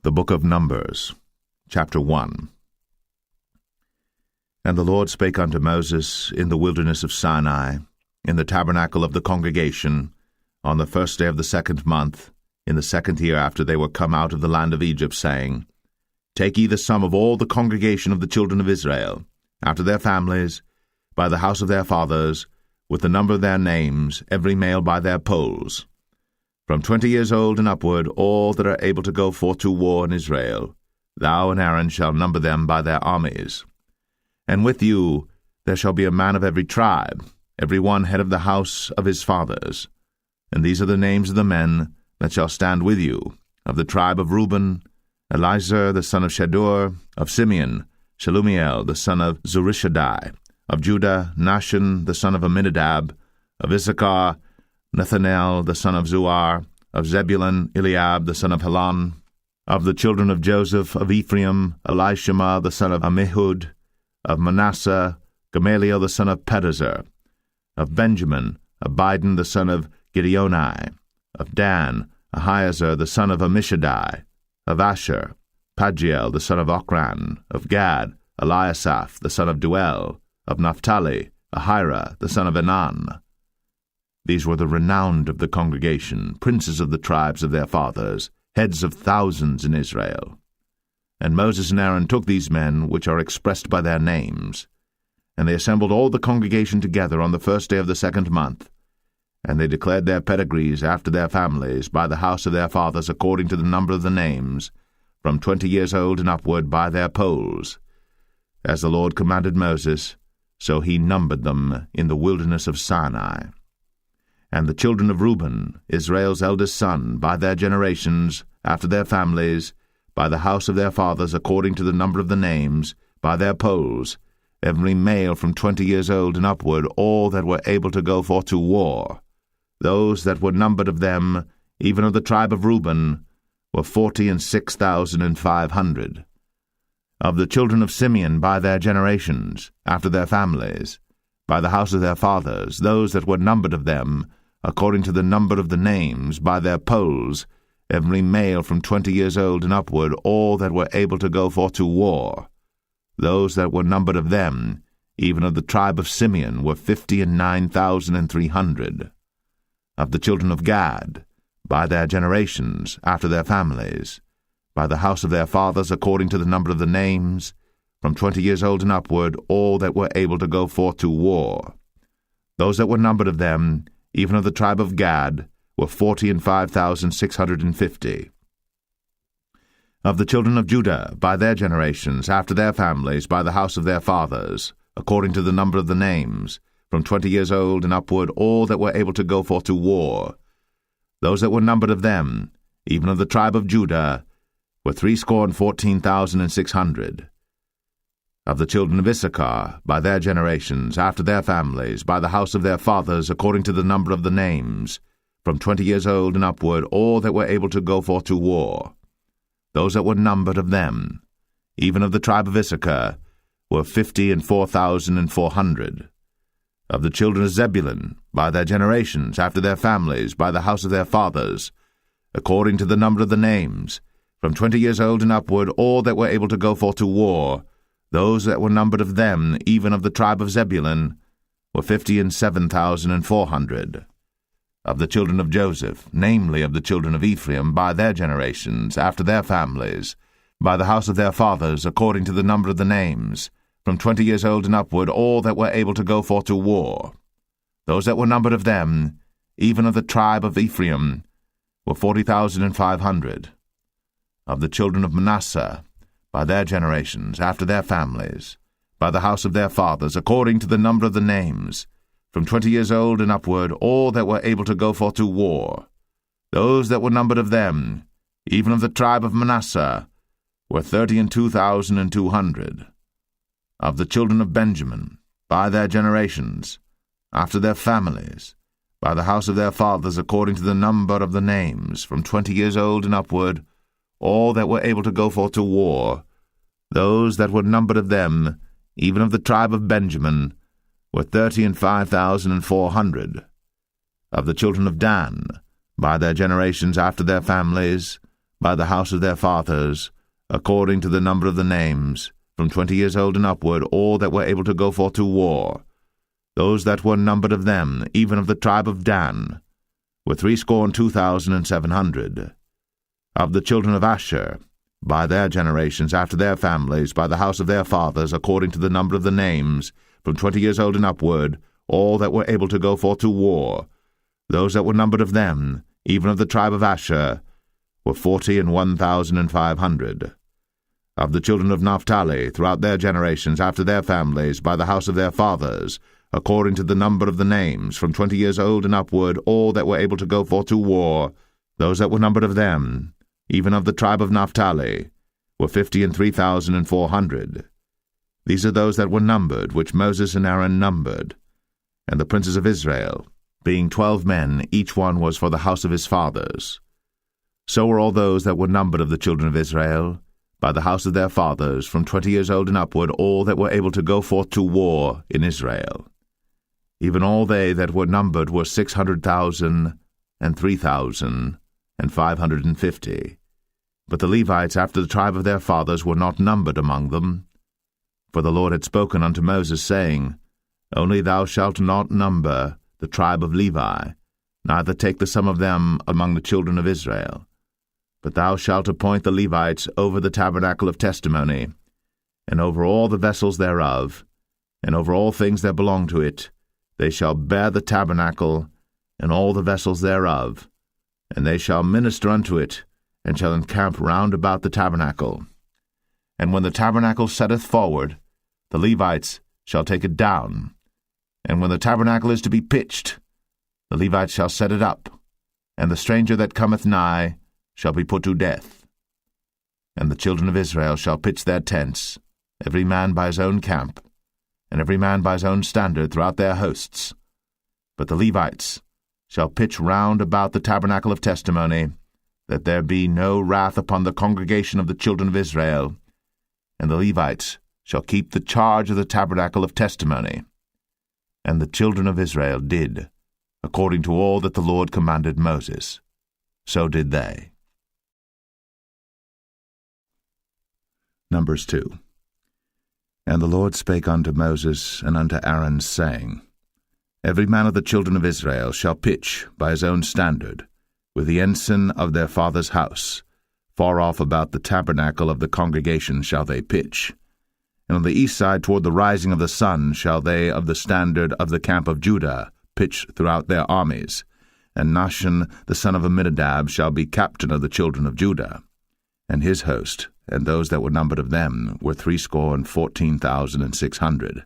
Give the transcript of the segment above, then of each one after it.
The Book of Numbers, chapter 1. And the Lord spake unto Moses in the wilderness of Sinai, in the tabernacle of the congregation, on the first day of the 2nd month, in the 2nd year after they were come out of the land of Egypt, saying, Take ye the sum of all the congregation of the children of Israel, after their families, by the house of their fathers, with the number of their names, every male by their polls. From 20 years old and upward, all that are able to go forth to war in Israel, thou and Aaron shall number them by their armies. And with you there shall be a man of every tribe, every one head of the house of his fathers. And these are the names of the men that shall stand with you. Of the tribe of Reuben, Elizur the son of Shedeur; of Simeon, Shelumiel the son of Zurishaddai; of Judah, Nahshon the son of Amminadab; of Issachar, Nethanel the son of Zuar; of Zebulun, Eliab the son of Helon; of the children of Joseph; of Ephraim, Elishama the son of Ammihud; of Manasseh, Gamaliel the son of Pedazur; of Benjamin, Abidan the son of Gideoni; of Dan, Ahiezer the son of Ammishaddai; of Asher, Pagiel the son of Ochran; of Gad, Eliasaph the son of Duel; of Naphtali, Ahira the son of Enan. These were the renowned of the congregation, princes of the tribes of their fathers, heads of thousands in Israel. And Moses and Aaron took these men, which are expressed by their names, and they assembled all the congregation together on the first day of the 2nd month, and they declared their pedigrees after their families, by the house of their fathers, according to the number of the names, from 20 years old and upward, by their polls. As the Lord commanded Moses, so he numbered them in the wilderness of Sinai. And the children of Reuben, Israel's eldest son, by their generations, after their families, by the house of their fathers, according to the number of the names, by their polls, every male from 20 years old and upward, all that were able to go forth to war. Those that were numbered of them, even of the tribe of Reuben, were 46,500. Of the children of Simeon, by their generations, after their families, by the house of their fathers, those that were numbered of them, according to the number of the names, by their polls, every male from 20 years old and upward, all that were able to go forth to war. Those that were numbered of them, even of the tribe of Simeon, were 59,300. Of the children of Gad, by their generations, after their families, by the house of their fathers, according to the number of the names, from 20 years old and upward, all that were able to go forth to war. Those that were numbered of them, even of the tribe of Gad, were 45,650. Of the children of Judah, by their generations, after their families, by the house of their fathers, according to the number of the names, from 20 years old and upward, all that were able to go forth to war. Those that were numbered of them, even of the tribe of Judah, were 314,600. Of the children of Issachar, by their generations, after their families, by the house of their fathers, according to the number of the names, from 20 years old and upward, all that were able to go forth to war. Those that were numbered of them, even of the tribe of Issachar, were 54,400. Of the children of Zebulun, by their generations, after their families, by the house of their fathers, according to the number of the names, from 20 years old and upward, all that were able to go forth to war, those that were numbered of them, even of the tribe of Zebulun, were 57,400. Of the children of Joseph, namely of the children of Ephraim, by their generations, after their families, by the house of their fathers, according to the number of the names, from 20 years old and upward, all that were able to go forth to war. Those that were numbered of them, even of the tribe of Ephraim, were 40,500. Of the children of Manasseh, by their generations, after their families, by the house of their fathers, according to the number of the names, from 20 years old and upward, all that were able to go forth to war. Those that were numbered of them, even of the tribe of Manasseh, were 32,200. Of the children of Benjamin, by their generations, after their families, by the house of their fathers, according to the number of the names, from 20 years old and upward, all that were able to go forth to war, those that were numbered of them, even of the tribe of Benjamin, were 35,400. Of the children of Dan, by their generations after their families, by the house of their fathers, according to the number of the names, from 20 years old and upward, all that were able to go forth to war. Those that were numbered of them, even of the tribe of Dan, were 62,700. Of the children of Asher, by their generations, after their families, by the house of their fathers, according to the number of the names, from 20 years old and upward, all that were able to go forth to war. Those that were numbered of them, even of the tribe of Asher, were 41,500. Of the children of Naphtali, throughout their generations, after their families, by the house of their fathers, according to the number of the names, from 20 years old and upward, all that were able to go forth to war, those that were numbered of them, even of the tribe of Naphtali, were 53,400. These are those that were numbered, which Moses and Aaron numbered. And the princes of Israel, being 12 men, each one was for the house of his fathers. So were all those that were numbered of the children of Israel, by the house of their fathers, from 20 years old and upward, all that were able to go forth to war in Israel. Even all they that were numbered were 600,000 and 3,550. But the Levites after the tribe of their fathers were not numbered among them. For the Lord had spoken unto Moses, saying, Only thou shalt not number the tribe of Levi, neither take the sum of them among the children of Israel. But thou shalt appoint the Levites over the tabernacle of testimony, and over all the vessels thereof, and over all things that belong to it. They shall bear the tabernacle, and all the vessels thereof, and they shall minister unto it, and shall encamp round about the tabernacle. And when the tabernacle setteth forward, the Levites shall take it down. And when the tabernacle is to be pitched, the Levites shall set it up, and the stranger that cometh nigh shall be put to death. And the children of Israel shall pitch their tents, every man by his own camp, and every man by his own standard throughout their hosts. But the Levites shall pitch round about the tabernacle of testimony, that there be no wrath upon the congregation of the children of Israel. And the Levites shall keep the charge of the tabernacle of testimony. And the children of Israel did, according to all that the Lord commanded Moses. So did they. Numbers 2. And the Lord spake unto Moses and unto Aaron, saying, Every man of the children of Israel shall pitch by his own standard, with the ensign of their father's house. Far off about the tabernacle of the congregation shall they pitch. And on the east side toward the rising of the sun shall they of the standard of the camp of Judah pitch throughout their armies. And Nahshon the son of Amminadab shall be captain of the children of Judah. And his host, and those that were numbered of them, were 314,600.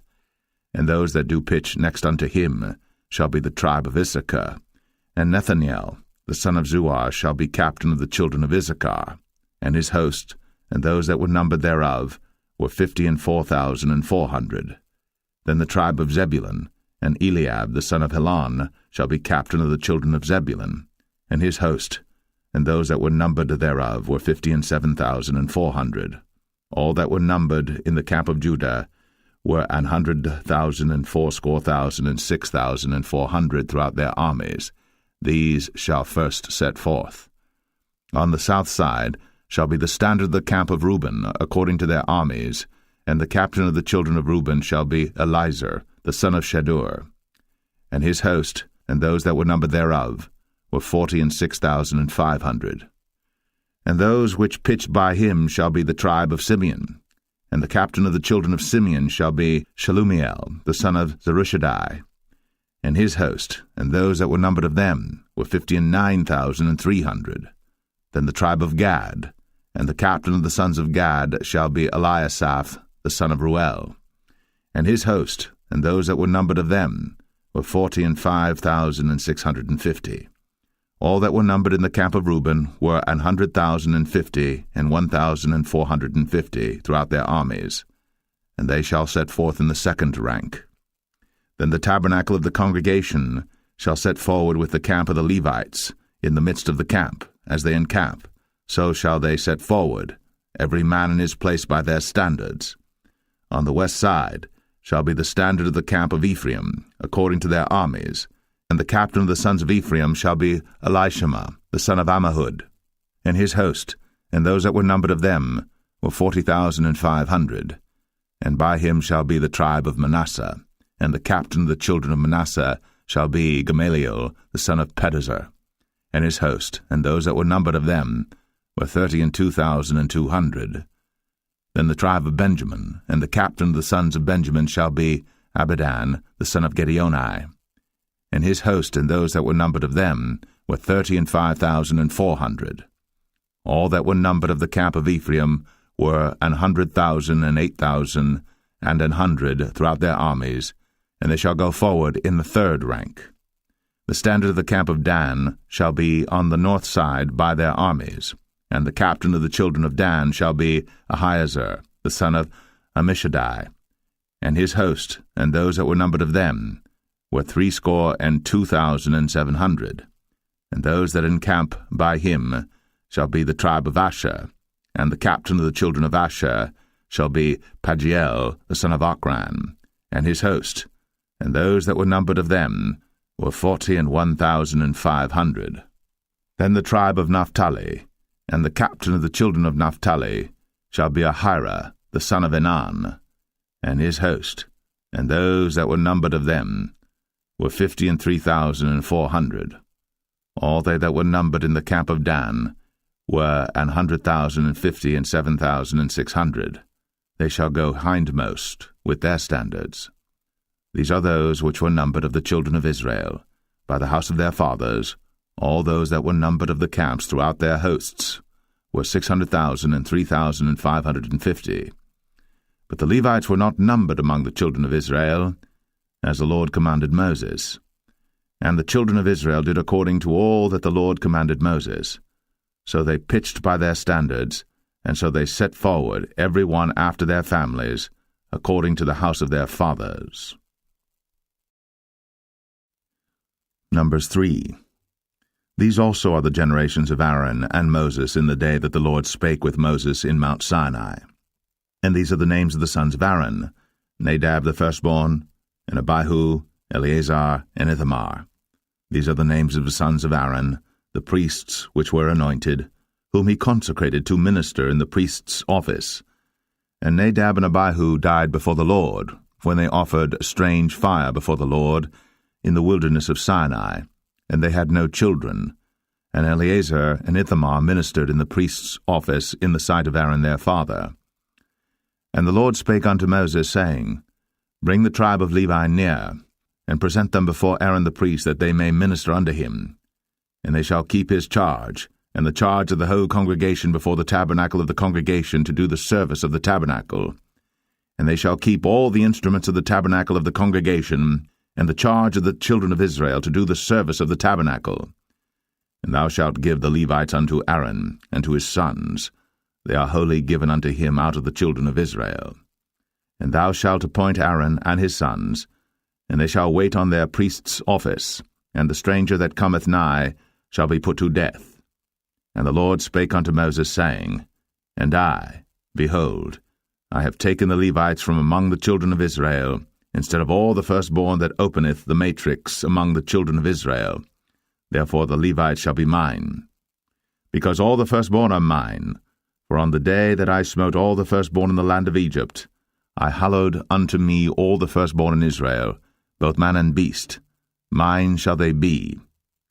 And those that do pitch next unto him shall be the tribe of Issachar. And Nethaniel the son of Zuar shall be captain of the children of Issachar. And his host, and those that were numbered thereof, were 54,400. Then the tribe of Zebulun, and Eliab the son of Helon, shall be captain of the children of Zebulun. And his host, and those that were numbered thereof, were 57,400. All that were numbered in the camp of Judah were 100,000 and 80,000 and 6,400 throughout their armies. These shall first set forth. On the south side shall be the standard of the camp of Reuben, according to their armies, and the captain of the children of Reuben shall be Elizur, the son of Shedeur. And his host, and those that were numbered thereof, were 46,500. And those which pitched by him shall be the tribe of Simeon. And the captain of the children of Simeon shall be Shelumiel, the son of Zerushadai. And his host, and those that were numbered of them, were 59,300. Then the tribe of Gad, and the captain of the sons of Gad shall be Eliasaph, the son of Ruel. And his host, and those that were numbered of them, were 45,650. All that were numbered in the camp of Reuben were 100,050 and 1,450 throughout their armies, and they shall set forth in the second rank. Then the tabernacle of the congregation shall set forward with the camp of the Levites in the midst of the camp, as they encamp. So shall they set forward, every man in his place by their standards. On the west side shall be the standard of the camp of Ephraim, according to their armies, and the captain of the sons of Ephraim shall be Elishama, the son of Ammihud. And his host, and those that were numbered of them were 40,500. And by him shall be the tribe of Manasseh, and the captain of the children of Manasseh shall be Gamaliel the son of Pedazur, and his host, and those that were numbered of them were 32,200. Then the tribe of Benjamin, and the captain of the sons of Benjamin shall be Abidan the son of Gideoni, and his host, and those that were numbered of them were 35,400. All that were numbered of the camp of Ephraim were 100,000 and 8,000 and 100 throughout their armies, and they shall go forward in the third rank. The standard of the camp of Dan shall be on the north side by their armies, and the captain of the children of Dan shall be Ahiezer the son of Ammishaddai, and his host, and those that were numbered of them were 62,700. And those that encamp by him shall be the tribe of Asher, and the captain of the children of Asher shall be Pagiel the son of Ochran, and his host, and those that were numbered of them were 41,500. Then the tribe of Naphtali, and the captain of the children of Naphtali shall be Ahira the son of Enan, and his host, and those that were numbered of them were 53,400. All they that were numbered in the camp of Dan were 100,050 and 7,600. They shall go hindmost with their standards. These are those which were numbered of the children of Israel, by the house of their fathers. All those that were numbered of the camps throughout their hosts were 600,000 and 3,550. But the Levites were not numbered among the children of Israel, as the Lord commanded Moses. And the children of Israel did according to all that the Lord commanded Moses. So they pitched by their standards, and so they set forward, every one after their families, according to the house of their fathers. Numbers 3. These also are the generations of Aaron and Moses in the day that the Lord spake with Moses in Mount Sinai. And these are the names of the sons of Aaron: Nadab the firstborn, and Abihu, Eleazar, and Ithamar. These are the names of the sons of Aaron, the priests which were anointed, whom he consecrated to minister in the priest's office. And Nadab and Abihu died before the Lord, when they offered strange fire before the Lord in the wilderness of Sinai, and they had no children. And Eleazar and Ithamar ministered in the priest's office in the sight of Aaron their father. And the Lord spake unto Moses, saying, Bring the tribe of Levi near, and present them before Aaron the priest, that they may minister unto him. And they shall keep his charge, and the charge of the whole congregation before the tabernacle of the congregation, to do the service of the tabernacle. And they shall keep all the instruments of the tabernacle of the congregation, and the charge of the children of Israel, to do the service of the tabernacle. And thou shalt give the Levites unto Aaron, and to his sons. They are wholly given unto him out of the children of Israel. And thou shalt appoint Aaron and his sons, and they shall wait on their priest's office, and the stranger that cometh nigh shall be put to death. And the Lord spake unto Moses, saying, And I, behold, I have taken the Levites from among the children of Israel, instead of all the firstborn that openeth the matrix among the children of Israel. Therefore the Levites shall be mine. Because all the firstborn are mine, for on the day that I smote all the firstborn in the land of Egypt, I hallowed unto me all the firstborn in Israel, both man and beast. Mine shall they be.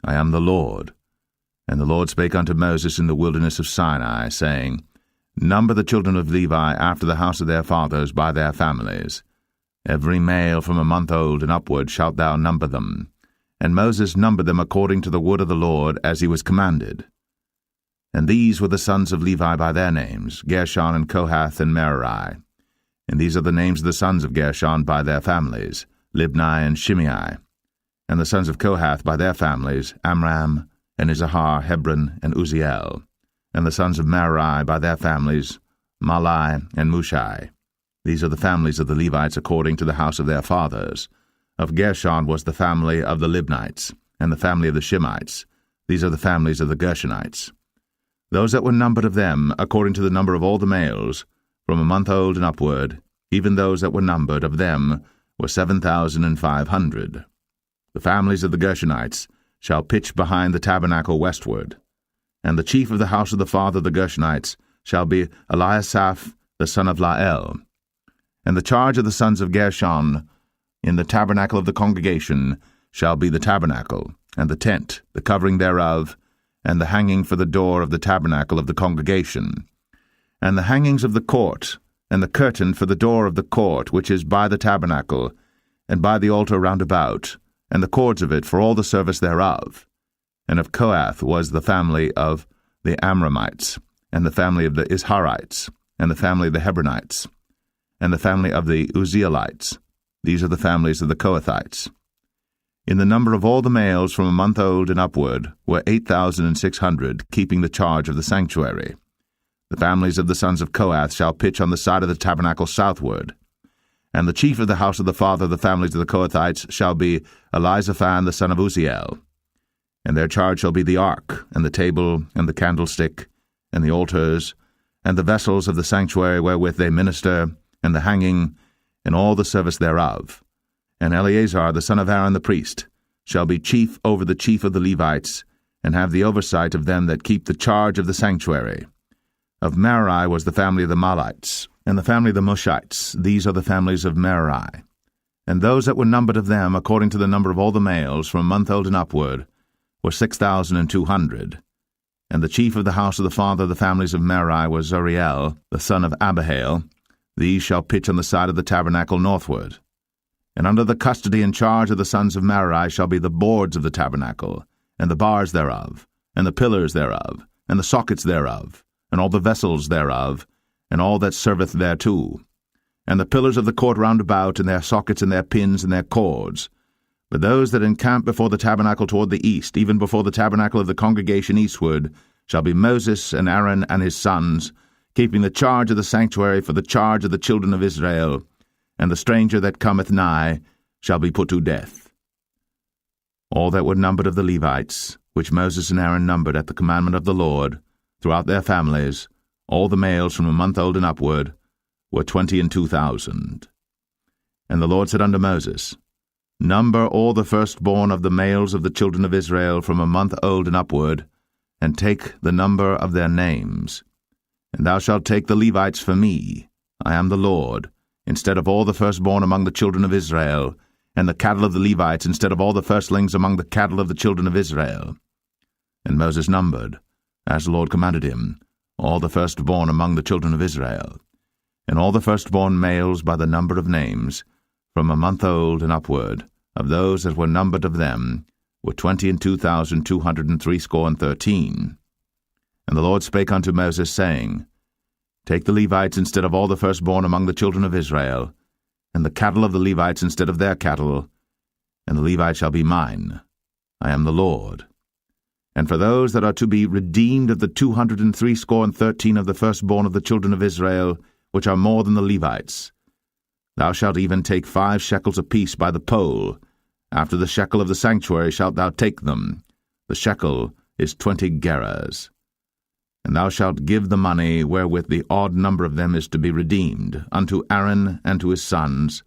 I am the Lord. And the Lord spake unto Moses in the wilderness of Sinai, saying, Number the children of Levi after the house of their fathers by their families. Every male from a month old and upward shalt thou number them. And Moses numbered them according to the word of the Lord, as he was commanded. And these were the sons of Levi by their names, Gershon and Kohath and Merari. And these are the names of the sons of Gershon by their families, Libni and Shimei. And the sons of Kohath by their families, Amram, and Izahar, Hebron, and Uzziel. And the sons of Merari by their families, Malai and Mushai. These are the families of the Levites according to the house of their fathers. Of Gershon was the family of the Libnites, and the family of the Shimites. These are the families of the Gershonites. Those that were numbered of them, according to the number of all the males, from a month old and upward, even those that were numbered of them, were 7,500. The families of the Gershonites shall pitch behind the tabernacle westward. And the chief of the house of the father of the Gershonites shall be Eliasaph the son of Lael. And the charge of the sons of Gershon in the tabernacle of the congregation shall be the tabernacle, and the tent, the covering thereof, and the hanging for the door of the tabernacle of the congregation, and the hangings of the court, and the curtain for the door of the court which is by the tabernacle, and by the altar round about, and the cords of it for all the service thereof. And of Kohath was the family of the Amramites, and the family of the Isharites, and the family of the Hebronites, and the family of the Uzzielites. These are the families of the Kohathites. In the number of all the males from a month old and upward were 8,600, keeping the charge of the sanctuary. The families of the sons of Kohath shall pitch on the side of the tabernacle southward. And the chief of the house of the father of the families of the Kohathites shall be Elizaphan the son of Uzziel. And their charge shall be the ark, and the table, and the candlestick, and the altars, and the vessels of the sanctuary wherewith they minister, and the hanging, and all the service thereof. And Eleazar the son of Aaron the priest shall be chief over the chief of the Levites, and have the oversight of them that keep the charge of the sanctuary. Of Merari was the family of the Mahlites, and the family of the Mushites. These are the families of Merari. And those that were numbered of them, according to the number of all the males, from a month old and upward, were 6,200. And the chief of the house of the father of the families of Merari was Zuriel, the son of Abihail. These shall pitch on the side of the tabernacle northward. And under the custody and charge of the sons of Merari shall be the boards of the tabernacle, and the bars thereof, and the pillars thereof, and the sockets thereof, and all the vessels thereof, and all that serveth thereto, and the pillars of the court round about, and their sockets, and their pins, and their cords. But those that encamp before the tabernacle toward the east, even before the tabernacle of the congregation eastward, shall be Moses and Aaron and his sons, keeping the charge of the sanctuary for the charge of the children of Israel, and the stranger that cometh nigh shall be put to death. All that were numbered of the Levites, which Moses and Aaron numbered at the commandment of the Lord, throughout their families, all the males from a month old and upward, were 22,000. And the Lord said unto Moses, Number all the firstborn of the males of the children of Israel from a month old and upward, and take the number of their names. And thou shalt take the Levites for me, I am the Lord, instead of all the firstborn among the children of Israel, and the cattle of the Levites instead of all the firstlings among the cattle of the children of Israel. And Moses numbered, as the Lord commanded him, all the firstborn among the children of Israel, and all the firstborn males by the number of names, from a month old and upward, of those that were numbered of them, were 22,213. And the Lord spake unto Moses, saying, Take the Levites instead of all the firstborn among the children of Israel, and the cattle of the Levites instead of their cattle, and the Levites shall be mine. I am the Lord. And for those that are to be redeemed of the 213 of the firstborn of the children of Israel, which are more than the Levites, thou shalt even take 5 shekels apiece by the poll. After the shekel of the sanctuary shalt thou take them. The shekel is 20 gerahs. And thou shalt give the money wherewith the odd number of them is to be redeemed, unto Aaron and to his sons.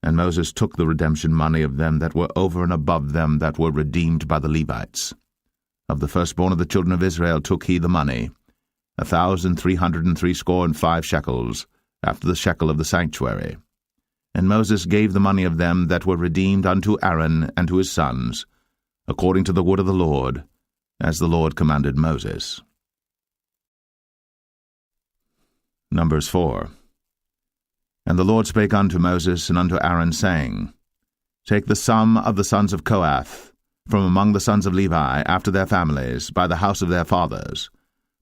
And Moses took the redemption money of them that were over and above them that were redeemed by the Levites. Of the firstborn of the children of Israel took he the money, 1,365 shekels, after the shekel of the sanctuary. And Moses gave the money of them that were redeemed unto Aaron and to his sons, according to the word of the Lord, as the Lord commanded Moses. Numbers 4. And the Lord spake unto Moses and unto Aaron, saying, Take the sum of the sons of Kohath, from among the sons of Levi, after their families, by the house of their fathers,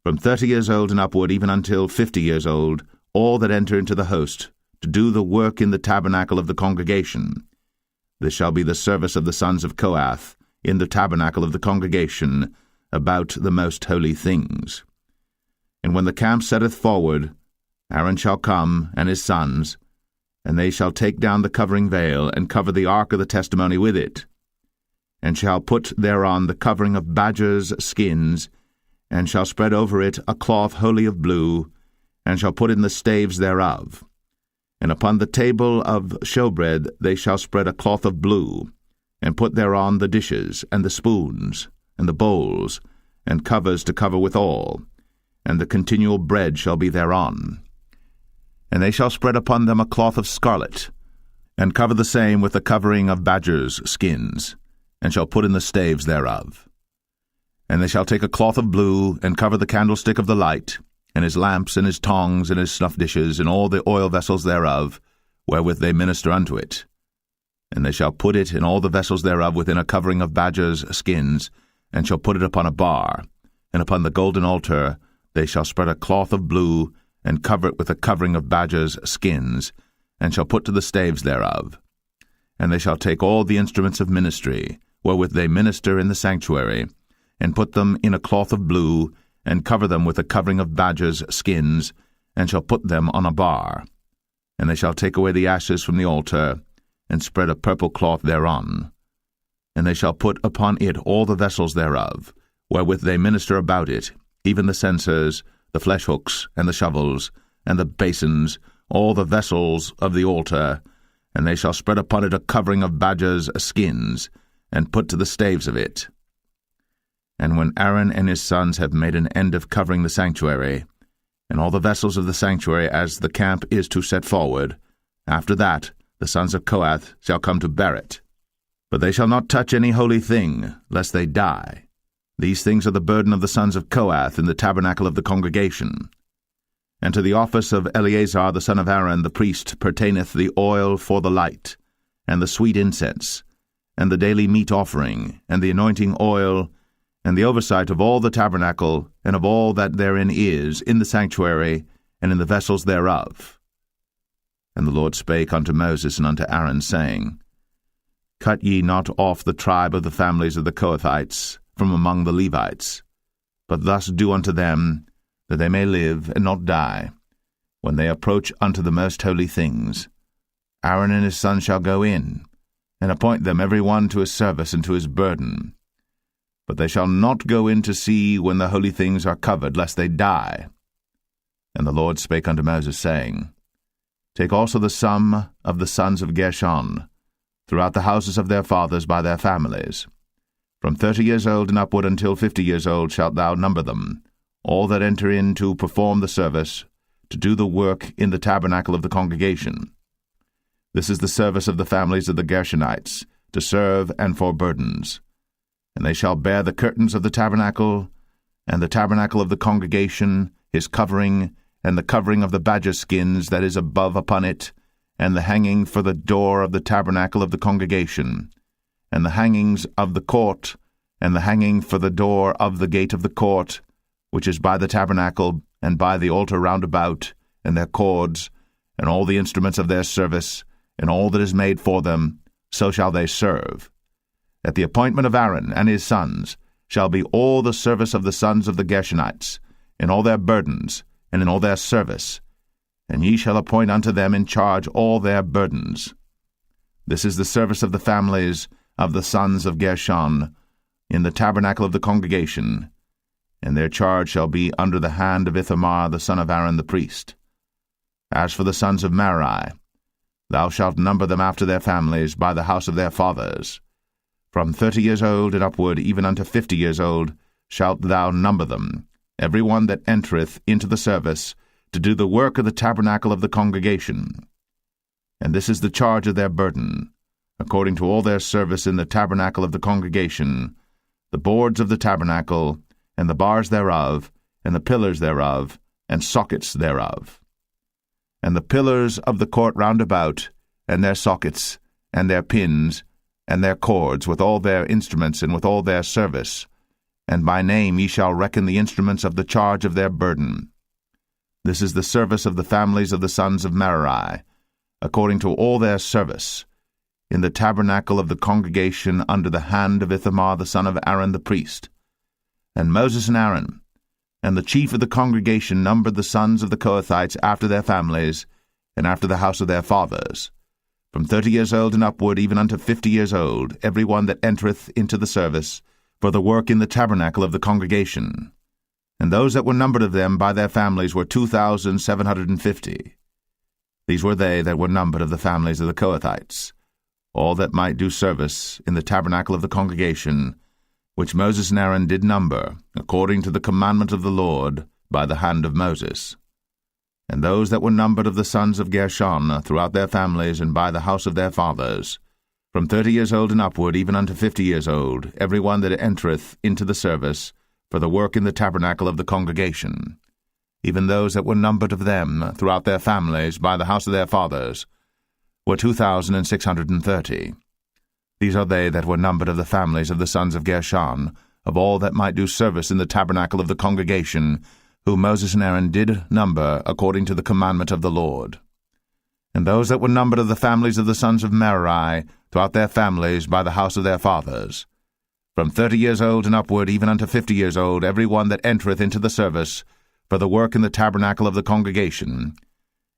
from 30 years old and upward, even until 50 years old, all that enter into the host, to do the work in the tabernacle of the congregation. This shall be the service of the sons of Kohath, in the tabernacle of the congregation, about the most holy things. And when the camp setteth forward, Aaron shall come, and his sons, and they shall take down the covering veil, and cover the ark of the testimony with it, and shall put thereon the covering of badgers' skins, and shall spread over it a cloth wholly of blue, and shall put in the staves thereof. And upon the table of showbread they shall spread a cloth of blue, and put thereon the dishes, and the spoons, and the bowls, and covers to cover withal, and the continual bread shall be thereon. And they shall spread upon them a cloth of scarlet, and cover the same with the covering of badgers' skins, and shall put in the staves thereof. And they shall take a cloth of blue, and cover the candlestick of the light, and his lamps, and his tongs, and his snuff dishes, and all the oil vessels thereof, wherewith they minister unto it. And they shall put it in all the vessels thereof within a covering of badgers' skins, and shall put it upon a bar, and upon the golden altar they shall spread a cloth of blue, and cover it with a covering of badgers' skins, and shall put to the staves thereof. And they shall take all the instruments of ministry, wherewith they minister in the sanctuary, and put them in a cloth of blue, and cover them with a covering of badgers' skins, and shall put them on a bar. And they shall take away the ashes from the altar, and spread a purple cloth thereon. And they shall put upon it all the vessels thereof, wherewith they minister about it, even the censers, the flesh hooks, and the shovels, and the basins, all the vessels of the altar, and they shall spread upon it a covering of badgers' skins, and put to the staves of it. And when Aaron and his sons have made an end of covering the sanctuary, and all the vessels of the sanctuary as the camp is to set forward, after that the sons of Kohath shall come to bear it. But they shall not touch any holy thing, lest they die. These things are the burden of the sons of Kohath in the tabernacle of the congregation. And to the office of Eleazar the son of Aaron the priest pertaineth the oil for the light, and the sweet incense, and the daily meat offering, and the anointing oil, and the oversight of all the tabernacle, and of all that therein is, in the sanctuary, and in the vessels thereof. And the Lord spake unto Moses and unto Aaron, saying, Cut ye not off the tribe of the families of the Kohathites from among the Levites, but thus do unto them, that they may live and not die, when they approach unto the most holy things. Aaron and his sons shall go in, and appoint them every one to his service and to his burden. But they shall not go in to see when the holy things are covered, lest they die. And the Lord spake unto Moses, saying, Take also the sum of the sons of Gershon, throughout the houses of their fathers by their families. From 30 years old and upward until 50 years old shalt thou number them, all that enter in to perform the service, to do the work in the tabernacle of the congregation. This is the service of the families of the Gershonites, to serve and for burdens. And they shall bear the curtains of the tabernacle, and the tabernacle of the congregation, his covering, and the covering of the badger skins that is above upon it, and the hanging for the door of the tabernacle of the congregation, and the hangings of the court, and the hanging for the door of the gate of the court, which is by the tabernacle, and by the altar round about, and their cords, and all the instruments of their service, and all that is made for them, so shall they serve. At the appointment of Aaron and his sons shall be all the service of the sons of the Gershonites, in all their burdens, and in all their service, and ye shall appoint unto them in charge all their burdens. This is the service of the families of the sons of Gershon, in the tabernacle of the congregation, and their charge shall be under the hand of Ithamar the son of Aaron the priest. As for the sons of Merari, thou shalt number them after their families by the house of their fathers. From 30 years old and upward, even unto 50 years old, shalt thou number them, every one that entereth into the service, to do the work of the tabernacle of the congregation. And this is the charge of their burden, according to all their service in the tabernacle of the congregation, the boards of the tabernacle, and the bars thereof, and the pillars thereof, and sockets thereof. And the pillars of the court round about, and their sockets, and their pins, and their cords, with all their instruments, and with all their service. And by name ye shall reckon the instruments of the charge of their burden. This is the service of the families of the sons of Merari, according to all their service, in the tabernacle of the congregation under the hand of Ithamar the son of Aaron the priest. And Moses and Aaron, and the chief of the congregation numbered the sons of the Kohathites after their families, and after the house of their fathers, from 30 years old and upward, even unto 50 years old, every one that entereth into the service, for the work in the tabernacle of the congregation. And those that were numbered of them by their families were 2,750. These were they that were numbered of the families of the Kohathites, all that might do service in the tabernacle of the congregation, which Moses and Aaron did number, according to the commandment of the Lord, by the hand of Moses. And those that were numbered of the sons of Gershon throughout their families and by the house of their fathers, from 30 years old and upward, even unto 50 years old, every one that entereth into the service, for the work in the tabernacle of the congregation, even those that were numbered of them throughout their families by the house of their fathers, were 2,630. These are they that were numbered of the families of the sons of Gershon, of all that might do service in the tabernacle of the congregation, whom Moses and Aaron did number according to the commandment of the Lord. And those that were numbered of the families of the sons of Merari, throughout their families by the house of their fathers, from 30 years old and upward, even unto 50 years old, every one that entereth into the service, for the work in the tabernacle of the congregation,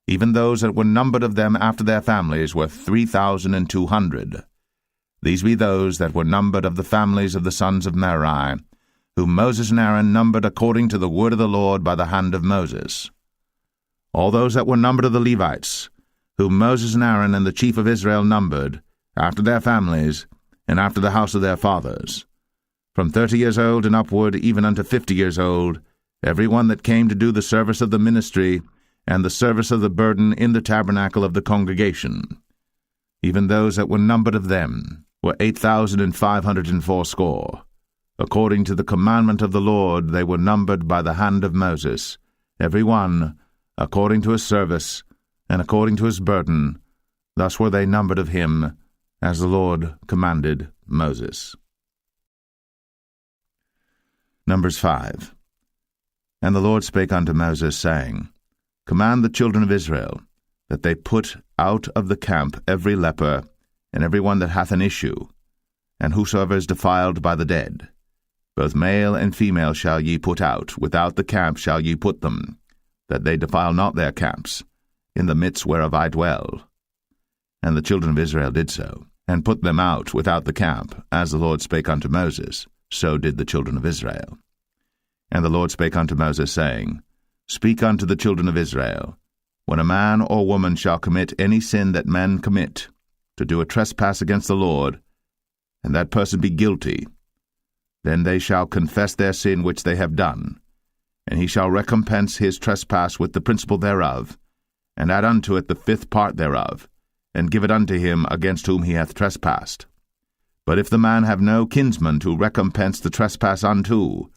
even those that were numbered of them after their families, were 3,200. These be those that were numbered of the families of the sons of Merari, whom Moses and Aaron numbered according to the word of the Lord by the hand of Moses. All those that were numbered of the Levites, whom Moses and Aaron and the chief of Israel numbered, after their families, and after the house of their fathers, from 30 years old and upward, even unto 50 years old, every one that came to do the service of the ministry and the service of the burden in the tabernacle of the congregation. Even those that were numbered of them were 8,580. According to the commandment of the Lord they were numbered by the hand of Moses, every one according to his service and according to his burden. Thus were they numbered of him, as the Lord commanded Moses. Numbers 5. And the Lord spake unto Moses, saying, Command the children of Israel, that they put out of the camp every leper, and every one that hath an issue, and whosoever is defiled by the dead. Both male and female shall ye put out, without the camp shall ye put them, that they defile not their camps, in the midst whereof I dwell. And the children of Israel did so, and put them out without the camp, as the Lord spake unto Moses, so did the children of Israel. And the Lord spake unto Moses, saying, Speak unto the children of Israel, when a man or woman shall commit any sin that men commit, to do a trespass against the Lord, and that person be guilty, then they shall confess their sin which they have done, and he shall recompense his trespass with the principal thereof, and add unto it the 5th part thereof, and give it unto him against whom he hath trespassed. But if the man have no kinsman to recompense the trespass unto,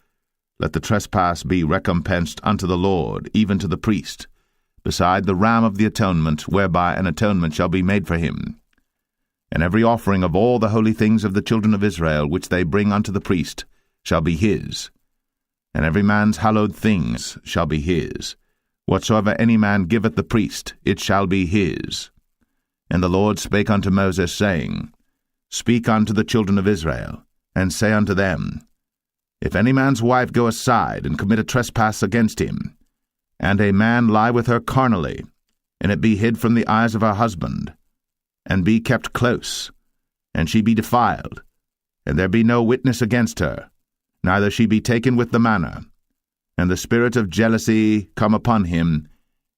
let the trespass be recompensed unto the Lord, even to the priest, beside the ram of the atonement, whereby an atonement shall be made for him. And every offering of all the holy things of the children of Israel, which they bring unto the priest, shall be his. And every man's hallowed things shall be his. Whatsoever any man giveth the priest, it shall be his. And the Lord spake unto Moses, saying, Speak unto the children of Israel, and say unto them, If any man's wife go aside and commit a trespass against him, and a man lie with her carnally, and it be hid from the eyes of her husband, and be kept close, and she be defiled, and there be no witness against her, neither she be taken with the manner, and the spirit of jealousy come upon him,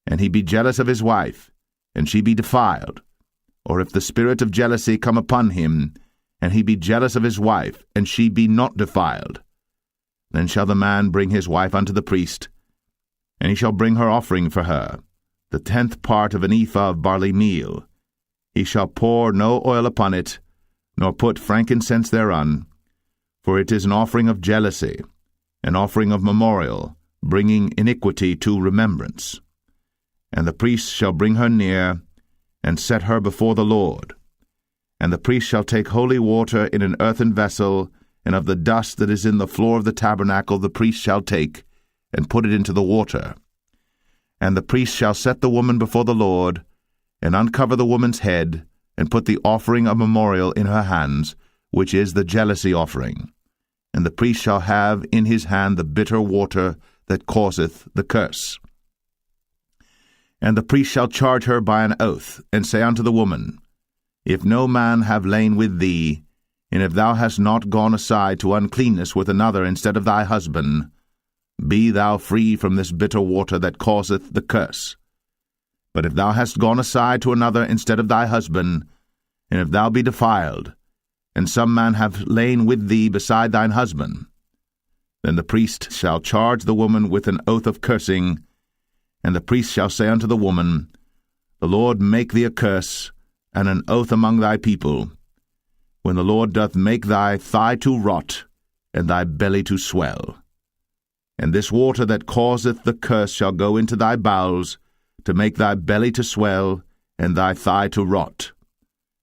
and he be jealous of his wife, and she be defiled, or if the spirit of jealousy come upon him, and he be jealous of his wife, and she be not defiled, then shall the man bring his wife unto the priest, and he shall bring her offering for her, the 10th part of an ephah of barley meal. He shall pour no oil upon it, nor put frankincense thereon, for it is an offering of jealousy, an offering of memorial, bringing iniquity to remembrance. And the priest shall bring her near, and set her before the Lord. And the priest shall take holy water in an earthen vessel, and of the dust that is in the floor of the tabernacle the priest shall take, and put it into the water. And the priest shall set the woman before the Lord, and uncover the woman's head, and put the offering of memorial in her hands, which is the jealousy offering. And the priest shall have in his hand the bitter water that causeth the curse. And the priest shall charge her by an oath, and say unto the woman, If no man have lain with thee, and if thou hast not gone aside to uncleanness with another instead of thy husband, be thou free from this bitter water that causeth the curse. But if thou hast gone aside to another instead of thy husband, and if thou be defiled, and some man have lain with thee beside thine husband, then the priest shall charge the woman with an oath of cursing, and the priest shall say unto the woman, The Lord make thee a curse, and an oath among thy people, when the Lord doth make thy thigh to rot, and thy belly to swell. And this water that causeth the curse shall go into thy bowels, to make thy belly to swell, and thy thigh to rot.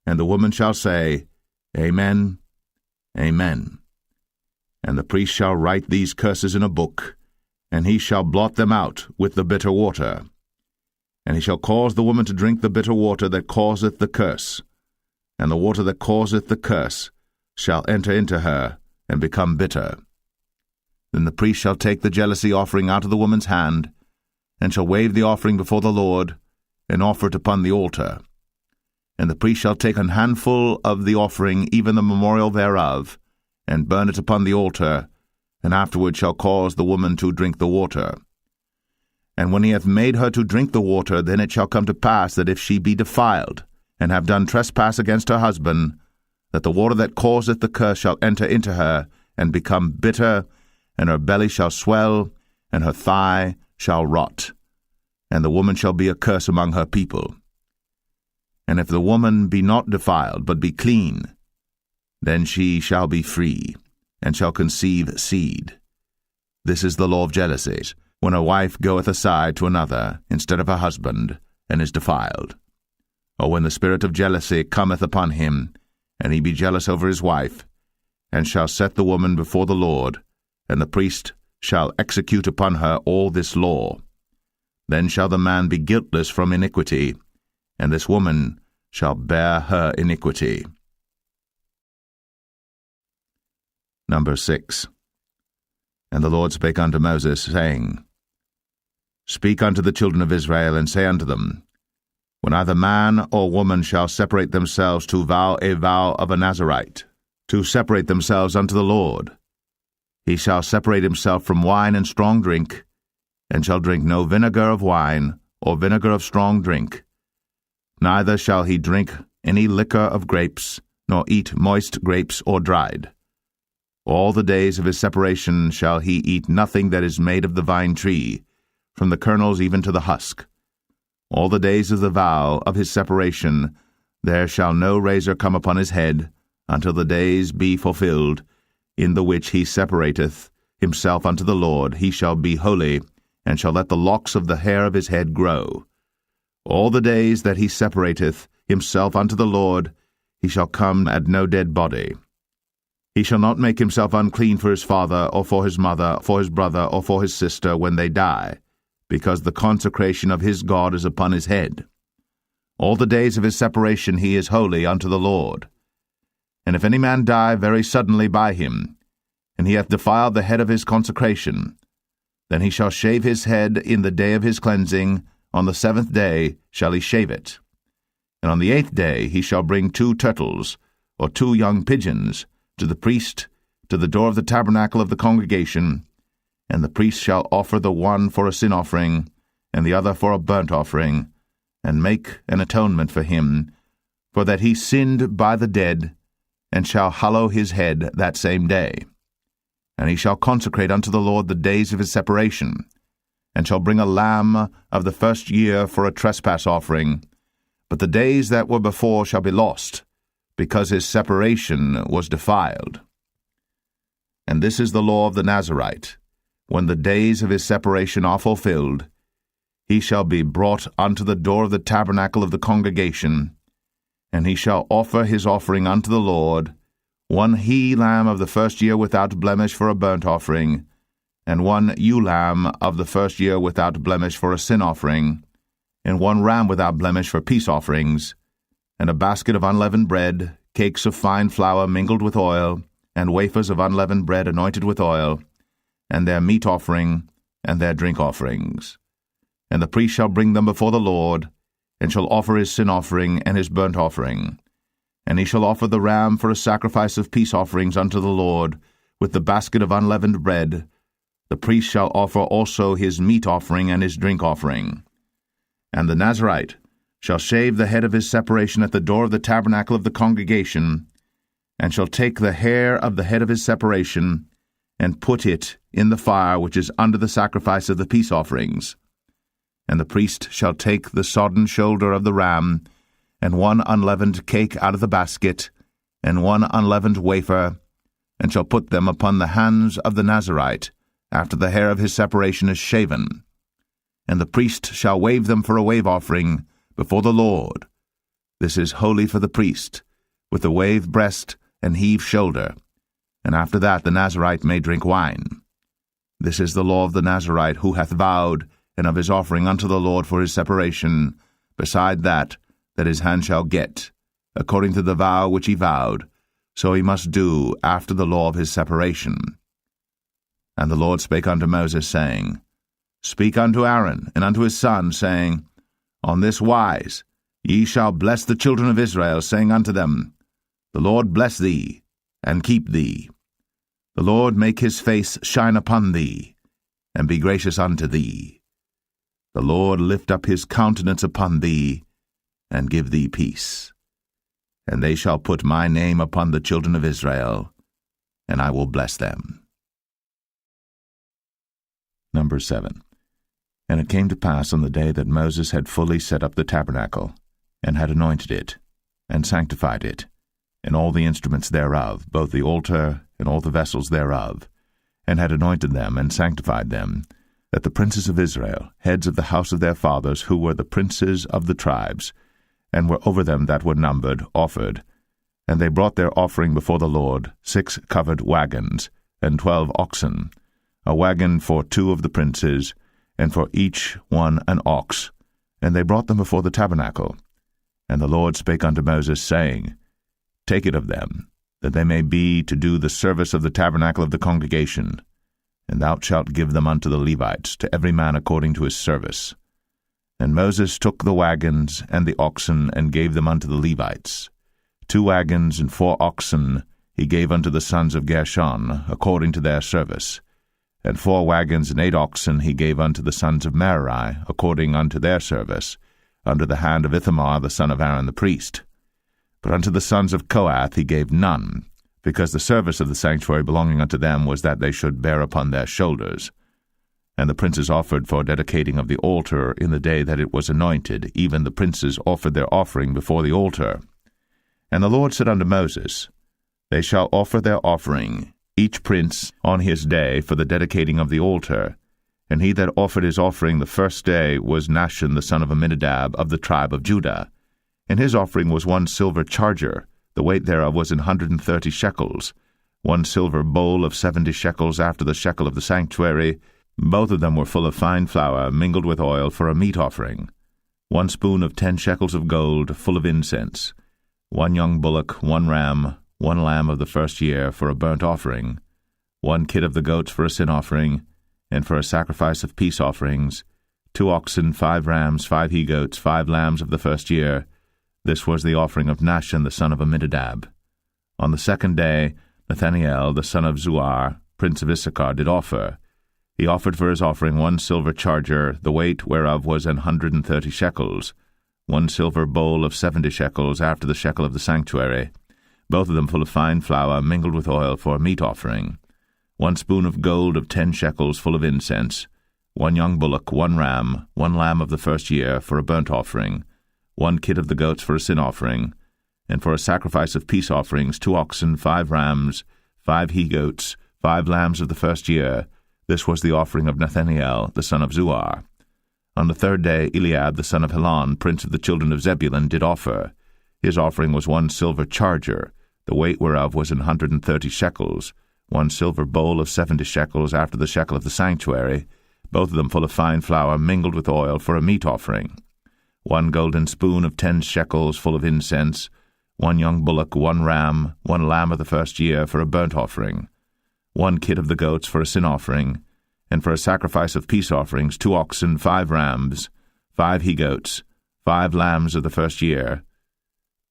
And the woman shall say, Amen, Amen. And the priest shall write these curses in a book, and he shall blot them out with the bitter water. And he shall cause the woman to drink the bitter water that causeth the curse, and the water that causeth the curse shall enter into her, and become bitter. Then the priest shall take the jealousy offering out of the woman's hand, and shall wave the offering before the Lord, and offer it upon the altar. And the priest shall take an handful of the offering, even the memorial thereof, and burn it upon the altar, and afterward shall cause the woman to drink the water. And when he hath made her to drink the water, then it shall come to pass that if she be defiled, and have done trespass against her husband, that the water that causeth the curse shall enter into her, and become bitter, and her belly shall swell, and her thigh shall rot, and the woman shall be a curse among her people. And if the woman be not defiled, but be clean, then she shall be free, and shall conceive seed. This is the law of jealousy, when a wife goeth aside to another instead of her husband, and is defiled. Or when the spirit of jealousy cometh upon him, and he be jealous over his wife, and shall set the woman before the Lord, and the priest shall execute upon her all this law. Then shall the man be guiltless from iniquity, and this woman shall bear her iniquity. Number 6. And the Lord spake unto Moses, saying, Speak unto the children of Israel, and say unto them, When either man or woman shall separate themselves to vow a vow of a Nazarite, to separate themselves unto the Lord, he shall separate himself from wine and strong drink, and shall drink no vinegar of wine, or vinegar of strong drink. Neither shall he drink any liquor of grapes, nor eat moist grapes or dried. All the days of his separation shall he eat nothing that is made of the vine tree, from the kernels even to the husk. All the days of the vow of his separation there shall no razor come upon his head, until the days be fulfilled, in the which he separateth himself unto the Lord. He shall be holy, and shall let the locks of the hair of his head grow. All the days that he separateth himself unto the Lord, he shall come at no dead body. He shall not make himself unclean for his father, or for his mother, for his brother, or for his sister, when they die, because the consecration of his God is upon his head. All the days of his separation he is holy unto the Lord. And if any man die very suddenly by him, and he hath defiled the head of his consecration, then he shall shave his head in the day of his cleansing. On the 7th day shall he shave it. And on the 8th day he shall bring 2 turtles, or 2 young pigeons, to the priest, to the door of the tabernacle of the congregation, and the priest shall offer the one for a sin offering, and the other for a burnt offering, and make an atonement for him, for that he sinned by the dead, and shall hallow his head that same day. And he shall consecrate unto the Lord the days of his separation, and shall bring a lamb of the first year for a trespass offering, but the days that were before shall be lost, because his separation was defiled. And this is the law of the Nazarite. When the days of his separation are fulfilled, he shall be brought unto the door of the tabernacle of the congregation, and he shall offer his offering unto the Lord, 1 he-lamb of the first year without blemish for a burnt offering, and 1 ewe-lamb of the first year without blemish for a sin offering, and 1 ram without blemish for peace offerings, and a basket of unleavened bread, cakes of fine flour mingled with oil, and wafers of unleavened bread anointed with oil, and their meat offering, and their drink offerings. And the priest shall bring them before the Lord, and shall offer his sin offering and his burnt offering. And he shall offer the ram for a sacrifice of peace offerings unto the Lord, with the basket of unleavened bread. The priest shall offer also his meat offering and his drink offering. And the Nazarite shall shave the head of his separation at the door of the tabernacle of the congregation, and shall take the hair of the head of his separation, and put it in the fire which is under the sacrifice of the peace offerings. And the priest shall take the sodden shoulder of the ram, and one unleavened cake out of the basket, and one unleavened wafer, and shall put them upon the hands of the Nazarite, after the hair of his separation is shaven. And the priest shall wave them for a wave offering before the Lord. This is holy for the priest, with the wave breast and heave shoulder. And after that the Nazarite may drink wine. This is the law of the Nazarite who hath vowed, and of his offering unto the Lord for his separation, beside that his hand shall get, according to the vow which he vowed, so he must do after the law of his separation. And the Lord spake unto Moses, saying, Speak unto Aaron and unto his sons, saying, On this wise ye shall bless the children of Israel, saying unto them, The Lord bless thee, and keep thee. The Lord make his face shine upon thee, and be gracious unto thee. The Lord lift up his countenance upon thee, and give thee peace. And they shall put my name upon the children of Israel, and I will bless them. Number 7. And it came to pass on the day that Moses had fully set up the tabernacle, and had anointed it, and sanctified it, and all the instruments thereof, both the altar and all the vessels thereof, and had anointed them and sanctified them, that the princes of Israel, heads of the house of their fathers, who were the princes of the tribes, and were over them that were numbered, offered. And they brought their offering before the Lord, 6 covered wagons, and 12 oxen, a wagon for 2 of the princes, and for each one an ox. And they brought them before the tabernacle. And the Lord spake unto Moses, saying, Take it of them, that they may be to do the service of the tabernacle of the congregation, and thou shalt give them unto the Levites, to every man according to his service. And Moses took the wagons and the oxen, and gave them unto the Levites. 2 wagons and 4 oxen he gave unto the sons of Gershon, according to their service. And 4 wagons and 8 oxen he gave unto the sons of Merari, according unto their service, under the hand of Ithamar the son of Aaron the priest. But unto the sons of Kohath he gave none, because the service of the sanctuary belonging unto them was that they should bear upon their shoulders. And the princes offered for dedicating of the altar in the day that it was anointed, even the princes offered their offering before the altar. And the Lord said unto Moses, They shall offer their offering, each prince on his day, for the dedicating of the altar. And he that offered his offering the first day was Nahshon the son of Amminadab of the tribe of Judah. And his offering was 1 silver charger, the weight thereof was 130 shekels, 1 silver bowl of 70 shekels after the shekel of the sanctuary. Both of them were full of fine flour, mingled with oil, for a meat offering. 1 spoon of 10 shekels of gold, full of incense. 1 young bullock, 1 ram, 1 lamb of the first year, for a burnt offering. 1 kid of the goats for a sin offering, and for a sacrifice of peace offerings. 2 oxen, 5 rams, 5 he-goats, 5 lambs of the first year. This was the offering of Nahshon the son of Amminadab. On the 2nd day, Nathanael the son of Zuar, prince of Issachar, did offer. He offered for his offering 1 silver charger, the weight whereof was 130 shekels, 1 silver bowl of 70 shekels after the shekel of the sanctuary, both of them full of fine flour, mingled with oil, for a meat offering. 1 spoon of gold of 10 shekels, full of incense. 1 young bullock, 1 ram, 1 lamb of the first year, for a burnt offering. 1 kid of the goats for a sin offering. And for a sacrifice of peace offerings, 2 oxen, 5 rams, 5 he-goats, 5 lambs of the first year. This was the offering of Nathanael, the son of Zuar. On the 3rd day, Eliab, the son of Helon, prince of the children of Zebulun, did offer. His offering was 1 silver charger, the weight whereof was 130 shekels, 1 silver bowl of 70 shekels after the shekel of the sanctuary, both of them full of fine flour, mingled with oil, for a meat offering. 1 golden spoon of 10 shekels, full of incense. 1 young bullock, 1 ram, 1 lamb of the first year, for a burnt offering. 1 kid of the goats for a sin offering, and for a sacrifice of peace offerings, 2 oxen, 5 rams, 5 he-goats, 5 lambs of the first year.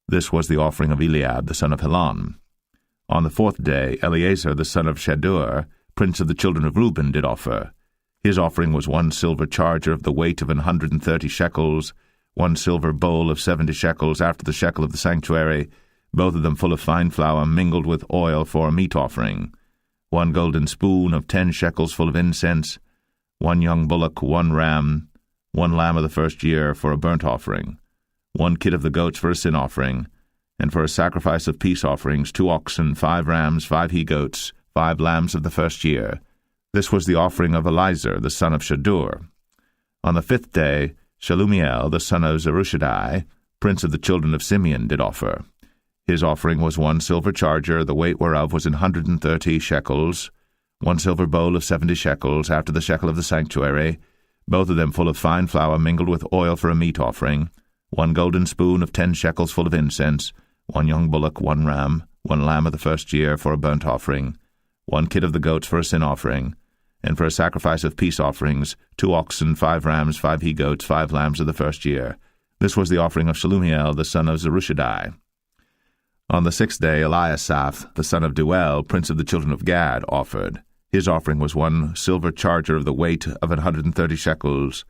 This was the offering of Eliab, the son of Helon. On the 4th day, Eleazar, the son of Shadur, prince of the children of Reuben, did offer. His offering was 1 silver charger of the weight of 130 shekels, 1 silver bowl of 70 shekels after the shekel of the sanctuary, both of them full of fine flour mingled with oil for a meat offering, 1 golden spoon of 10 shekels full of incense, 1 young bullock, 1 ram, 1 lamb of the first year for a burnt offering, 1 kid of the goats for a sin offering, and for a sacrifice of peace offerings 2 oxen, 5 rams, 5 he-goats, 5 lambs of the first year. This was the offering of Eliezer, the son of Shadur. On the 5th day, Shelumiel, the son of Zerushadai, prince of the children of Simeon, did offer. His offering was 1 silver charger, the weight whereof was 130 shekels, 1 silver bowl of 70 shekels, after the shekel of the sanctuary, both of them full of fine flour mingled with oil for a meat offering, 1 golden spoon of 10 shekels full of incense, 1 young bullock, 1 ram, 1 lamb of the first year for a burnt offering, 1 kid of the goats for a sin offering, and for a sacrifice of peace offerings 2 oxen, 5 rams, 5 he-goats, 5 lambs of the first year. This was the offering of Shelumiel, the son of Zerushadai. On the 6th day, Eliasaph, the son of Deuel, prince of the children of Gad, offered. His offering was 1 silver charger of the weight of 130 shekels,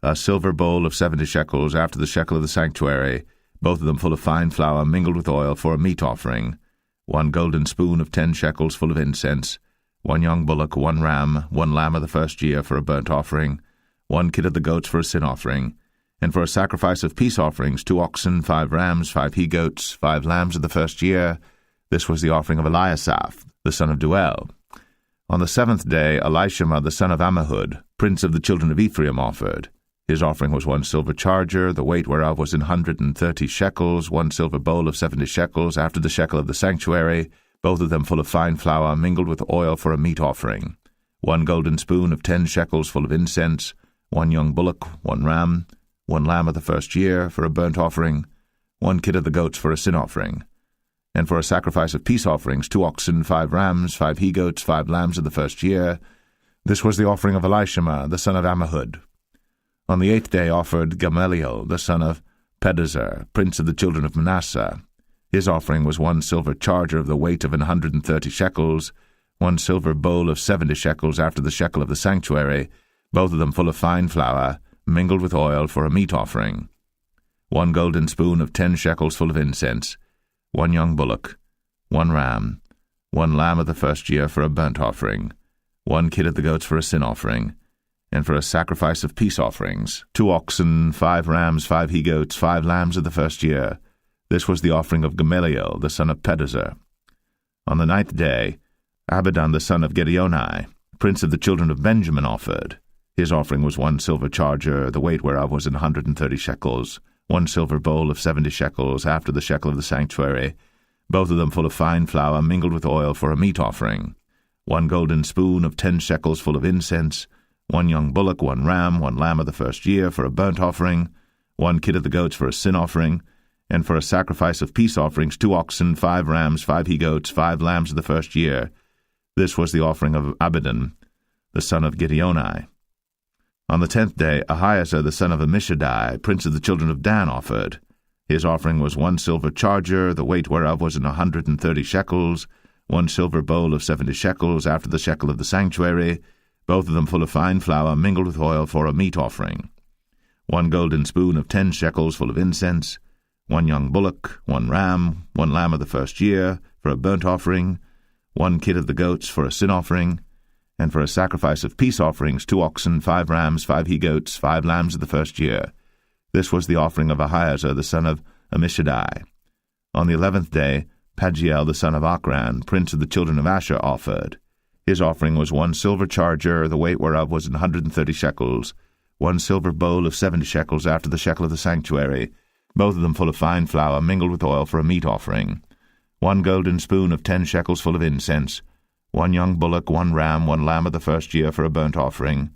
a silver bowl of 70 shekels, after the shekel of the sanctuary, both of them full of fine flour mingled with oil for a meat offering, 1 golden spoon of 10 shekels full of incense, 1 young bullock, 1 ram, 1 lamb of the first year for a burnt offering, 1 kid of the goats for a sin offering, and for a sacrifice of peace offerings 2 oxen, 5 rams, 5 he-goats, 5 lambs of the first year. This was the offering of Eliasaph, the son of Deuel. On the 7th day, Elishama, the son of Ammihud, prince of the children of Ephraim, offered. His offering was 1 silver charger, the weight whereof was 130 shekels, 1 silver bowl of 70 shekels, after the shekel of the sanctuary, both of them full of fine flour mingled with oil for a meat offering, 1 golden spoon of 10 shekels full of incense, 1 young bullock, 1 ram, 1 lamb of the first year for a burnt offering, 1 kid of the goats for a sin offering, and for a sacrifice of peace offerings 2 oxen, 5 rams, 5 he-goats, 5 lambs of the first year. This was the offering of Elishama, the son of Ammihud. On the 8th day offered Gamaliel, the son of Pedahzur, prince of the children of Manasseh. His offering was 1 silver charger of the weight of 130 shekels, 1 silver bowl of 70 shekels, after the shekel of the sanctuary, both of them full of fine flour mingled with oil for a meat offering, 1 golden spoon of 10 shekels full of incense, 1 young bullock, 1 ram, 1 lamb of the first year for a burnt offering, 1 kid of the goats for a sin offering, and for a sacrifice of peace offerings 2 oxen, 5 rams, 5 he-goats, 5 lambs of the first year. This was the offering of Gamaliel, the son of Pedahzur. On the 9th day, Abidan, the son of Gideoni, prince of the children of Benjamin, offered. His offering was 1 silver charger, the weight whereof was 130 shekels, 1 silver bowl of 70 shekels, after the shekel of the sanctuary, both of them full of fine flour mingled with oil for a meat offering, 1 golden spoon of 10 shekels full of incense, 1 young bullock, 1 ram, 1 lamb of the first year for a burnt offering, 1 kid of the goats for a sin offering, and for a sacrifice of peace offerings 2 oxen, 5 rams, 5 he-goats, 5 lambs of the first year. This was the offering of Abidan, the son of Gideoni. On the 10th day, Ahiezer, the son of Ammishaddai, prince of the children of Dan, offered. His offering was 1 silver charger, the weight whereof was 130 shekels, 1 silver bowl of 70 shekels, after the shekel of the sanctuary, both of them full of fine flour mingled with oil for a meat offering, 1 golden spoon of 10 shekels full of incense, 1 young bullock, 1 ram, 1 lamb of the first year for a burnt offering, 1 kid of the goats for a sin offering, and for a sacrifice of peace offerings 2 oxen, 5 rams, 5 he-goats, 5 lambs of the first year. This was the offering of Ahiezer, the son of Ammishaddai. On the 11th day, Pagiel, the son of Ochran, prince of the children of Asher, offered. His offering was 1 silver charger, the weight whereof was 130 shekels, 1 silver bowl of 70 shekels, after the shekel of the sanctuary, both of them full of fine flour mingled with oil for a meat offering, 1 golden spoon of 10 shekels full of incense, 1 young bullock, 1 ram, 1 lamb of the first year for a burnt offering,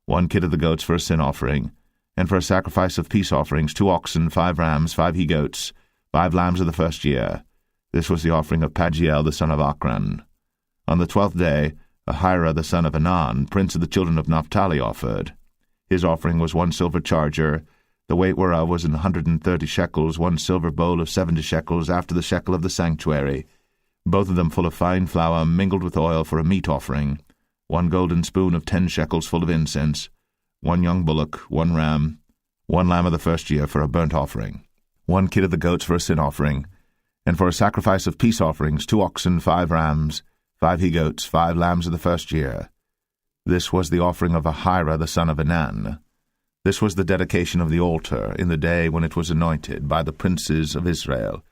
1 kid of the goats for a sin offering, and for a sacrifice of peace offerings 2 oxen, 5 rams, 5 he-goats, 5 lambs of the first year. This was the offering of Pagiel, the son of Ochran. On the 12th day, Ahira, the son of Anan, prince of the children of Naphtali, offered. His offering was 1 silver charger, the weight whereof was 130 shekels, 1 silver bowl of 70 shekels, after the shekel of the sanctuary, both of them full of fine flour mingled with oil for a meat offering, 1 golden spoon of 10 shekels full of incense, 1 young bullock, 1 ram, 1 lamb of the first year for a burnt offering, 1 kid of the goats for a sin offering, And for a sacrifice of peace offerings, 2 oxen, 5 rams, 5 he-goats, 5 lambs of the first year. This was the offering of Ahira the son of Enan. This was the dedication of the altar in the day when it was anointed by the princes of Israel.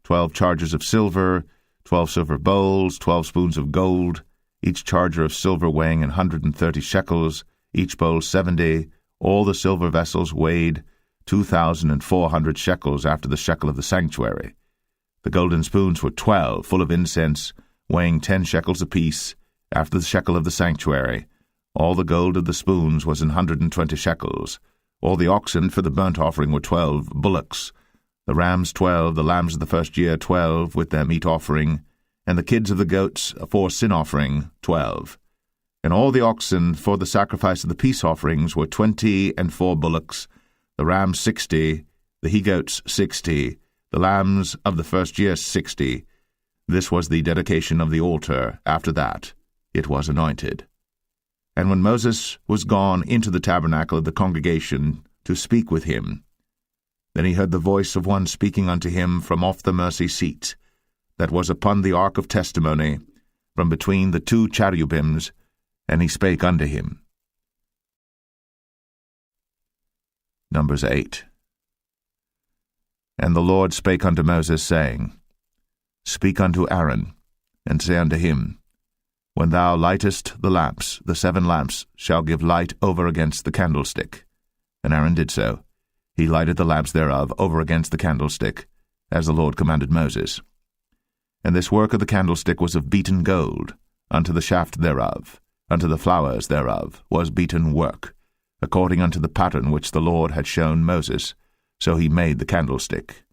12 chargers of silver, 12 silver bowls, 12 spoons of gold, each charger of silver weighing 130 shekels, each bowl 70, all the silver vessels weighed 2,400 shekels after the shekel of the sanctuary. The golden spoons were 12, full of incense, weighing 10 shekels apiece, after the shekel of the sanctuary. All the gold of the spoons was 120 shekels. All the oxen for the burnt offering were 12 bullocks, the rams 12, the lambs of the first year 12, with their meat offering, and the kids of the goats for sin offering 12. And all the oxen for the sacrifice of the peace offerings were 20 and 4 bullocks, the rams 60, the he-goats 60, the lambs of the first year 60. This was the dedication of the altar. After that, it was anointed. And when Moses was gone into the tabernacle of the congregation to speak with him, then he heard the voice of one speaking unto him from off the mercy seat, that was upon the ark of testimony, from between the 2 cherubims, and he spake unto him. Numbers 8. And the Lord spake unto Moses, saying, Speak unto Aaron, and say unto him, When thou lightest the lamps, the 7 lamps shall give light over against the candlestick. And Aaron did so. He lighted the lamps thereof over against the candlestick, as the Lord commanded Moses. And this work of the candlestick was of beaten gold, unto the shaft thereof, unto the flowers thereof was beaten work, according unto the pattern which the Lord had shown Moses. So he made the candlestick.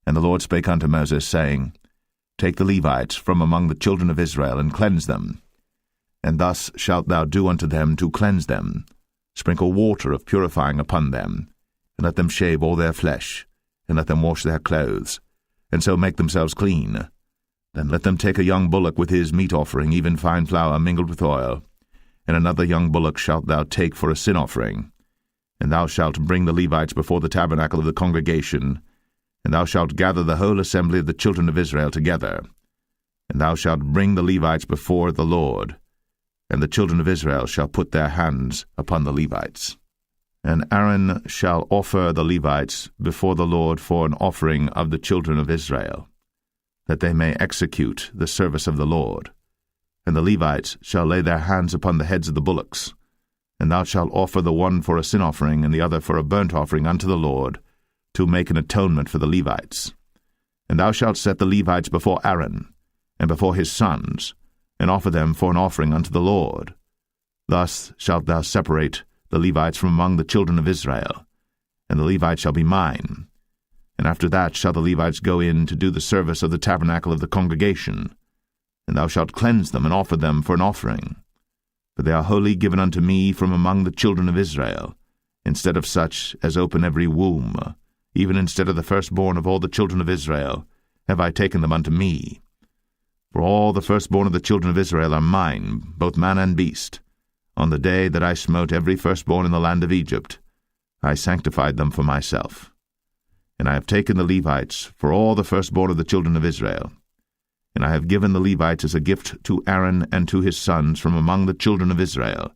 And the Lord spake unto Moses, saying, Take the Levites from among the children of Israel, and cleanse them. And thus shalt thou do unto them to cleanse them. Sprinkle water of purifying upon them, and let them shave all their flesh, and let them wash their clothes, and so make themselves clean. Then let them take a young bullock with his meat offering, even fine flour mingled with oil, and another young bullock shalt thou take for a sin offering. And thou shalt bring the Levites before the tabernacle of the congregation, and thou shalt gather the whole assembly of the children of Israel together. And thou shalt bring the Levites before the Lord, and the children of Israel shall put their hands upon the Levites. And Aaron shall offer the Levites before the Lord for an offering of the children of Israel, that they may execute the service of the Lord. And the Levites shall lay their hands upon the heads of the bullocks, and thou shalt offer the one for a sin offering and the other for a burnt offering unto the Lord, to make an atonement for the Levites. And thou shalt set the Levites before Aaron, and before his sons, and offer them for an offering unto the Lord. Thus shalt thou separate the Levites from among the children of Israel, and the Levites shall be mine. And after that shall the Levites go in to do the service of the tabernacle of the congregation, and thou shalt cleanse them and offer them for an offering. For they are wholly given unto me from among the children of Israel, instead of such as open every womb, even instead of the firstborn of all the children of Israel, have I taken them unto me. For all the firstborn of the children of Israel are mine, both man and beast. On the day that I smote every firstborn in the land of Egypt, I sanctified them for myself. And I have taken the Levites for all the firstborn of the children of Israel, and I have given the Levites as a gift to Aaron and to his sons from among the children of Israel,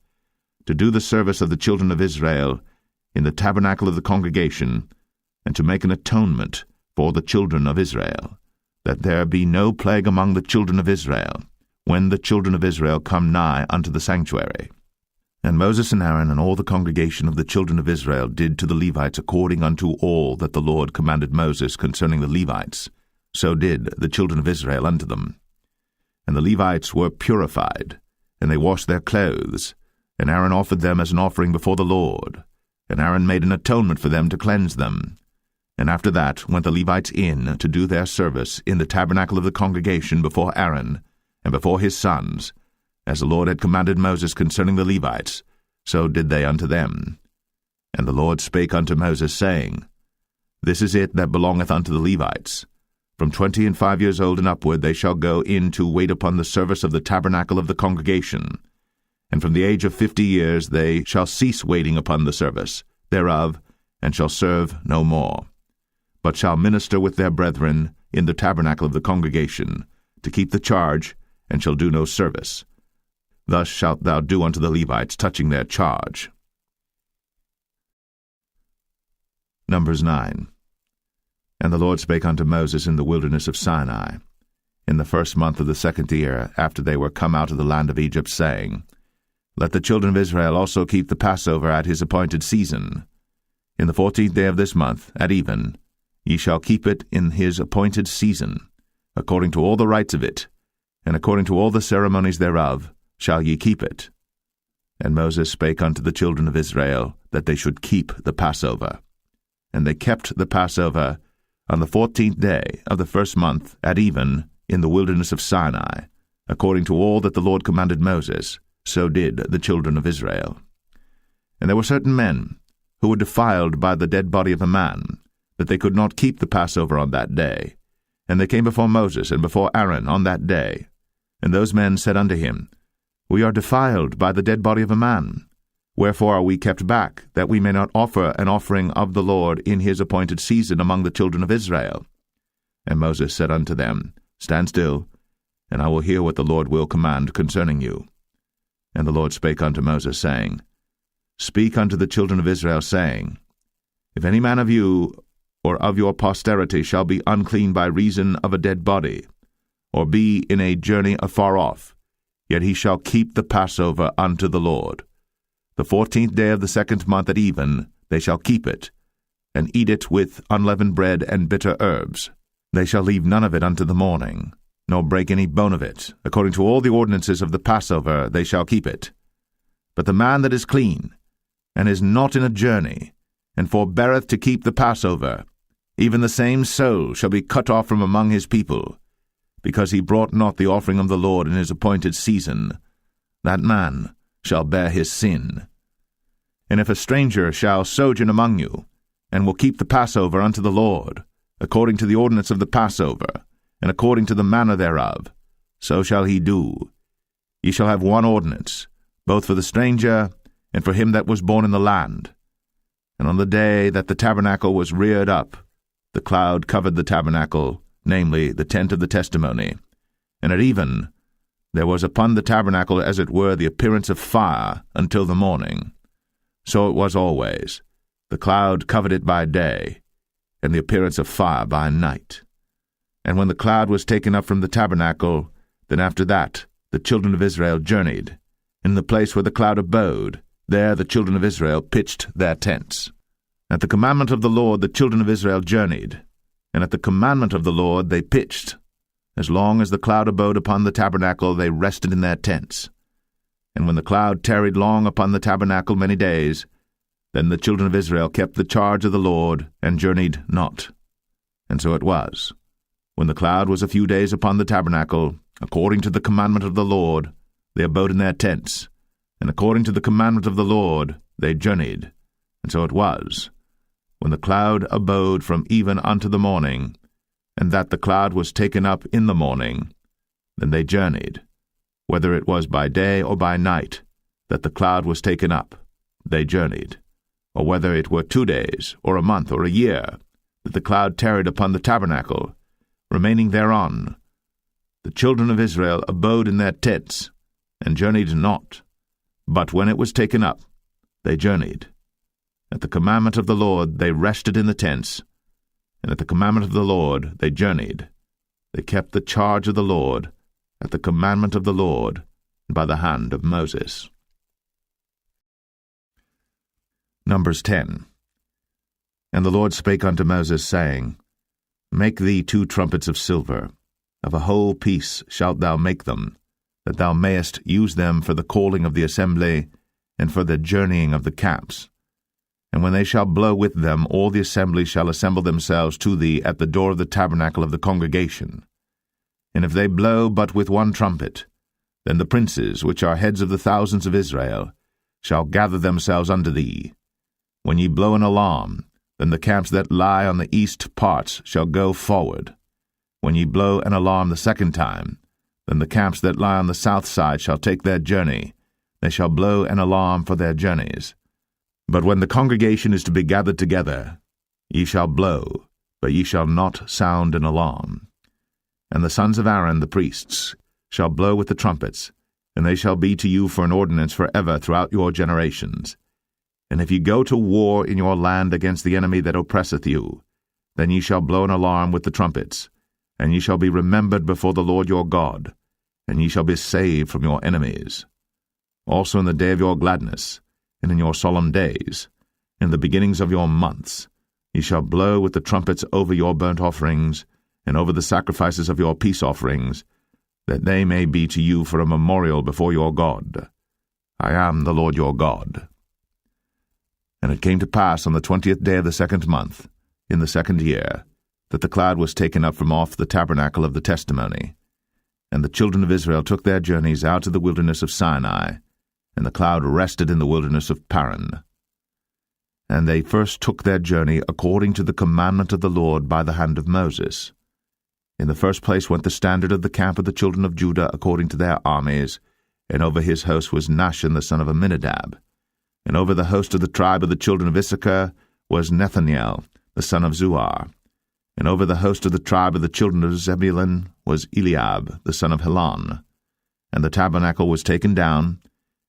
to do the service of the children of Israel in the tabernacle of the congregation, and to make an atonement for the children of Israel, that there be no plague among the children of Israel, when the children of Israel come nigh unto the sanctuary. And Moses and Aaron and all the congregation of the children of Israel did to the Levites according unto all that the Lord commanded Moses concerning the Levites. So did the children of Israel unto them. And the Levites were purified, and they washed their clothes, and Aaron offered them as an offering before the Lord, and Aaron made an atonement for them to cleanse them. And after that went the Levites in to do their service in the tabernacle of the congregation before Aaron and before his sons, as the Lord had commanded Moses concerning the Levites, so did they unto them. And the Lord spake unto Moses, saying, This is it that belongeth unto the Levites. From 25 years old and upward they shall go in to wait upon the service of the tabernacle of the congregation. And from the age of 50 years they shall cease waiting upon the service thereof, and shall serve no more, but shall minister with their brethren in the tabernacle of the congregation, to keep the charge, and shall do no service. Thus shalt thou do unto the Levites touching their charge. Numbers 9. And the Lord spake unto Moses in the wilderness of Sinai, in the first month of the 2nd year, after they were come out of the land of Egypt, saying, Let the children of Israel also keep the Passover at his appointed season. In the 14th day of this month, at even, ye shall keep it in his appointed season, according to all the rites of it, and according to all the ceremonies thereof, shall ye keep it. And Moses spake unto the children of Israel, that they should keep the Passover. And they kept the Passover on the 14th day of the first month, at even, in the wilderness of Sinai, according to all that the Lord commanded Moses, so did the children of Israel. And there were certain men who were defiled by the dead body of a man, that they could not keep the Passover on that day. And they came before Moses and before Aaron on that day. And those men said unto him, We are defiled by the dead body of a man. Wherefore are we kept back, that we may not offer an offering of the Lord in his appointed season among the children of Israel? And Moses said unto them, Stand still, and I will hear what the Lord will command concerning you. And the Lord spake unto Moses, saying, Speak unto the children of Israel, saying, If any man of you or of your posterity shall be unclean by reason of a dead body, or be in a journey afar off, yet he shall keep the Passover unto the Lord. The 14th day of the 2nd month at even they shall keep it, and eat it with unleavened bread and bitter herbs. They shall leave none of it unto the morning, nor break any bone of it. According to all the ordinances of the Passover they shall keep it. But the man that is clean, and is not in a journey, and forbeareth to keep the Passover, even the same soul shall be cut off from among his people, because he brought not the offering of the Lord in his appointed season. That man shall bear his sin. And if a stranger shall sojourn among you, and will keep the Passover unto the Lord, according to the ordinance of the Passover, and according to the manner thereof, so shall he do. Ye shall have one ordinance, both for the stranger and for him that was born in the land. And on the day that the tabernacle was reared up, the cloud covered the tabernacle, namely, the tent of the testimony. And at even there was upon the tabernacle as it were the appearance of fire until the morning. So it was always. The cloud covered it by day, and the appearance of fire by night. And when the cloud was taken up from the tabernacle, then after that the children of Israel journeyed. In the place where the cloud abode, there the children of Israel pitched their tents. At the commandment of the Lord the children of Israel journeyed, and at the commandment of the Lord they pitched. As long as the cloud abode upon the tabernacle, they rested in their tents. And when the cloud tarried long upon the tabernacle many days, then the children of Israel kept the charge of the Lord, and journeyed not. And so it was, when the cloud was a few days upon the tabernacle, according to the commandment of the Lord, they abode in their tents, and according to the commandment of the Lord they journeyed. And so it was, when the cloud abode from even unto the morning, and that the cloud was taken up in the morning, then they journeyed. Whether it was by day or by night that the cloud was taken up, they journeyed. Or whether it were 2 days, or a month, or a year, that the cloud tarried upon the tabernacle, remaining thereon, the children of Israel abode in their tents, and journeyed not. But when it was taken up, they journeyed. At the commandment of the Lord they rested in the tents, and at the commandment of the Lord they journeyed. They kept the charge of the Lord, at the commandment of the Lord, by the hand of Moses. Numbers 10. And the Lord spake unto Moses, saying, Make thee 2 trumpets of silver, of a whole piece shalt thou make them, that thou mayest use them for the calling of the assembly, and for the journeying of the camps. And when they shall blow with them, all the assembly shall assemble themselves to thee at the door of the tabernacle of the congregation. And if they blow but with 1 trumpet, then the princes, which are heads of the thousands of Israel, shall gather themselves unto thee. When ye blow an alarm, then the camps that lie on the east parts shall go forward. When ye blow an alarm the 2nd time, then the camps that lie on the south side shall take their journey. They shall blow an alarm for their journeys. But when the congregation is to be gathered together, ye shall blow, but ye shall not sound an alarm. And the sons of Aaron the priests shall blow with the trumpets, and they shall be to you for an ordinance forever throughout your generations. And if ye go to war in your land against the enemy that oppresseth you, then ye shall blow an alarm with the trumpets, and ye shall be remembered before the Lord your God, and ye shall be saved from your enemies. Also in the day of your gladness, and in your solemn days, in the beginnings of your months, ye shall blow with the trumpets over your burnt offerings, and over the sacrifices of your peace offerings, that they may be to you for a memorial before your God. I am the Lord your God. And it came to pass on the 20th day of the 2nd month, in the 2nd year, that the cloud was taken up from off the tabernacle of the testimony. And the children of Israel took their journeys out to the wilderness of Sinai, and the cloud rested in the wilderness of Paran. And they first took their journey according to the commandment of the Lord by the hand of Moses. In the first place went the standard of the camp of the children of Judah according to their armies, and over his host was Nahshon the son of Amminadab. And over the host of the tribe of the children of Issachar was Nethanel the son of Zuar. And over the host of the tribe of the children of Zebulun was Eliab the son of Helon. And the tabernacle was taken down,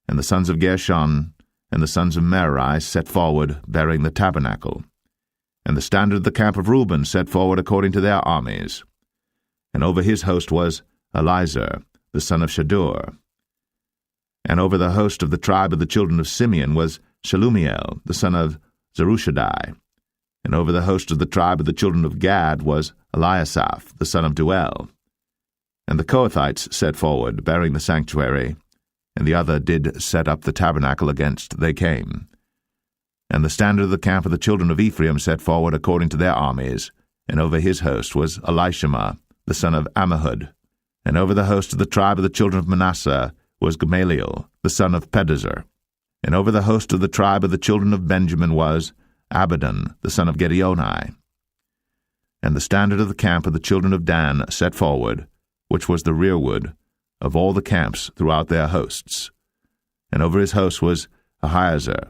and the sons of Gershon and the sons of Merari set forward, bearing the tabernacle. And the standard of the camp of Reuben set forward according to their armies. And over his host was Elizur the son of Shadur. And over the host of the tribe of the children of Simeon was Shelumiel the son of Zerushadai. And over the host of the tribe of the children of Gad was Eliasaph the son of Duel. And the Kohathites set forward, bearing the sanctuary, and the other did set up the tabernacle against they came. And the standard of the camp of the children of Ephraim set forward according to their armies, and over his host was Elishama the son of Ammihud. And over the host of the tribe of the children of Manasseh was Gamaliel the son of Pedazur. And over the host of the tribe of the children of Benjamin was Abidan the son of Gideoni. And the standard of the camp of the children of Dan set forward, which was the rearward of all the camps throughout their hosts. And over his host was Ahiezer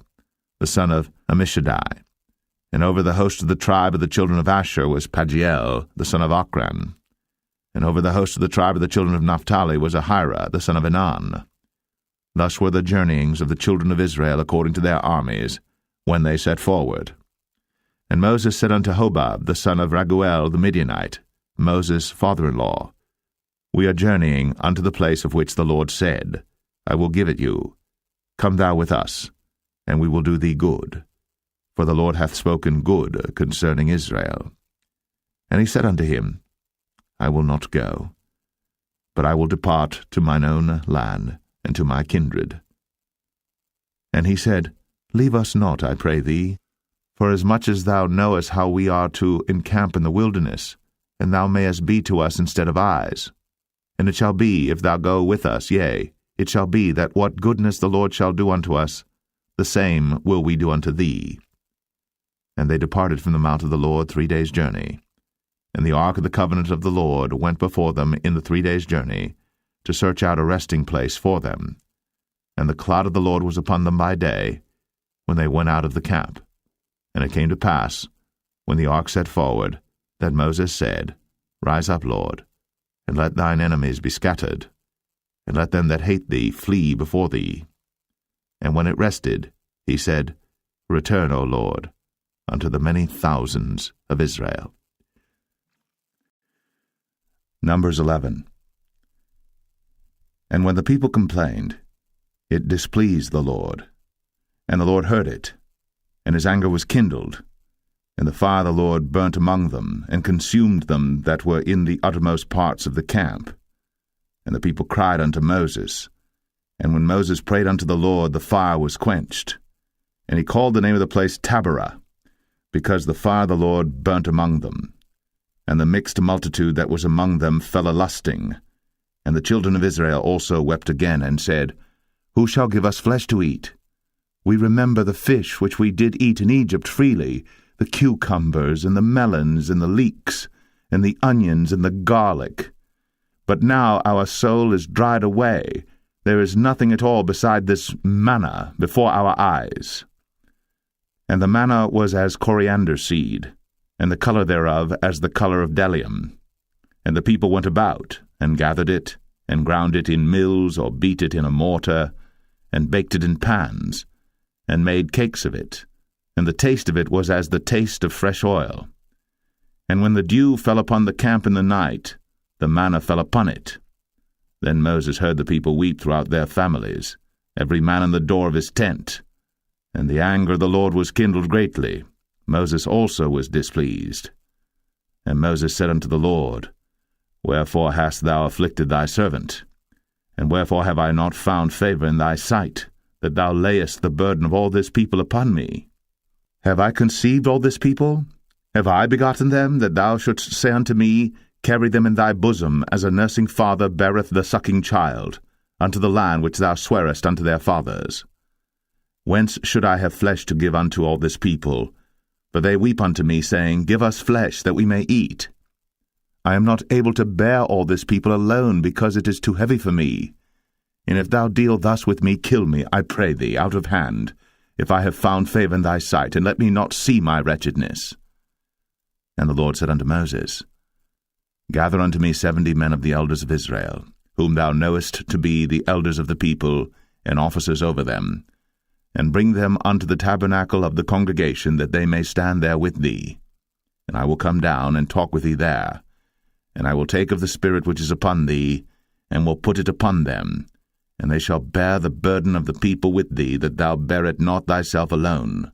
the son of Ammishaddai. And over the host of the tribe of the children of Asher was Pagiel the son of Ochran. And over the host of the tribe of the children of Naphtali was Ahira the son of Enan. Thus were the journeyings of the children of Israel according to their armies, when they set forward. And Moses said unto Hobab the son of Raguel the Midianite, Moses' father-in-law, We are journeying unto the place of which the Lord said, I will give it you. Come thou with us, and we will do thee good. For the Lord hath spoken good concerning Israel. And he said unto him, I will not go, but I will depart to mine own land, and to my kindred. And he said, Leave us not, I pray thee, for as much as thou knowest how we are to encamp in the wilderness, and thou mayest be to us instead of eyes. And it shall be, if thou go with us, yea, it shall be that what goodness the Lord shall do unto us, the same will we do unto thee. And they departed from the mount of the Lord 3 days' journey. And the ark of the covenant of the Lord went before them in the 3 days' journey, to search out a resting place for them. And the cloud of the Lord was upon them by day, when they went out of the camp. And it came to pass, when the ark set forward, that Moses said, Rise up, Lord, and let thine enemies be scattered, and let them that hate thee flee before thee. And when it rested, he said, Return, O Lord, unto the many thousands of Israel. Numbers 11. And when the people complained, it displeased the Lord. And the Lord heard it, and his anger was kindled. And the fire of the Lord burnt among them, and consumed them that were in the uttermost parts of the camp. And the people cried unto Moses. And when Moses prayed unto the Lord, the fire was quenched. And he called the name of the place Taberah, because the fire of the Lord burnt among them. And the mixed multitude that was among them fell a-lusting. And the children of Israel also wept again, and said, Who shall give us flesh to eat? We remember the fish which we did eat in Egypt freely, the cucumbers, and the melons, and the leeks, and the onions, and the garlic. But now our soul is dried away. There is nothing at all beside this manna before our eyes. And the manna was as coriander seed, and the color thereof as the color of bdellium. And the people went about, and gathered it, and ground it in mills, or beat it in a mortar, and baked it in pans, and made cakes of it, and the taste of it was as the taste of fresh oil. And when the dew fell upon the camp in the night, the manna fell upon it. Then Moses heard the people weep throughout their families, every man in the door of his tent. And the anger of the Lord was kindled greatly. Moses also was displeased. And Moses said unto the Lord, Wherefore hast thou afflicted thy servant? And wherefore have I not found favor in thy sight, that thou layest the burden of all this people upon me? Have I conceived all this people? Have I begotten them, that thou shouldst say unto me, Carry them in thy bosom, as a nursing father beareth the sucking child, unto the land which thou swarest unto their fathers? Whence should I have flesh to give unto all this people? For they weep unto me, saying, Give us flesh, that we may eat. I am not able to bear all this people alone, because it is too heavy for me. And if thou deal thus with me, kill me, I pray thee, out of hand, if I have found favor in thy sight, and let me not see my wretchedness. And the Lord said unto Moses, Gather unto me 70 men of the elders of Israel, whom thou knowest to be the elders of the people, and officers over them, and bring them unto the tabernacle of the congregation, that they may stand there with thee. And I will come down and talk with thee there. And I will take of the Spirit which is upon thee, and will put it upon them, and they shall bear the burden of the people with thee, that thou bear it not thyself alone.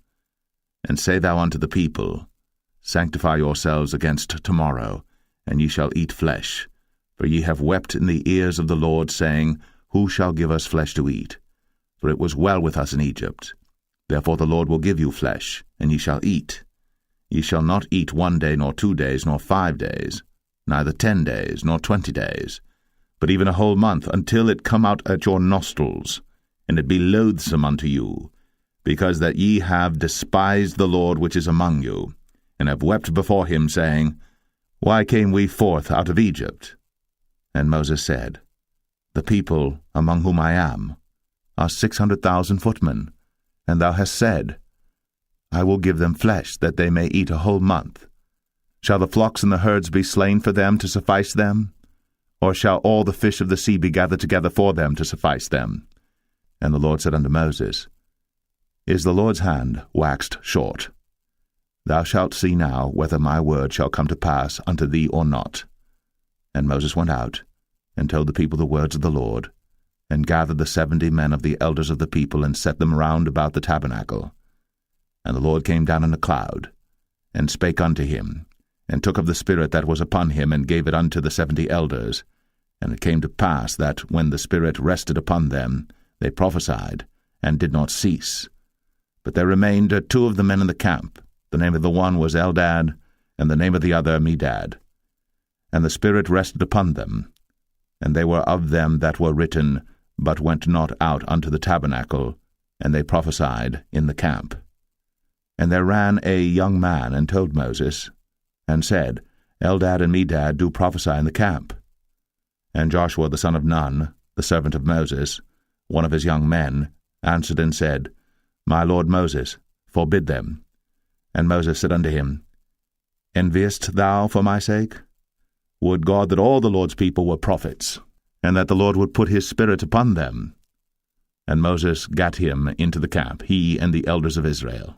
And say thou unto the people, Sanctify yourselves against tomorrow, and ye shall eat flesh. For ye have wept in the ears of the Lord, saying, Who shall give us flesh to eat? For it was well with us in Egypt. Therefore the Lord will give you flesh, and ye shall eat. Ye shall not eat 1 day, nor 2 days, nor 5 days, neither 10 days, nor 20 days, but even a whole month, until it come out at your nostrils, and it be loathsome unto you, because that ye have despised the Lord which is among you, and have wept before him, saying, Why came we forth out of Egypt? And Moses said, The people, among whom I am, are 600,000 footmen, and thou hast said, I will give them flesh, that they may eat a whole month. Shall the flocks and the herds be slain for them to suffice them? Or shall all the fish of the sea be gathered together for them to suffice them? And the Lord said unto Moses, Is the Lord's hand waxed short? Thou shalt see now whether my word shall come to pass unto thee or not. And Moses went out, and told the people the words of the Lord, and gathered the 70 men of the elders of the people, and set them round about the tabernacle. And the Lord came down in a cloud, and spake unto him, and took of the Spirit that was upon him, and gave it unto the 70 elders. And it came to pass that, when the Spirit rested upon them, they prophesied, and did not cease. But there remained 2 of the men in the camp. The name of the one was Eldad, and the name of the other Medad. And the Spirit rested upon them, and they were of them that were written, but went not out unto the tabernacle, and they prophesied in the camp. And there ran a young man, and told Moses, and said, Eldad and Medad do prophesy in the camp. And Joshua the son of Nun, the servant of Moses, one of his young men, answered and said, My lord Moses, forbid them. And Moses said unto him, Enviest thou for my sake? Would God that all the Lord's people were prophets, and that the Lord would put his Spirit upon them. And Moses gat him into the camp, he and the elders of Israel.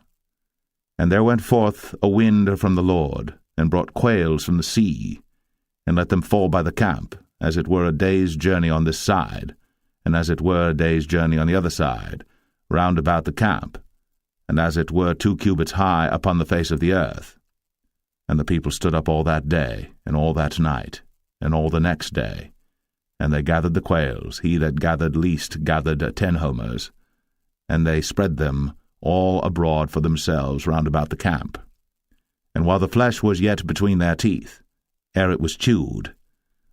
And there went forth a wind from the Lord, and brought quails from the sea, and let them fall by the camp, as it were a day's journey on this side, and as it were a day's journey on the other side, round about the camp, and as it were 2 cubits high upon the face of the earth. And the people stood up all that day, and all that night, and all the next day, and they gathered the quails. He that gathered least gathered 10 homers, and they spread them all abroad for themselves round about the camp. And while the flesh was yet between their teeth, ere it was chewed,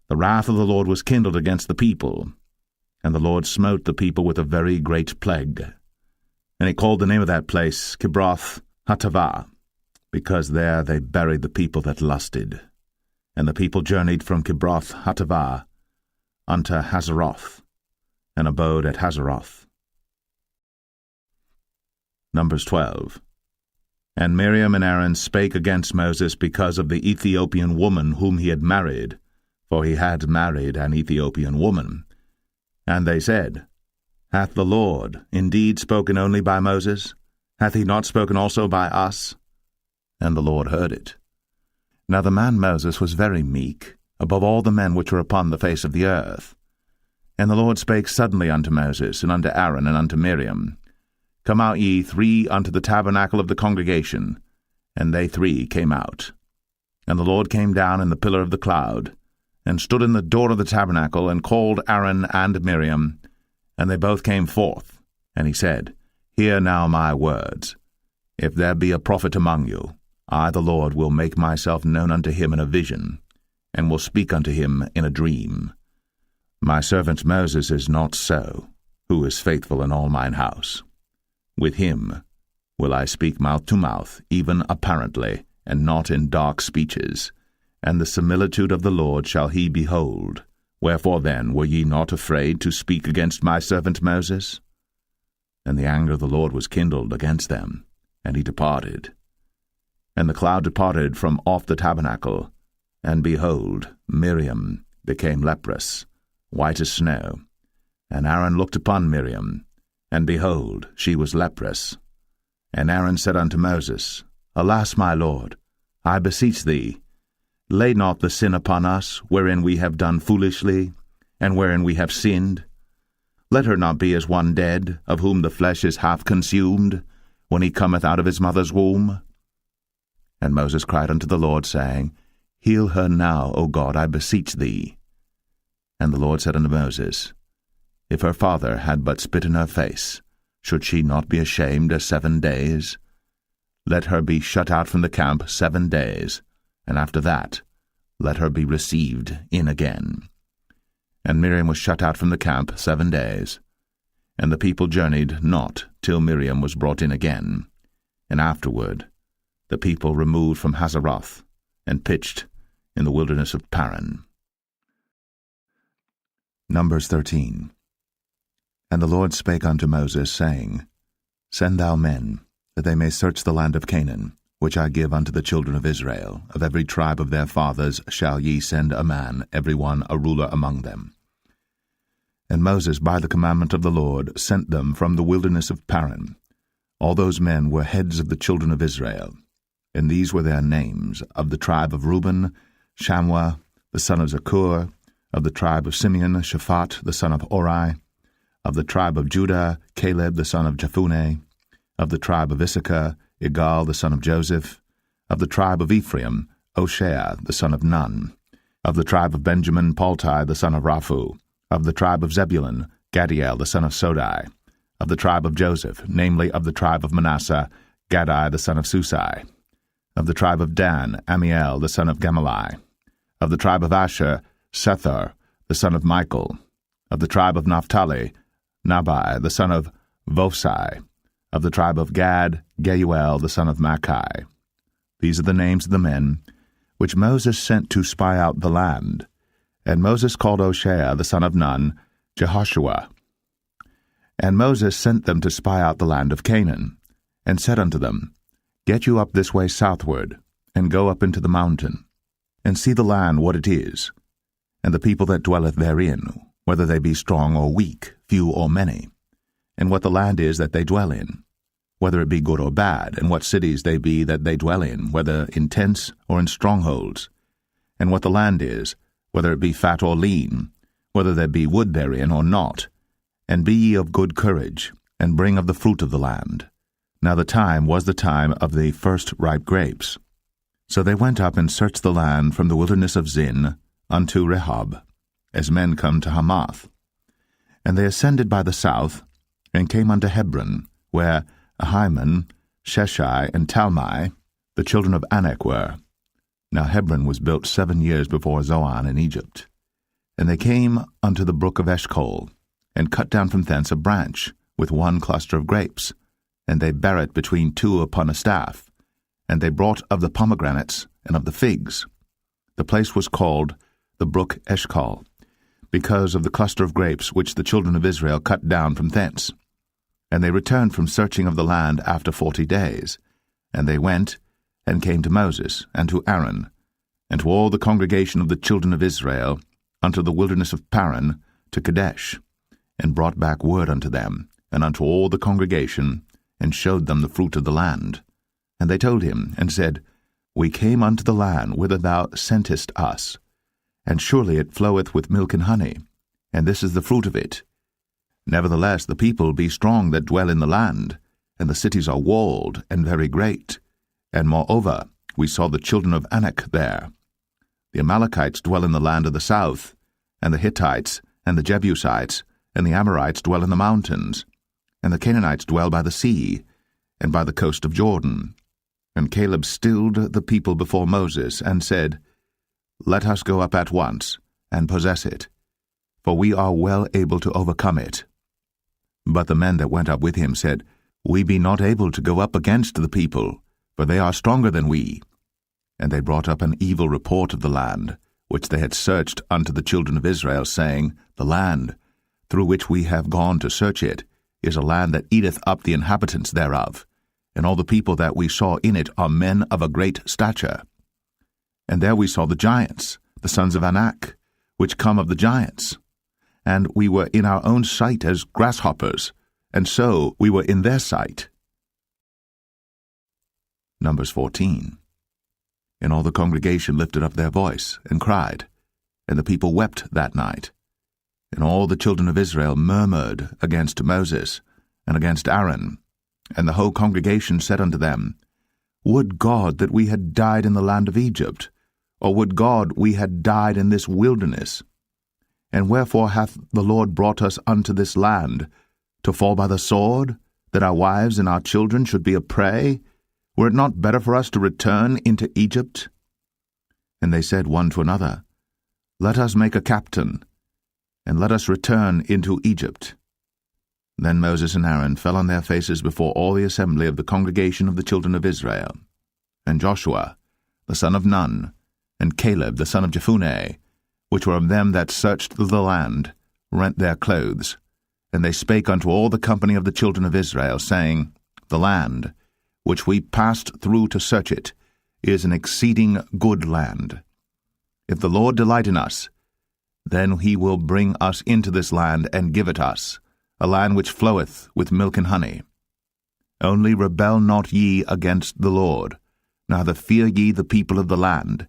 the wrath of the Lord was kindled against the people, and the Lord smote the people with a very great plague. And he called the name of that place Kibroth Hattaavah, because there they buried the people that lusted. And the people journeyed from Kibroth Hattaavah unto Hazeroth, and abode at Hazeroth. Numbers 12. And Miriam and Aaron spake against Moses because of the Ethiopian woman whom he had married, for he had married an Ethiopian woman. And they said, Hath the Lord indeed spoken only by Moses? Hath he not spoken also by us? And the Lord heard it. Now the man Moses was very meek, above all the men which were upon the face of the earth. And the Lord spake suddenly unto Moses, and unto Aaron, and unto Miriam, Come out ye three unto the tabernacle of the congregation. And they three came out. And the Lord came down in the pillar of the cloud, and stood in the door of the tabernacle, and called Aaron and Miriam, and they both came forth. And he said, Hear now my words. If there be a prophet among you, I the Lord will make myself known unto him in a vision, and will speak unto him in a dream. My servant Moses is not so, who is faithful in all mine house. With him will I speak mouth to mouth, even apparently, and not in dark speeches. And the similitude of the Lord shall he behold. Wherefore then were ye not afraid to speak against my servant Moses? And the anger of the Lord was kindled against them, and he departed. And the cloud departed from off the tabernacle, and behold, Miriam became leprous, white as snow. And Aaron looked upon Miriam, and behold, she was leprous. And Aaron said unto Moses, Alas, my Lord, I beseech thee, lay not the sin upon us, wherein we have done foolishly, and wherein we have sinned. Let her not be as one dead, of whom the flesh is half consumed, when he cometh out of his mother's womb. And Moses cried unto the Lord, saying, Heal her now, O God, I beseech thee. And the Lord said unto Moses, If her father had but spit in her face, should she not be ashamed 7 days? Let her be shut out from the camp 7 days, and after that let her be received in again. And Miriam was shut out from the camp 7 days. And the people journeyed not till Miriam was brought in again. And afterward the people removed from Hazeroth, and pitched in the wilderness of Paran. Numbers 13. And the Lord spake unto Moses, saying, Send thou men, that they may search the land of Canaan, which I give unto the children of Israel. Of every tribe of their fathers shall ye send a man, every one a ruler among them. And Moses, by the commandment of the Lord, sent them from the wilderness of Paran. All those men were heads of the children of Israel. And these were their names: of the tribe of Reuben, Shammua, the son of Zakur; of the tribe of Simeon, Shaphat, the son of Ori; of the tribe of Judah, Caleb, the son of Jephunneh; of the tribe of Issachar, Igal, the son of Joseph; of the tribe of Ephraim, Hoshea, the son of Nun; of the tribe of Benjamin, Paltai, the son of Raphu; of the tribe of Zebulun, Gadiel, the son of Sodai; of the tribe of Joseph, namely of the tribe of Manasseh, Gadai, the son of Susai; of the tribe of Dan, Amiel, the son of Gemalli; of the tribe of Asher, Sethar, the son of Michael; of the tribe of Naphtali, Nabai, the son of Vosai; of the tribe of Gad, Geuel, the son of Machi. These are the names of the men which Moses sent to spy out the land. And Moses called Hoshea, the son of Nun, Jehoshua. And Moses sent them to spy out the land of Canaan, and said unto them, Get you up this way southward, and go up into the mountain, and see the land what it is, and the people that dwelleth therein, whether they be strong or weak, few or many, and what the land is that they dwell in, whether it be good or bad, and what cities they be that they dwell in, whether in tents or in strongholds, and what the land is, whether it be fat or lean, whether there be wood therein or not. And be ye of good courage, and bring of the fruit of the land. Now the time was the time of the first ripe grapes. So they went up and searched the land from the wilderness of Zin unto Rehob, as men come to Hamath. And they ascended by the south, and came unto Hebron, where Ahiman, Sheshai, and Talmai, the children of Anak, were. Now Hebron was built 7 years before Zoan in Egypt. And they came unto the brook of Eshcol, and cut down from thence a branch, with one cluster of grapes, and they bare it between two upon a staff. And they brought of the pomegranates and of the figs. The place was called the brook Eshcol, because of the cluster of grapes which the children of Israel cut down from thence. And they returned from searching of the land after 40 days. And they went, and came to Moses, and to Aaron, and to all the congregation of the children of Israel, unto the wilderness of Paran, to Kadesh, and brought back word unto them, and unto all the congregation, and showed them the fruit of the land. And they told him, and said, We came unto the land whither thou sentest us, and surely it floweth with milk and honey, and this is the fruit of it. Nevertheless the people be strong that dwell in the land, and the cities are walled and very great. And moreover, we saw the children of Anak there. The Amalekites dwell in the land of the south, and the Hittites, and the Jebusites, and the Amorites dwell in the mountains, and the Canaanites dwell by the sea, and by the coast of Jordan. And Caleb stilled the people before Moses, and said, Let us go up at once, and possess it, for we are well able to overcome it. But the men that went up with him said, We be not able to go up against the people, for they are stronger than we. And they brought up an evil report of the land, which they had searched unto the children of Israel, saying, The land, through which we have gone to search it, is a land that eateth up the inhabitants thereof, and all the people that we saw in it are men of a great stature. And there we saw the giants, the sons of Anak, which come of the giants. And we were in our own sight as grasshoppers, and so we were in their sight. Numbers 14. And all the congregation lifted up their voice, and cried, and the people wept that night. And all the children of Israel murmured against Moses, and against Aaron. And the whole congregation said unto them, Would God that we had died in the land of Egypt, or would God we had died in this wilderness? And wherefore hath the Lord brought us unto this land, to fall by the sword, that our wives and our children should be a prey? Were it not better for us to return into Egypt? And they said one to another, Let us make a captain, and let us return into Egypt. Then Moses and Aaron fell on their faces before all the assembly of the congregation of the children of Israel. And Joshua, the son of Nun, and Caleb, the son of Jephunneh, which were of them that searched the land, rent their clothes. And they spake unto all the company of the children of Israel, saying, The land, which we passed through to search it, is an exceeding good land. If the Lord delight in us, then he will bring us into this land, and give it us, a land which floweth with milk and honey. Only rebel not ye against the Lord, neither fear ye the people of the land,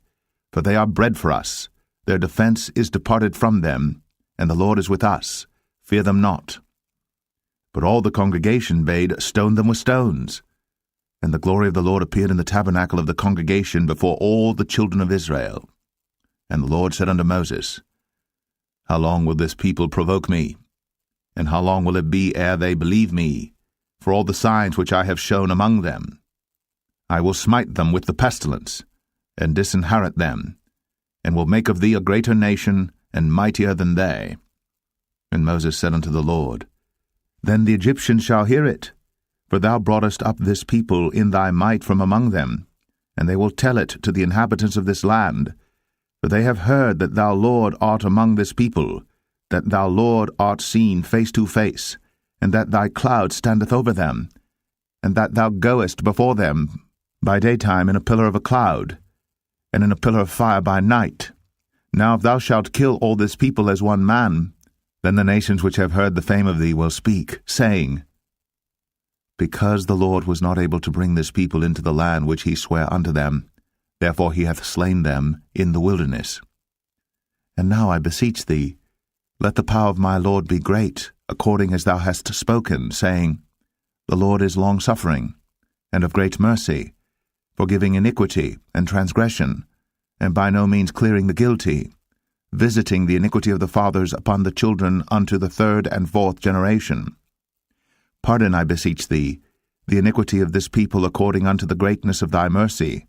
for they are bread for us. Their defense is departed from them, and the Lord is with us. Fear them not. But all the congregation bade stone them with stones. And the glory of the Lord appeared in the tabernacle of the congregation before all the children of Israel. And the Lord said unto Moses, How long will this people provoke me? And how long will it be ere they believe me, for all the signs which I have shown among them? I will smite them with the pestilence, and disinherit them, and will make of thee a greater nation, and mightier than they. And Moses said unto the Lord, Then the Egyptians shall hear it, for thou broughtest up this people in thy might from among them, and they will tell it to the inhabitants of this land. For they have heard that thou, Lord, art among this people, that thou, Lord, art seen face to face, and that thy cloud standeth over them, and that thou goest before them by daytime in a pillar of a cloud, and in a pillar of fire by night. Now if thou shalt kill all this people as one man, then the nations which have heard the fame of thee will speak, saying, Because the Lord was not able to bring this people into the land which he sware unto them, therefore he hath slain them in the wilderness. And now I beseech thee, let the power of my Lord be great, according as thou hast spoken, saying, The Lord is long-suffering, and of great mercy, forgiving iniquity and transgression, and by no means clearing the guilty, visiting the iniquity of the fathers upon the children unto the third and fourth generation. Pardon, I beseech thee, the iniquity of this people according unto the greatness of thy mercy,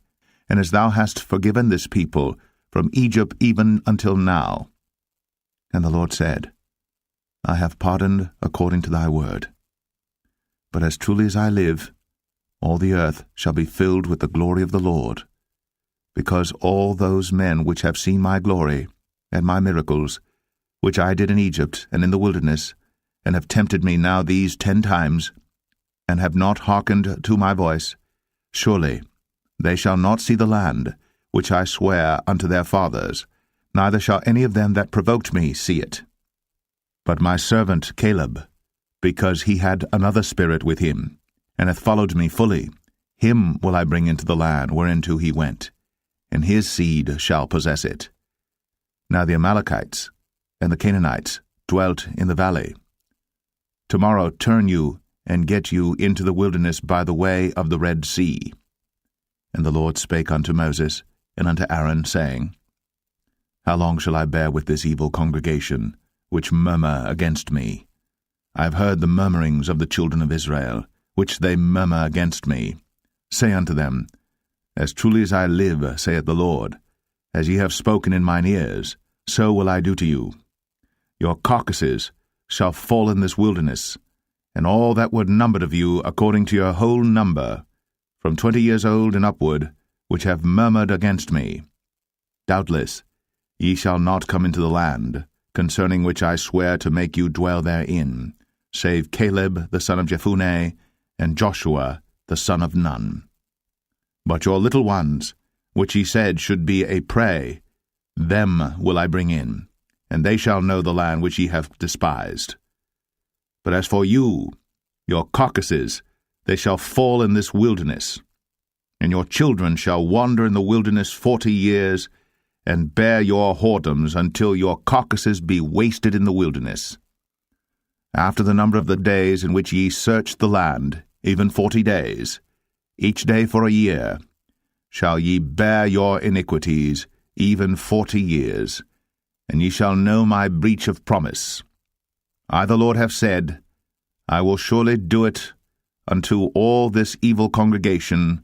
and as thou hast forgiven this people from Egypt even until now. And the Lord said, I have pardoned according to thy word. But as truly as I live, all the earth shall be filled with the glory of the Lord, because all those men which have seen my glory and my miracles, which I did in Egypt and in the wilderness, and have tempted me now these 10 times, and have not hearkened to my voice, surely they shall not see the land which I swear unto their fathers, neither shall any of them that provoked me see it. But my servant Caleb, because he had another spirit with him, and hath followed me fully, him will I bring into the land whereinto he went, and his seed shall possess it. Now the Amalekites and the Canaanites dwelt in the valley. Tomorrow turn you and get you into the wilderness by the way of the Red Sea. And the Lord spake unto Moses and unto Aaron, saying, How long shall I bear with this evil congregation, which murmur against me? I have heard the murmurings of the children of Israel, which they murmur against me. Say unto them, As truly as I live, saith the Lord, as ye have spoken in mine ears, so will I do to you. Your carcasses shall fall in this wilderness, and all that were numbered of you according to your whole number, from 20 years old and upward, which have murmured against me. Doubtless ye shall not come into the land, concerning which I swear to make you dwell therein, save Caleb the son of Jephunneh, and Joshua the son of Nun. But your little ones, which ye said should be a prey, them will I bring in, and they shall know the land which ye have despised. But as for you, your carcasses, they shall fall in this wilderness, and your children shall wander in the wilderness 40 years, and bear your whoredoms until your carcasses be wasted in the wilderness. After the number of the days in which ye searched the land, even 40 days, each day for a year, shall ye bear your iniquities, even 40 years, and ye shall know my breach of promise. I the Lord have said, I will surely do it unto all this evil congregation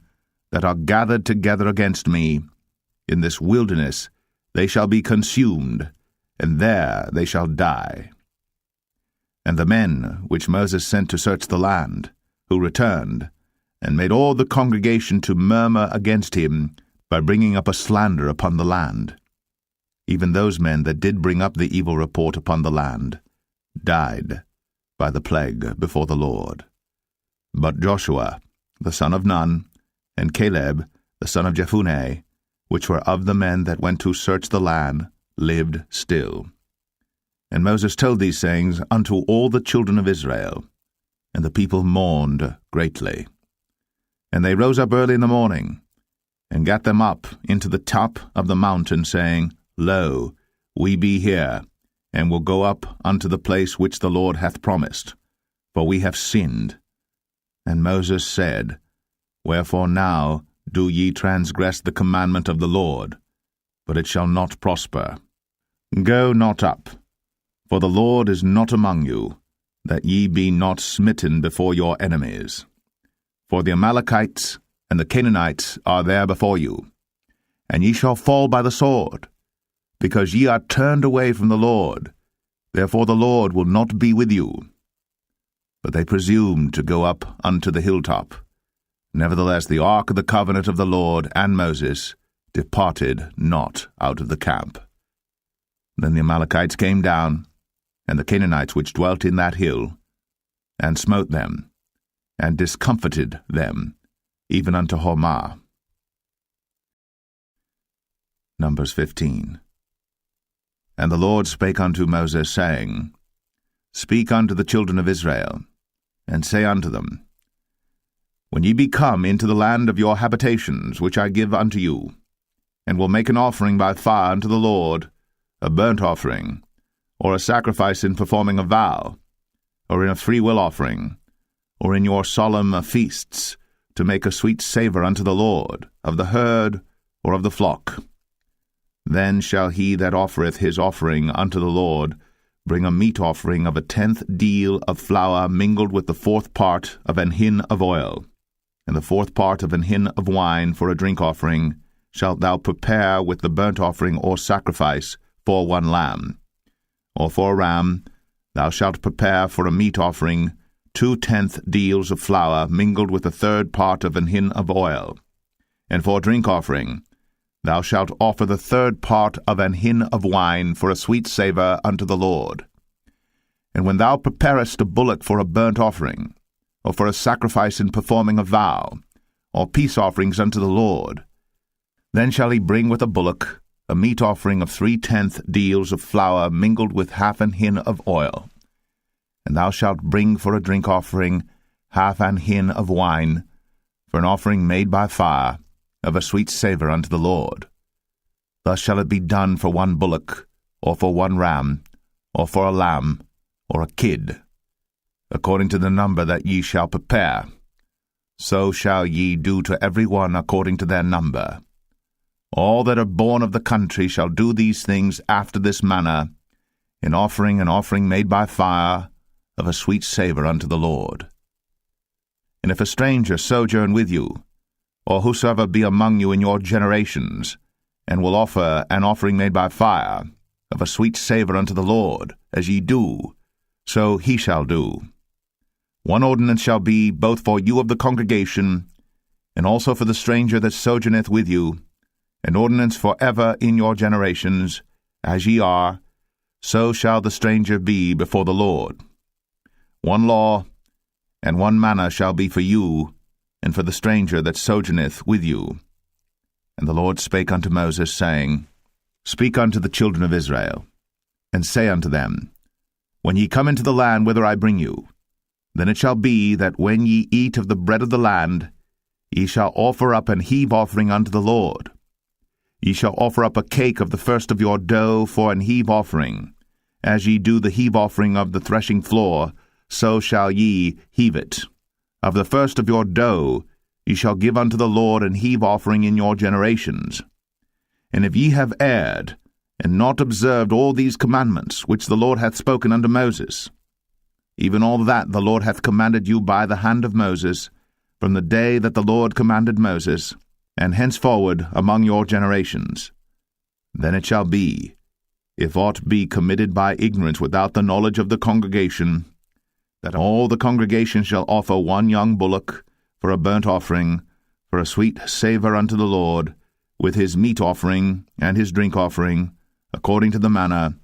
that are gathered together against me. In this wilderness they shall be consumed, and there they shall die. And the men which Moses sent to search the land, who returned, and made all the congregation to murmur against him by bringing up a slander upon the land, even those men that did bring up the evil report upon the land, died by the plague before the Lord. But Joshua, the son of Nun, and Caleb, the son of Jephunneh, which were of the men that went to search the land, lived still. And Moses told these sayings unto all the children of Israel, and the people mourned greatly. And they rose up early in the morning, and gat them up into the top of the mountain, saying, Lo, we be here, and will go up unto the place which the Lord hath promised, for we have sinned. And Moses said, Wherefore now do ye transgress the commandment of the Lord? But it shall not prosper. Go not up, for the Lord is not among you, that ye be not smitten before your enemies. For the Amalekites and the Canaanites are there before you, and ye shall fall by the sword, because ye are turned away from the Lord. Therefore the Lord will not be with you. But they presumed to go up unto the hilltop. Nevertheless the ark of the covenant of the Lord and Moses departed not out of the camp. Then the Amalekites came down, and the Canaanites which dwelt in that hill, and smote them, and discomfited them, even unto Hormah. Numbers 15. And the Lord spake unto Moses, saying, Speak unto the children of Israel, and say unto them, When ye be come into the land of your habitations, which I give unto you, and will make an offering by fire unto the Lord, a burnt offering, or a sacrifice in performing a vow, or in a freewill offering, or in your solemn feasts, to make a sweet savour unto the Lord, of the herd or of the flock. Then shall he that offereth his offering unto the Lord bring a meat offering of 1/10 deal of flour mingled with the 4th part of an hin of oil, and the 4th part of an hin of wine for a drink offering shalt thou prepare with the burnt offering or sacrifice for 1 lamb. Or for a ram thou shalt prepare for a meat offering 2/10 deals of flour mingled with the 3rd part of an hin of oil. And for a drink offering thou shalt offer the 3rd part of an hin of wine for a sweet savour unto the Lord. And when thou preparest a bullock for a burnt offering, or for a sacrifice in performing a vow, or peace offerings unto the Lord, then shall he bring with a bullock a meat offering of 3/10 deals of flour mingled with half an hin of oil. And thou shalt bring for a drink offering half an hin of wine, for an offering made by fire, of a sweet savour unto the Lord. Thus shall it be done for one bullock, or for one ram, or for a lamb, or a kid, according to the number that ye shall prepare. So shall ye do to every one according to their number. All that are born of the country shall do these things after this manner, in offering an offering made by fire, of a sweet savour unto the Lord. And if a stranger sojourn with you, or whosoever be among you in your generations, and will offer an offering made by fire, of a sweet savour unto the Lord, as ye do, so he shall do. One ordinance shall be both for you of the congregation, and also for the stranger that sojourneth with you, an ordinance for ever in your generations, as ye are, so shall the stranger be before the Lord. One law and one manner shall be for you, and for the stranger that sojourneth with you. And the Lord spake unto Moses, saying, Speak unto the children of Israel, and say unto them, When ye come into the land whither I bring you, then it shall be that when ye eat of the bread of the land, ye shall offer up an heave offering unto the Lord. Ye shall offer up a cake of the first of your dough for an heave offering. As ye do the heave offering of the threshing floor, so shall ye heave it. Of the first of your dough ye shall give unto the Lord an heave offering in your generations. And if ye have erred, and not observed all these commandments which the Lord hath spoken unto Moses, even all that the Lord hath commanded you by the hand of Moses, from the day that the Lord commanded Moses, and henceforward among your generations, then it shall be, if aught be committed by ignorance without the knowledge of the congregation, that all the congregation shall offer one young bullock for a burnt offering, for a sweet savour unto the Lord, with his meat offering and his drink offering, according to the manner,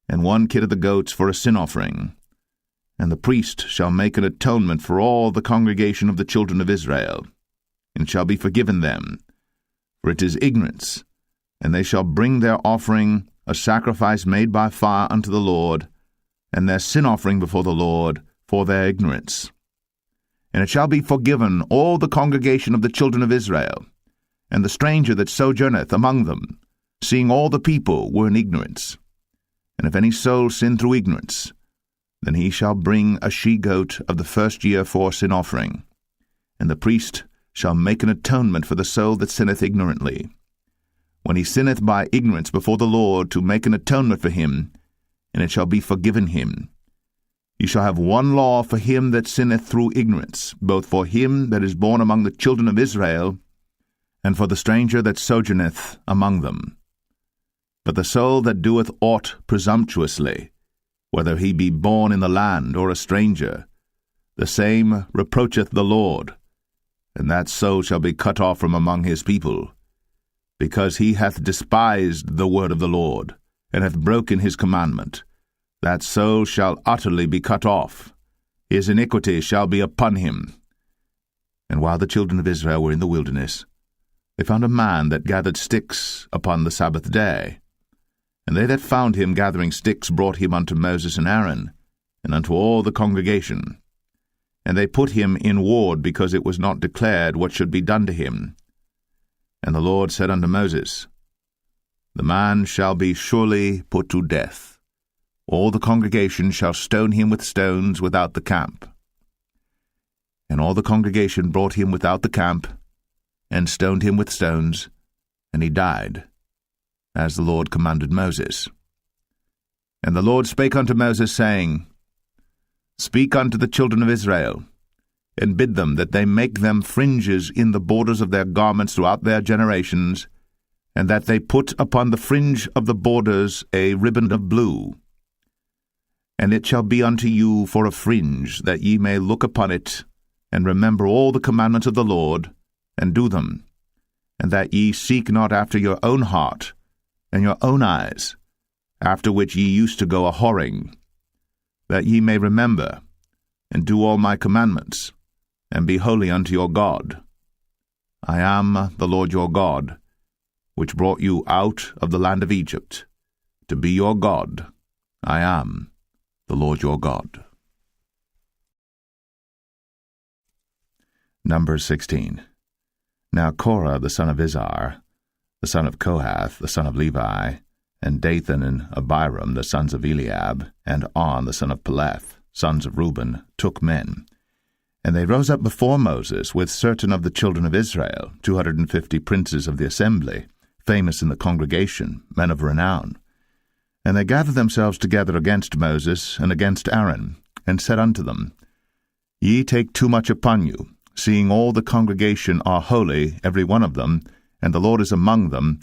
and one kid of the goats for a sin offering. And the priest shall make an atonement for all the congregation of the children of Israel, and shall be forgiven them, for it is ignorance, and they shall bring their offering, a sacrifice made by fire unto the Lord, and their sin offering before the Lord, for their ignorance. And it shall be forgiven all the congregation of the children of Israel, and the stranger that sojourneth among them, seeing all the people were in ignorance. And if any soul sin through ignorance, then he shall bring a she-goat of the first year for sin offering, and the priest shall make an atonement for the soul that sinneth ignorantly. When he sinneth by ignorance before the Lord, to make an atonement for him, and it shall be forgiven him. You shall have one law for him that sinneth through ignorance, both for him that is born among the children of Israel, and for the stranger that sojourneth among them. But the soul that doeth aught presumptuously, whether he be born in the land or a stranger, the same reproacheth the Lord, and that soul shall be cut off from among his people, because he hath despised the word of the Lord, and hath broken his commandment. That soul shall utterly be cut off. His iniquity shall be upon him. And while the children of Israel were in the wilderness, they found a man that gathered sticks upon the Sabbath day. And they that found him gathering sticks brought him unto Moses and Aaron, and unto all the congregation. And they put him in ward, because it was not declared what should be done to him. And the Lord said unto Moses, The man shall be surely put to death. All the congregation shall stone him with stones without the camp. And all the congregation brought him without the camp, and stoned him with stones, and he died, as the Lord commanded Moses. And the Lord spake unto Moses, saying, Speak unto the children of Israel, and bid them that they make them fringes in the borders of their garments throughout their generations, and that they put upon the fringe of the borders a ribbon of blue. And it shall be unto you for a fringe, that ye may look upon it, and remember all the commandments of the Lord, and do them, and that ye seek not after your own heart and your own eyes, after which ye used to go a-whoring, that ye may remember, and do all my commandments, and be holy unto your God. I am the Lord your God, which brought you out of the land of Egypt, to be your God. I am the Lord your God. Numbers 16. Now Korah the son of Izhar, the son of Kohath, the son of Levi, and Dathan and Abiram, the sons of Eliab, and On, the son of Peleth, sons of Reuben, took men. And they rose up before Moses with certain of the children of Israel, 250 princes of the assembly, famous in the congregation, men of renown. And they gathered themselves together against Moses and against Aaron, and said unto them, Ye take too much upon you, seeing all the congregation are holy, every one of them, and the Lord is among them.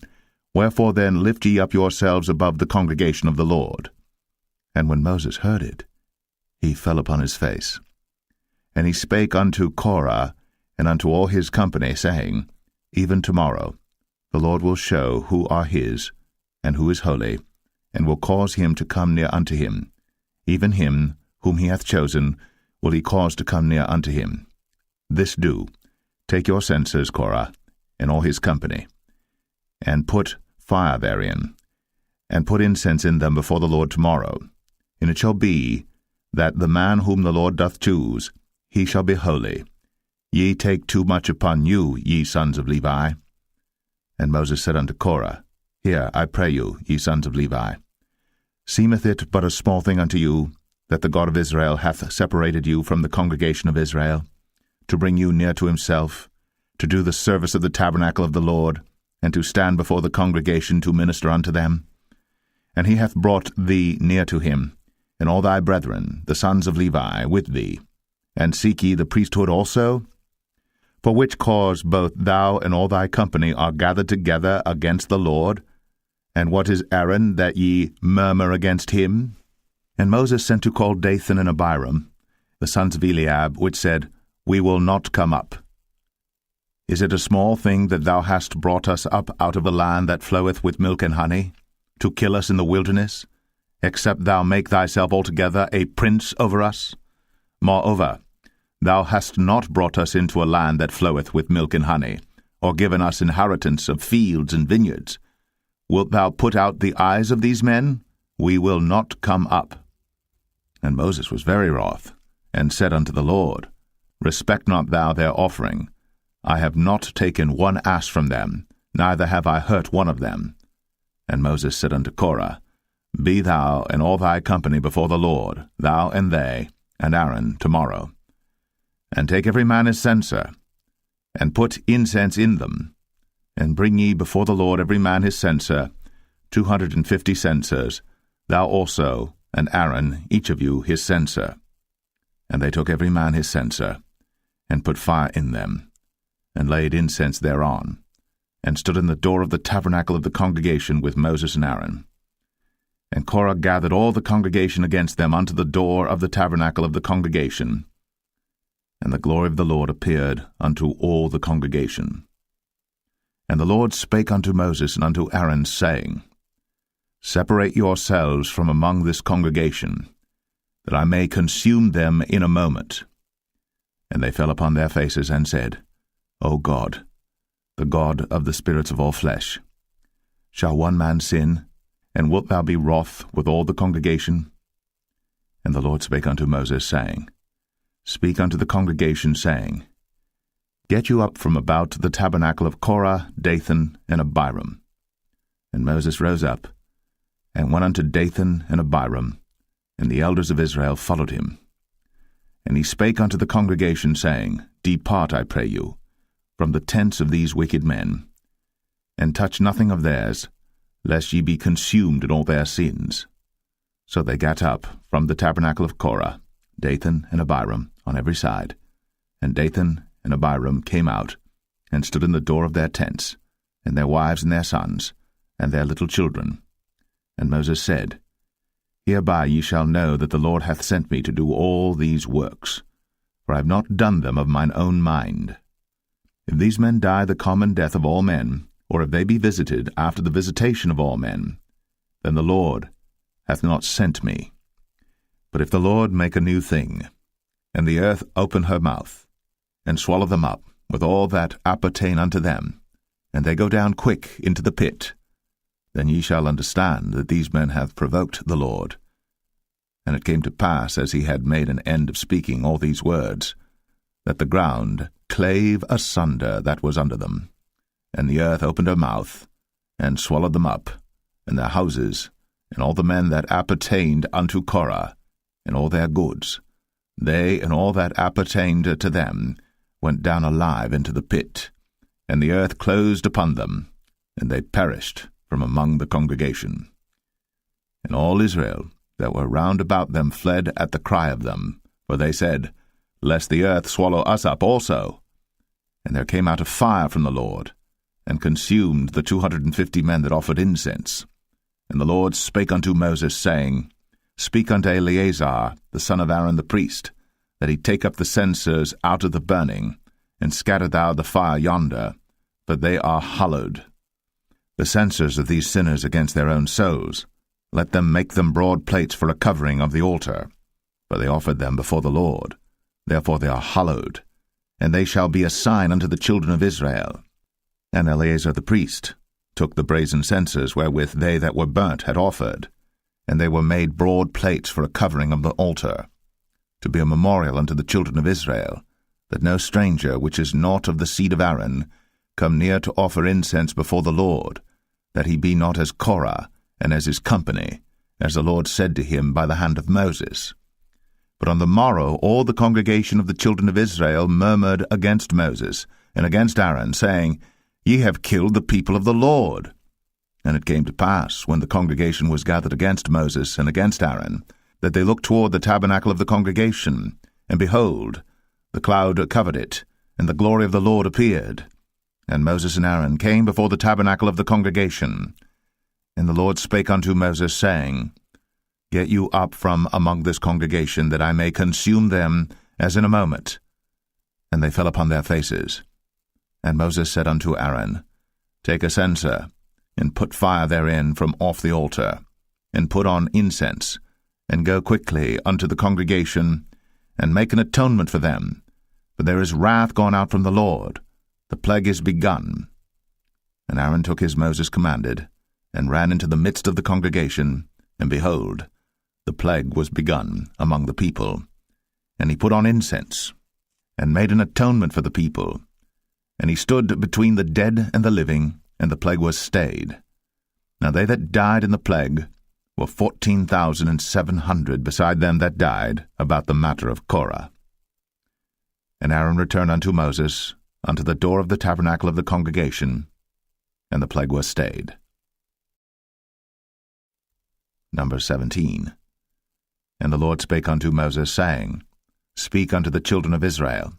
Wherefore then lift ye up yourselves above the congregation of the Lord. And when Moses heard it, he fell upon his face. And he spake unto Korah and unto all his company, saying, Even tomorrow the Lord will show who are his, and who is holy, and will cause him to come near unto him. Even him whom he hath chosen will he cause to come near unto him. This do, take your censers, Korah, and all his company, and put fire therein, and put incense in them before the Lord tomorrow. And it shall be, that the man whom the Lord doth choose, he shall be holy. Ye take too much upon you, ye sons of Levi. And Moses said unto Korah, Hear, I pray you, ye sons of Levi. Seemeth it but a small thing unto you, that the God of Israel hath separated you from the congregation of Israel, to bring you near to himself, to do the service of the tabernacle of the Lord, and to stand before the congregation to minister unto them? And he hath brought thee near to him, and all thy brethren, the sons of Levi, with thee. And seek ye the priesthood also? For which cause both thou and all thy company are gathered together against the Lord? And what is Aaron, that ye murmur against him? And Moses sent to call Dathan and Abiram, the sons of Eliab, which said, We will not come up. Is it a small thing that thou hast brought us up out of a land that floweth with milk and honey, to kill us in the wilderness, except thou make thyself altogether a prince over us? Moreover, thou hast not brought us into a land that floweth with milk and honey, or given us inheritance of fields and vineyards. Wilt thou put out the eyes of these men? We will not come up. And Moses was very wroth, and said unto the Lord, Respect not thou their offering. I have not taken one ass from them, neither have I hurt one of them. And Moses said unto Korah, Be thou and all thy company before the Lord, thou and they, and Aaron, tomorrow. And take every man his censer, and put incense in them, and bring ye before the Lord every man his censer, 250 censers, thou also, and Aaron, each of you his censer. And they took every man his censer, and put fire in them, and laid incense thereon, and stood in the door of the tabernacle of the congregation with Moses and Aaron. And Korah gathered all the congregation against them unto the door of the tabernacle of the congregation. And the glory of the Lord appeared unto all the congregation. And the Lord spake unto Moses and unto Aaron, saying, Separate yourselves from among this congregation, that I may consume them in a moment. And they fell upon their faces and said, O God, the God of the spirits of all flesh, shall one man sin, and wilt thou be wroth with all the congregation? And the Lord spake unto Moses, saying, Speak unto the congregation, saying, Get you up from about the tabernacle of Korah, Dathan, and Abiram. And Moses rose up, and went unto Dathan and Abiram, and the elders of Israel followed him. And he spake unto the congregation, saying, Depart, I pray you, from the tents of these wicked men, and touch nothing of theirs, lest ye be consumed in all their sins. So they gat up from the tabernacle of Korah, Dathan and Abiram, on every side. And Dathan and Abiram came out, and stood in the door of their tents, and their wives and their sons, and their little children. And Moses said, Hereby ye shall know that the Lord hath sent me to do all these works, for I have not done them of mine own mind. If these men die the common death of all men, or if they be visited after the visitation of all men, then the Lord hath not sent me. But if the Lord make a new thing, and the earth open her mouth, and swallow them up with all that appertain unto them, and they go down quick into the pit, then ye shall understand that these men have provoked the Lord. And it came to pass, as he had made an end of speaking all these words, that the ground clave asunder that was under them, and the earth opened her mouth, and swallowed them up, and their houses, and all the men that appertained unto Korah, and all their goods. They and all that appertained to them went down alive into the pit, and the earth closed upon them, and they perished from among the congregation. And all Israel that were round about them fled at the cry of them, for they said, Lest the earth swallow us up also. And there came out a fire from the Lord, and consumed the 250 men that offered incense. And the Lord spake unto Moses, saying, Speak unto Eleazar, the son of Aaron the priest, that he take up the censers out of the burning, and scatter thou the fire yonder, for they are hallowed. The censers of these sinners against their own souls, let them make them broad plates for a covering of the altar, for they offered them before the Lord, therefore they are hallowed, and they shall be a sign unto the children of Israel. And Eleazar the priest took the brazen censers wherewith they that were burnt had offered, and they were made broad plates for a covering of the altar, to be a memorial unto the children of Israel, that no stranger which is not of the seed of Aaron come near to offer incense before the Lord, that he be not as Korah and as his company, as the Lord said to him by the hand of Moses. But on the morrow all the congregation of the children of Israel murmured against Moses and against Aaron, saying, Ye have killed the people of the Lord. And it came to pass, when the congregation was gathered against Moses and against Aaron, that they looked toward the tabernacle of the congregation, and behold, the cloud covered it, and the glory of the Lord appeared. And Moses and Aaron came before the tabernacle of the congregation. And the Lord spake unto Moses, saying, Get you up from among this congregation, that I may consume them as in a moment. And they fell upon their faces. And Moses said unto Aaron, Take a censer, and put fire therein from off the altar, and put on incense, and go quickly unto the congregation, and make an atonement for them, for there is wrath gone out from the Lord, the plague is begun. And Aaron took as Moses commanded, and ran into the midst of the congregation, and behold, the plague was begun among the people. And he put on incense, and made an atonement for the people. And he stood between the dead and the living, and the plague was stayed. Now they that died in the plague were 14,700, beside them that died about the matter of Korah. And Aaron returned unto Moses, unto the door of the tabernacle of the congregation, and the plague was stayed. Number 17. And the Lord spake unto Moses, saying, Speak unto the children of Israel,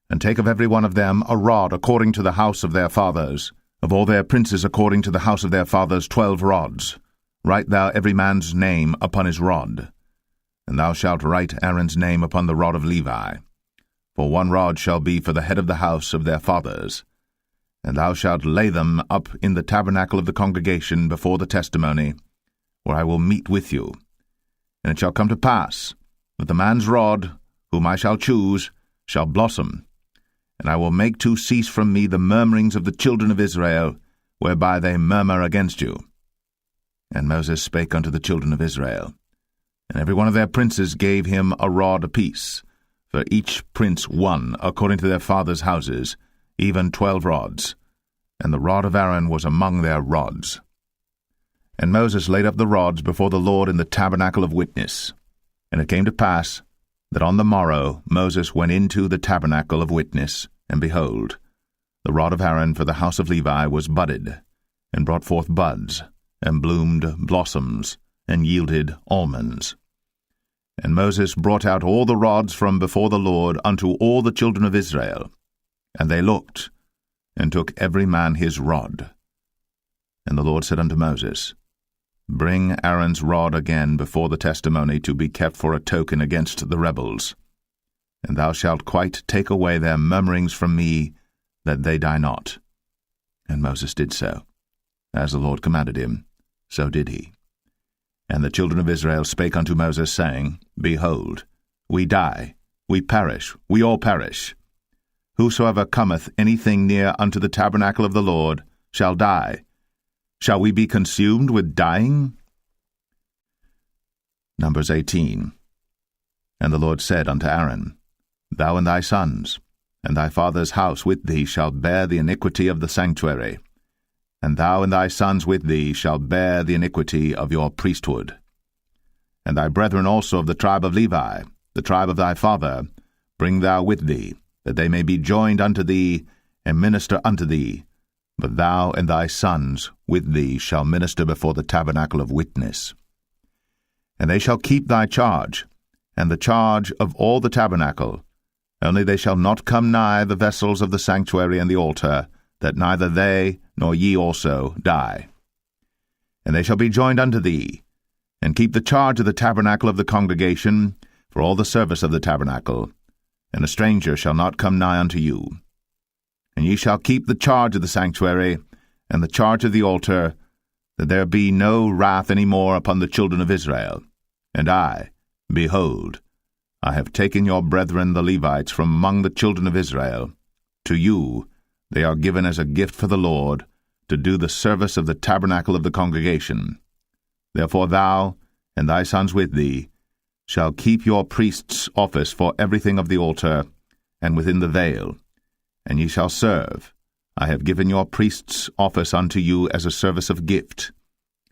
and take of every one of them a rod according to the house of their fathers, of all their princes according to the house of their fathers 12 rods. Write thou every man's name upon his rod. And thou shalt write Aaron's name upon the rod of Levi. For 1 rod shall be for the head of the house of their fathers. And thou shalt lay them up in the tabernacle of the congregation before the testimony, where I will meet with you. And it shall come to pass that the man's rod, whom I shall choose, shall blossom, and I will make to cease from me the murmurings of the children of Israel, whereby they murmur against you. And Moses spake unto the children of Israel, and every one of their princes gave him a rod apiece, for each prince 1 according to their fathers' houses, even 12 rods, and the rod of Aaron was among their rods. And Moses laid up the rods before the Lord in the tabernacle of witness. And it came to pass that on the morrow Moses went into the tabernacle of witness, and behold, the rod of Aaron for the house of Levi was budded, and brought forth buds, and bloomed blossoms, and yielded almonds. And Moses brought out all the rods from before the Lord unto all the children of Israel. And they looked, and took every man his rod. And the Lord said unto Moses, Bring Aaron's rod again before the testimony to be kept for a token against the rebels. And thou shalt quite take away their murmurings from me, that they die not. And Moses did so. As the Lord commanded him, so did he. And the children of Israel spake unto Moses, saying, Behold, we die, we perish, we all perish. Whosoever cometh anything near unto the tabernacle of the Lord shall die. Shall we be consumed with dying? Numbers 18. And the Lord said unto Aaron, Thou and thy sons, and thy father's house with thee shall bear the iniquity of the sanctuary, and thou and thy sons with thee shall bear the iniquity of your priesthood. And thy brethren also of the tribe of Levi, the tribe of thy father, bring thou with thee, that they may be joined unto thee, and minister unto thee. But thou and thy sons with thee shall minister before the tabernacle of witness. And they shall keep thy charge, and the charge of all the tabernacle. Only they shall not come nigh the vessels of the sanctuary and the altar, that neither they nor ye also die. And they shall be joined unto thee, and keep the charge of the tabernacle of the congregation, for all the service of the tabernacle. And a stranger shall not come nigh unto you. And ye shall keep the charge of the sanctuary, and the charge of the altar, that there be no wrath any more upon the children of Israel. And I, behold, I have taken your brethren the Levites from among the children of Israel. To you they are given as a gift for the Lord, to do the service of the tabernacle of the congregation. Therefore thou, and thy sons with thee, shall keep your priest's office for everything of the altar, and within the veil, and ye shall serve. I have given your priest's office unto you as a service of gift,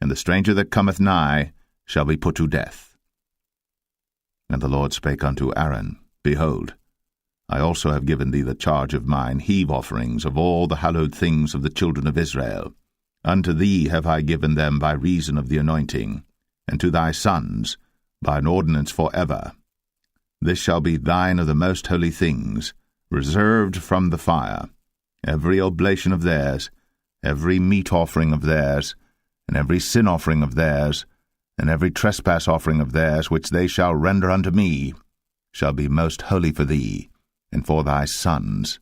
and the stranger that cometh nigh shall be put to death. And the Lord spake unto Aaron, Behold, I also have given thee the charge of mine heave offerings of all the hallowed things of the children of Israel. Unto thee have I given them by reason of the anointing, and to thy sons by an ordinance for ever. This shall be thine of the most holy things, reserved from the fire, every oblation of theirs, every meat offering of theirs, and every sin offering of theirs, and every trespass offering of theirs, which they shall render unto me, shall be most holy for thee, and for thy sons.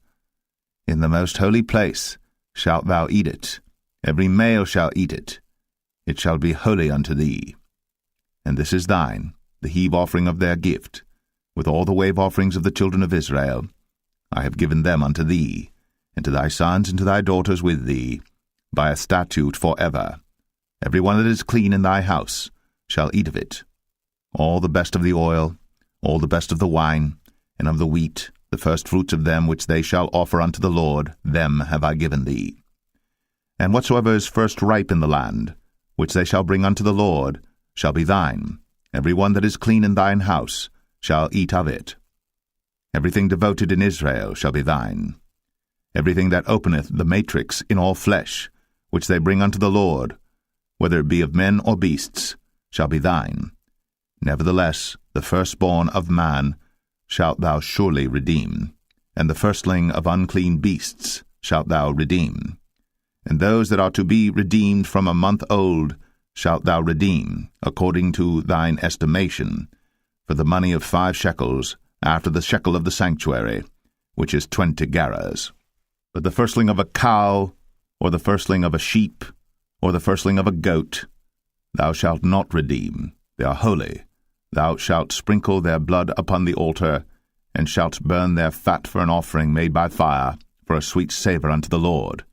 In the most holy place shalt thou eat it, every male shall eat it. It shall be holy unto thee. And this is thine, the heave offering of their gift, with all the wave offerings of the children of Israel. I have given them unto thee, and to thy sons and to thy daughters with thee, by a statute for ever. Every one that is clean in thy house shall eat of it. All the best of the oil, all the best of the wine, and of the wheat, the firstfruits of them which they shall offer unto the Lord, them have I given thee. And whatsoever is first ripe in the land, which they shall bring unto the Lord, shall be thine. Every one that is clean in thine house shall eat of it. Everything devoted in Israel shall be thine. Everything that openeth the matrix in all flesh, which they bring unto the Lord, whether it be of men or beasts, shall be thine. Nevertheless, the firstborn of man shalt thou surely redeem, and the firstling of unclean beasts shalt thou redeem. And those that are to be redeemed from a month old shalt thou redeem, according to thine estimation, for the money of 5 shekels, after the shekel of the sanctuary, which is 20 gerahs. But the firstling of a cow, or the firstling of a sheep, or the firstling of a goat, thou shalt not redeem. They are holy. Thou shalt sprinkle their blood upon the altar, and shalt burn their fat for an offering made by fire, for a sweet savour unto the Lord.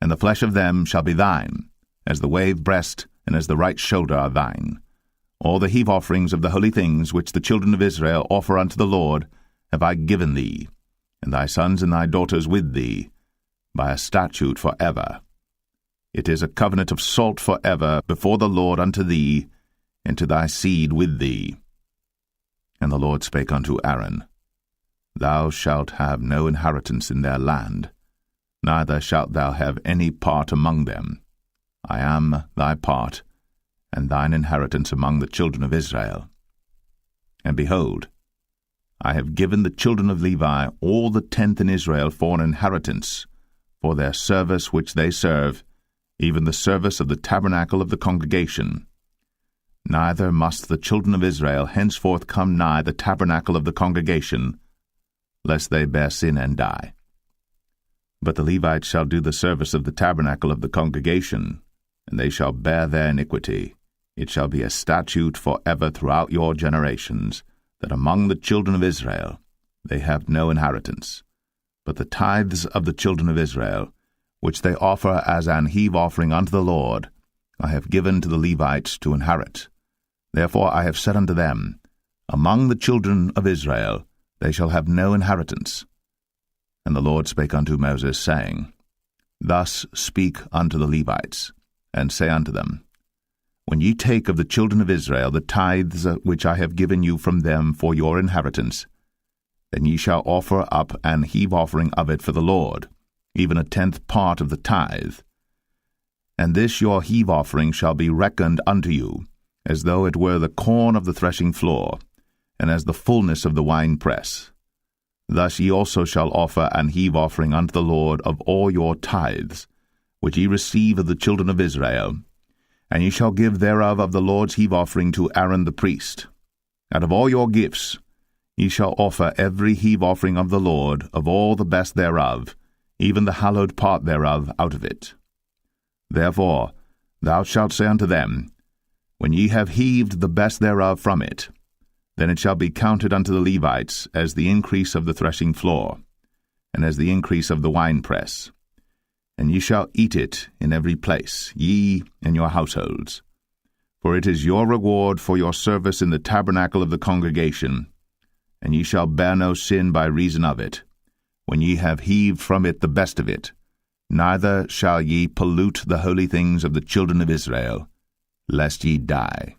And the flesh of them shall be thine, as the wave breast and as the right shoulder are thine. All the heave offerings of the holy things which the children of Israel offer unto the Lord have I given thee, and thy sons and thy daughters with thee, by a statute for ever. It is a covenant of salt for ever before the Lord unto thee, and to thy seed with thee. And the Lord spake unto Aaron, Thou shalt have no inheritance in their land, neither shalt thou have any part among them. I am thy part, and thine inheritance among the children of Israel. And behold, I have given the children of Levi all the 10th in Israel for an inheritance, for their service which they serve, even the service of the tabernacle of the congregation. Neither must the children of Israel henceforth come nigh the tabernacle of the congregation, lest they bear sin and die. But the Levites shall do the service of the tabernacle of the congregation, and they shall bear their iniquity. It shall be a statute for ever throughout your generations, that among the children of Israel they have no inheritance. But the tithes of the children of Israel, which they offer as an heave offering unto the Lord, I have given to the Levites to inherit. Therefore I have said unto them, Among the children of Israel they shall have no inheritance. And the Lord spake unto Moses, saying, Thus speak unto the Levites, and say unto them, When ye take of the children of Israel the tithes which I have given you from them for your inheritance, then ye shall offer up an heave offering of it for the Lord, even a 10th part of the tithe. And this your heave offering shall be reckoned unto you, as though it were the corn of the threshing floor, and as the fullness of the winepress. Thus ye also shall offer an heave offering unto the Lord of all your tithes, which ye receive of the children of Israel, and ye shall give thereof of the Lord's heave offering to Aaron the priest. Out of all your gifts ye shall offer every heave offering of the Lord, of all the best thereof, even the hallowed part thereof out of it. Therefore thou shalt say unto them, When ye have heaved the best thereof from it, then it shall be counted unto the Levites as the increase of the threshing floor, and as the increase of the winepress. And ye shall eat it in every place, ye and your households. For it is your reward for your service in the tabernacle of the congregation, and ye shall bear no sin by reason of it, when ye have heaved from it the best of it, neither shall ye pollute the holy things of the children of Israel, lest ye die.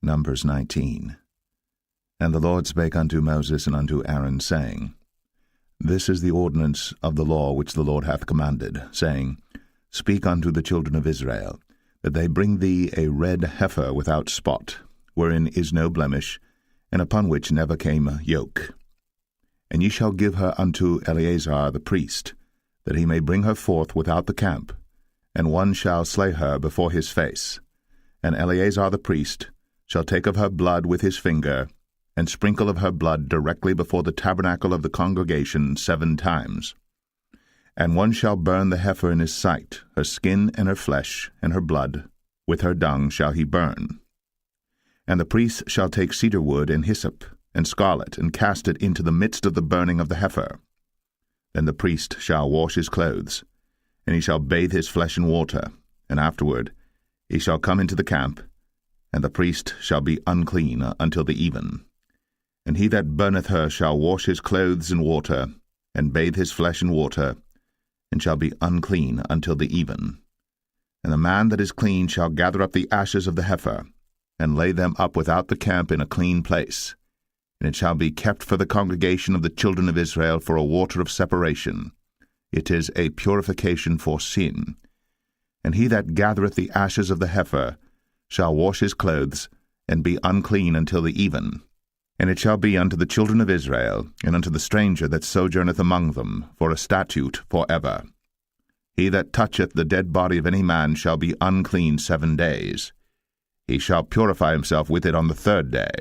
Numbers 19. And the Lord spake unto Moses and unto Aaron, saying, This is the ordinance of the law which the Lord hath commanded, saying, Speak unto the children of Israel, that they bring thee a red heifer without spot, wherein is no blemish, and upon which never came a yoke. And ye shall give her unto Eleazar the priest, that he may bring her forth without the camp, and one shall slay her before his face. And Eleazar the priest shall take of her blood with his finger, and sprinkle of her blood directly before the tabernacle of the congregation 7 times. And one shall burn the heifer in his sight, her skin and her flesh, and her blood, with her dung shall he burn. And the priest shall take cedar wood and hyssop, and scarlet, and cast it into the midst of the burning of the heifer. Then the priest shall wash his clothes, and he shall bathe his flesh in water, and afterward he shall come into the camp, and the priest shall be unclean until the even. And he that burneth her shall wash his clothes in water, and bathe his flesh in water, and shall be unclean until the even. And the man that is clean shall gather up the ashes of the heifer, and lay them up without the camp in a clean place. And it shall be kept for the congregation of the children of Israel for a water of separation. It is a purification for sin. And he that gathereth the ashes of the heifer shall wash his clothes, and be unclean until the even. And it shall be unto the children of Israel, and unto the stranger that sojourneth among them, for a statute for ever. He that toucheth the dead body of any man shall be unclean 7 days. He shall purify himself with it on the 3rd day,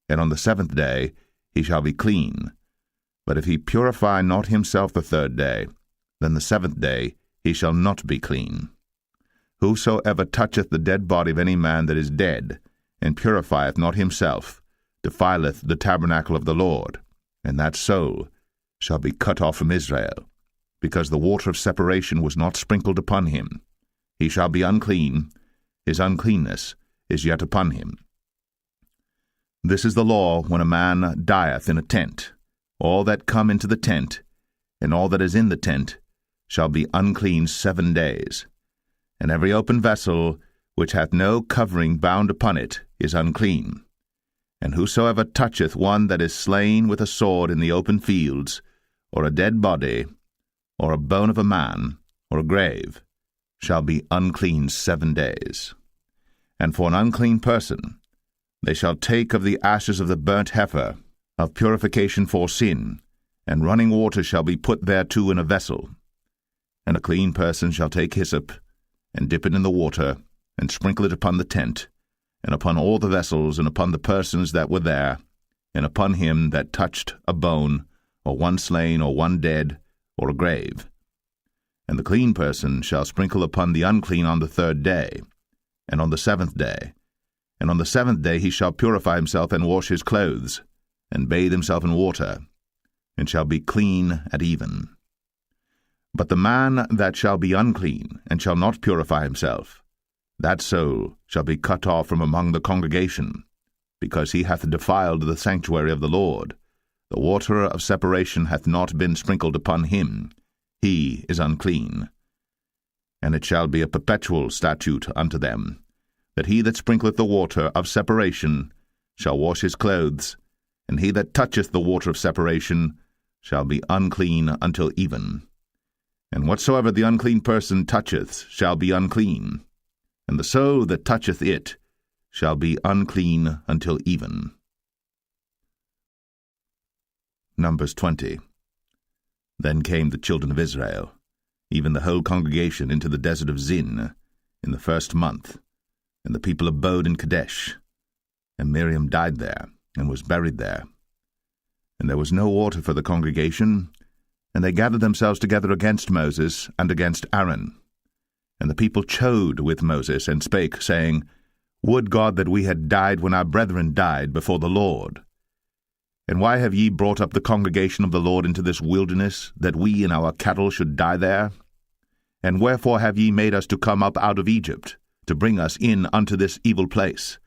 and on the 7th day he shall be clean. But if he purify not himself the 3rd day, then the 7th day he shall not be clean. Whosoever toucheth the dead body of any man that is dead, and purifieth not himself, defileth the tabernacle of the Lord, and that soul shall be cut off from Israel, because the water of separation was not sprinkled upon him. He shall be unclean, his uncleanness is yet upon him. This is the law when a man dieth in a tent. All that come into the tent, and all that is in the tent, shall be unclean 7 days. And every open vessel which hath no covering bound upon it is unclean. And whosoever toucheth one that is slain with a sword in the open fields, or a dead body, or a bone of a man, or a grave, shall be unclean 7 days. And for an unclean person they shall take of the ashes of the burnt heifer, of purification for sin, and running water shall be put thereto in a vessel. And a clean person shall take hyssop, and dip it in the water, and sprinkle it upon the tent, and upon all the vessels, and upon the persons that were there, and upon him that touched a bone, or one slain, or one dead, or a grave. And the clean person shall sprinkle upon the unclean on the 3rd day, and on the 7th day. And on the 7th day he shall purify himself and wash his clothes, and bathe himself in water, and shall be clean at even. But the man that shall be unclean, and shall not purify himself, that soul shall be cut off from among the congregation, because he hath defiled the sanctuary of the Lord. The water of separation hath not been sprinkled upon him. He is unclean. And it shall be a perpetual statute unto them, that he that sprinkleth the water of separation shall wash his clothes, and he that toucheth the water of separation shall be unclean until even. And whatsoever the unclean person toucheth shall be unclean, and the soul that toucheth it shall be unclean until even. Numbers 20. Then came the children of Israel, even the whole congregation, into the desert of Zin, in the 1st month, and the people abode in Kadesh. And Miriam died there, and was buried there. And there was no water for the congregation, and they gathered themselves together against Moses and against Aaron. And the people chode with Moses, and spake, saying, Would God that we had died when our brethren died before the Lord! And why have ye brought up the congregation of the Lord into this wilderness, that we and our cattle should die there? And wherefore have ye made us to come up out of Egypt, to bring us in unto this evil place?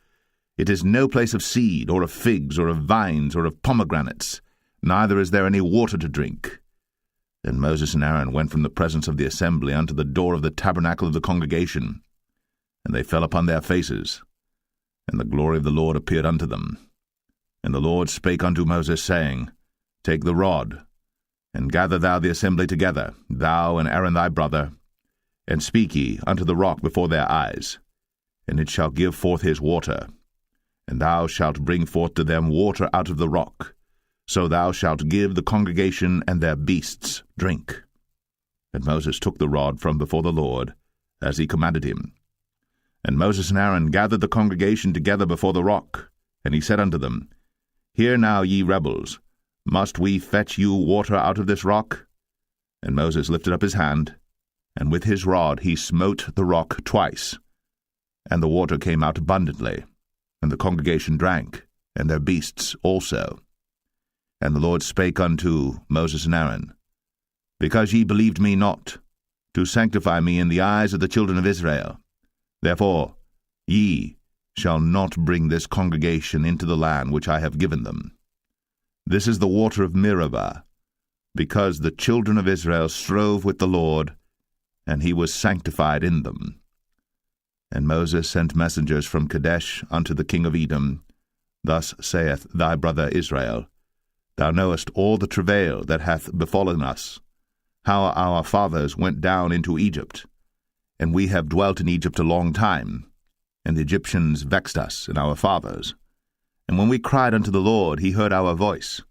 It is no place of seed, or of figs, or of vines, or of pomegranates, neither is there any water to drink. Then Moses and Aaron went from the presence of the assembly unto the door of the tabernacle of the congregation, and they fell upon their faces, and the glory of the Lord appeared unto them. And the Lord spake unto Moses, saying, Take the rod, and gather thou the assembly together, thou and Aaron thy brother, and speak ye unto the rock before their eyes, and it shall give forth his water. And thou shalt bring forth to them water out of the rock, so thou shalt give the congregation and their beasts drink. And Moses took the rod from before the Lord, as he commanded him. And Moses and Aaron gathered the congregation together before the rock, and he said unto them, Hear now, ye rebels, must we fetch you water out of this rock? And Moses lifted up his hand, and with his rod he smote the rock twice, and the water came out abundantly, and the congregation drank, and their beasts also. And the Lord spake unto Moses and Aaron, Because ye believed me not, to sanctify me in the eyes of the children of Israel, therefore ye shall not bring this congregation into the land which I have given them. This is the water of Meribah, because the children of Israel strove with the Lord, and he was sanctified in them. And Moses sent messengers from Kadesh unto the king of Edom. Thus saith thy brother Israel, Thou knowest all the travail that hath befallen us, how our fathers went down into Egypt, and we have dwelt in Egypt a long time, and the Egyptians vexed us and our fathers. And when we cried unto the Lord, he heard our voice,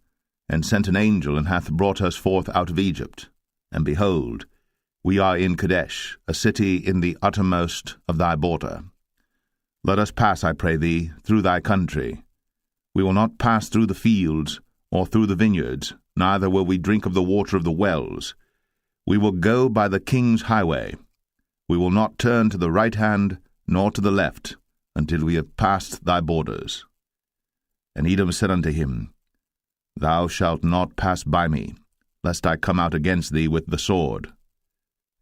and sent an angel, and hath brought us forth out of Egypt. And behold, we are in Kadesh, a city in the uttermost of thy border. Let us pass, I pray thee, through thy country. We will not pass through the fields, or through the vineyards, neither will we drink of the water of the wells. We will go by the king's highway. We will not turn to the right hand, nor to the left, until we have passed thy borders. And Edom said unto him, Thou shalt not pass by me, lest I come out against thee with the sword.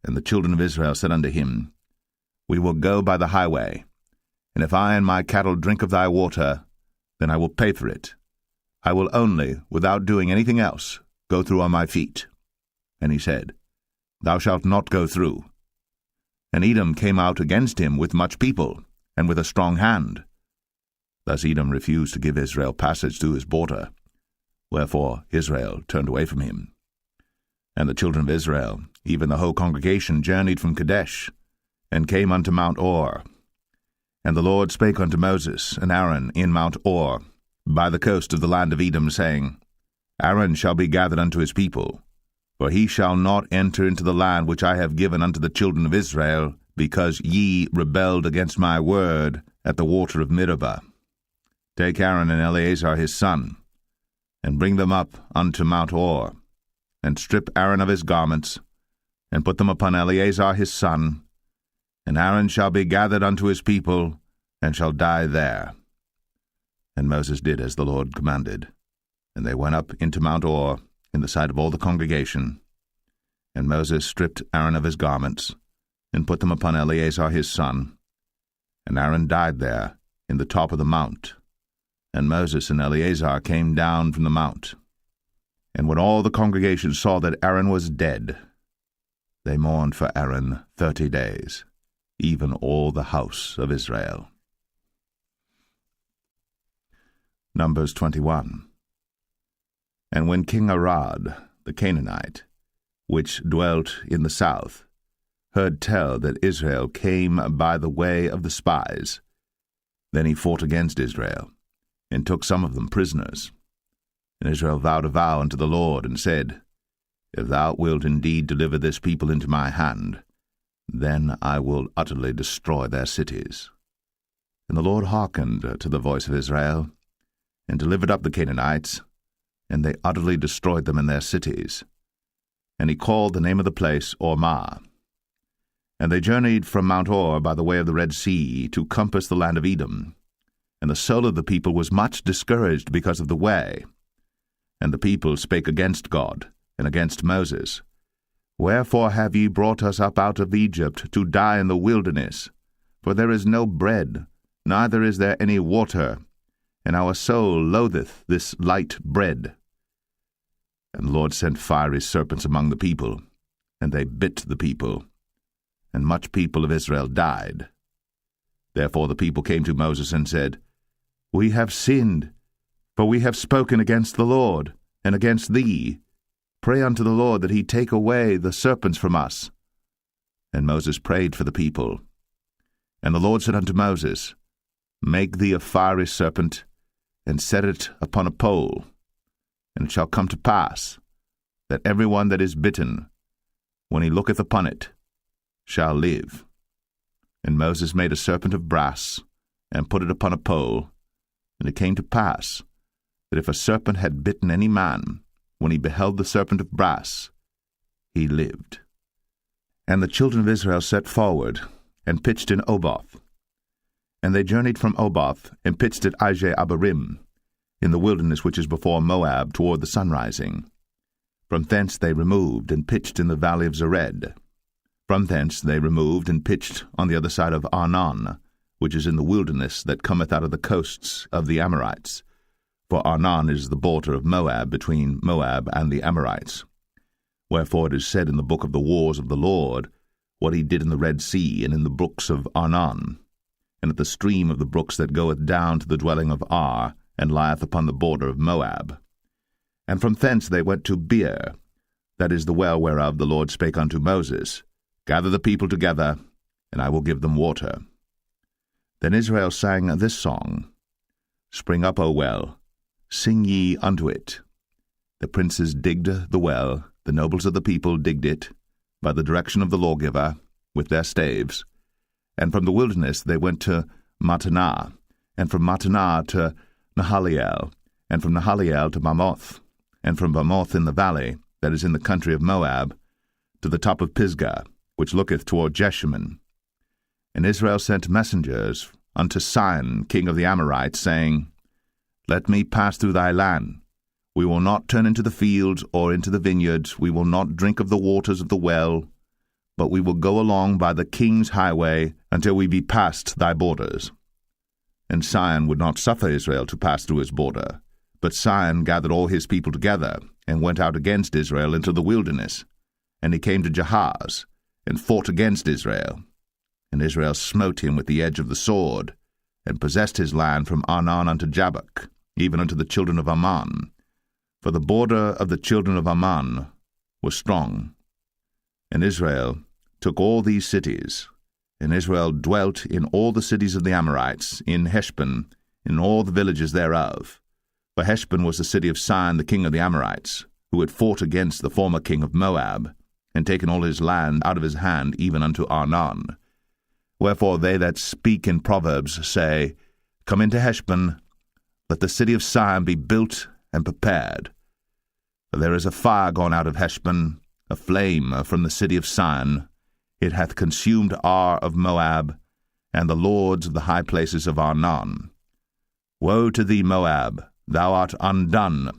And the children of Israel said unto him, We will go by the highway, and if I and my cattle drink of thy water, then I will pay for it. I will only, without doing anything else, go through on my feet. And he said, Thou shalt not go through. And Edom came out against him with much people, and with a strong hand. Thus Edom refused to give Israel passage through his border, wherefore Israel turned away from him. And the children of Israel, even the whole congregation, journeyed from Kadesh, and came unto Mount Or. And the Lord spake unto Moses and Aaron in Mount Or, by the coast of the land of Edom, saying, Aaron shall be gathered unto his people, for he shall not enter into the land which I have given unto the children of Israel, because ye rebelled against my word at the water of Meribah. Take Aaron and Eleazar his son, and bring them up unto Mount Or, and strip Aaron of his garments, and put them upon Eleazar his son, and Aaron shall be gathered unto his people, and shall die there. And Moses did as the Lord commanded. And they went up into Mount Or in the sight of all the congregation. And Moses stripped Aaron of his garments, and put them upon Eleazar his son. And Aaron died there, in the top of the mount. And Moses and Eleazar came down from the mount. And when all the congregation saw that Aaron was dead, they mourned for Aaron 30 days, even all the house of Israel. Numbers 21. And when King Arad, the Canaanite, which dwelt in the south, heard tell that Israel came by the way of the spies, then he fought against Israel, and took some of them prisoners. And Israel vowed a vow unto the Lord, and said, If thou wilt indeed deliver this people into my hand, then I will utterly destroy their cities. And the Lord hearkened to the voice of Israel, and delivered up the Canaanites, and they utterly destroyed them in their cities. And he called the name of the place Ormah. And they journeyed from Mount Or by the way of the Red Sea to compass the land of Edom. And the soul of the people was much discouraged because of the way. And the people spake against God, and against Moses. Wherefore have ye brought us up out of Egypt to die in the wilderness? For there is no bread, neither is there any water, and our soul loatheth this light bread. And the Lord sent fiery serpents among the people, and they bit the people, and much people of Israel died. Therefore the people came to Moses and said, We have sinned, for we have spoken against the Lord, and against thee. Pray unto the Lord that he take away the serpents from us. And Moses prayed for the people. And the Lord said unto Moses, Make thee a fiery serpent, and set it upon a pole. And it shall come to pass, that every one that is bitten, when he looketh upon it, shall live. And Moses made a serpent of brass, and put it upon a pole. And it came to pass, that if a serpent had bitten any man, when he beheld the serpent of brass, he lived. And the children of Israel set forward, and pitched in Oboth. And they journeyed from Oboth, and pitched at Abarim, in the wilderness which is before Moab, toward the sunrising. From thence they removed, and pitched in the valley of Zered. From thence they removed, and pitched on the other side of Arnon, which is in the wilderness that cometh out of the coasts of the Amorites. For Arnon is the border of Moab, between Moab and the Amorites. Wherefore it is said in the book of the wars of the Lord, what he did in the Red Sea, and in the brooks of Arnon, and at the stream of the brooks that goeth down to the dwelling of Ar, and lieth upon the border of Moab. And from thence they went to Beer, that is the well whereof the Lord spake unto Moses, Gather the people together, and I will give them water. Then Israel sang this song, Spring up, O well, sing ye unto it. The princes digged the well, the nobles of the people digged it, by the direction of the lawgiver, with their staves. And from the wilderness they went to Mattanah, and from Mattanah to Nahaliel, and from Nahaliel to Bamoth, and from Bamoth in the valley, that is in the country of Moab, to the top of Pisgah, which looketh toward Jeshimon. And Israel sent messengers unto Sihon, king of the Amorites, saying, Let me pass through thy land. We will not turn into the fields or into the vineyards. We will not drink of the waters of the well, but we will go along by the king's highway until we be past thy borders. And Sihon would not suffer Israel to pass through his border. But Sihon gathered all his people together, and went out against Israel into the wilderness. And he came to Jahaz, and fought against Israel. And Israel smote him with the edge of the sword, and possessed his land from Arnon unto Jabbok, even unto the children of Ammon. For the border of the children of Ammon was strong. And Israel took all these cities, and Israel dwelt in all the cities of the Amorites, in Heshbon, in all the villages thereof. For Heshbon was the city of Sihon the king of the Amorites, who had fought against the former king of Moab, and taken all his land out of his hand, even unto Arnon. Wherefore they that speak in Proverbs say, Come into Heshbon, let the city of Sihon be built and prepared. For there is a fire gone out of Heshbon, a flame from the city of Sihon. It hath consumed Ar of Moab, and the lords of the high places of Arnon. Woe to thee, Moab! Thou art undone,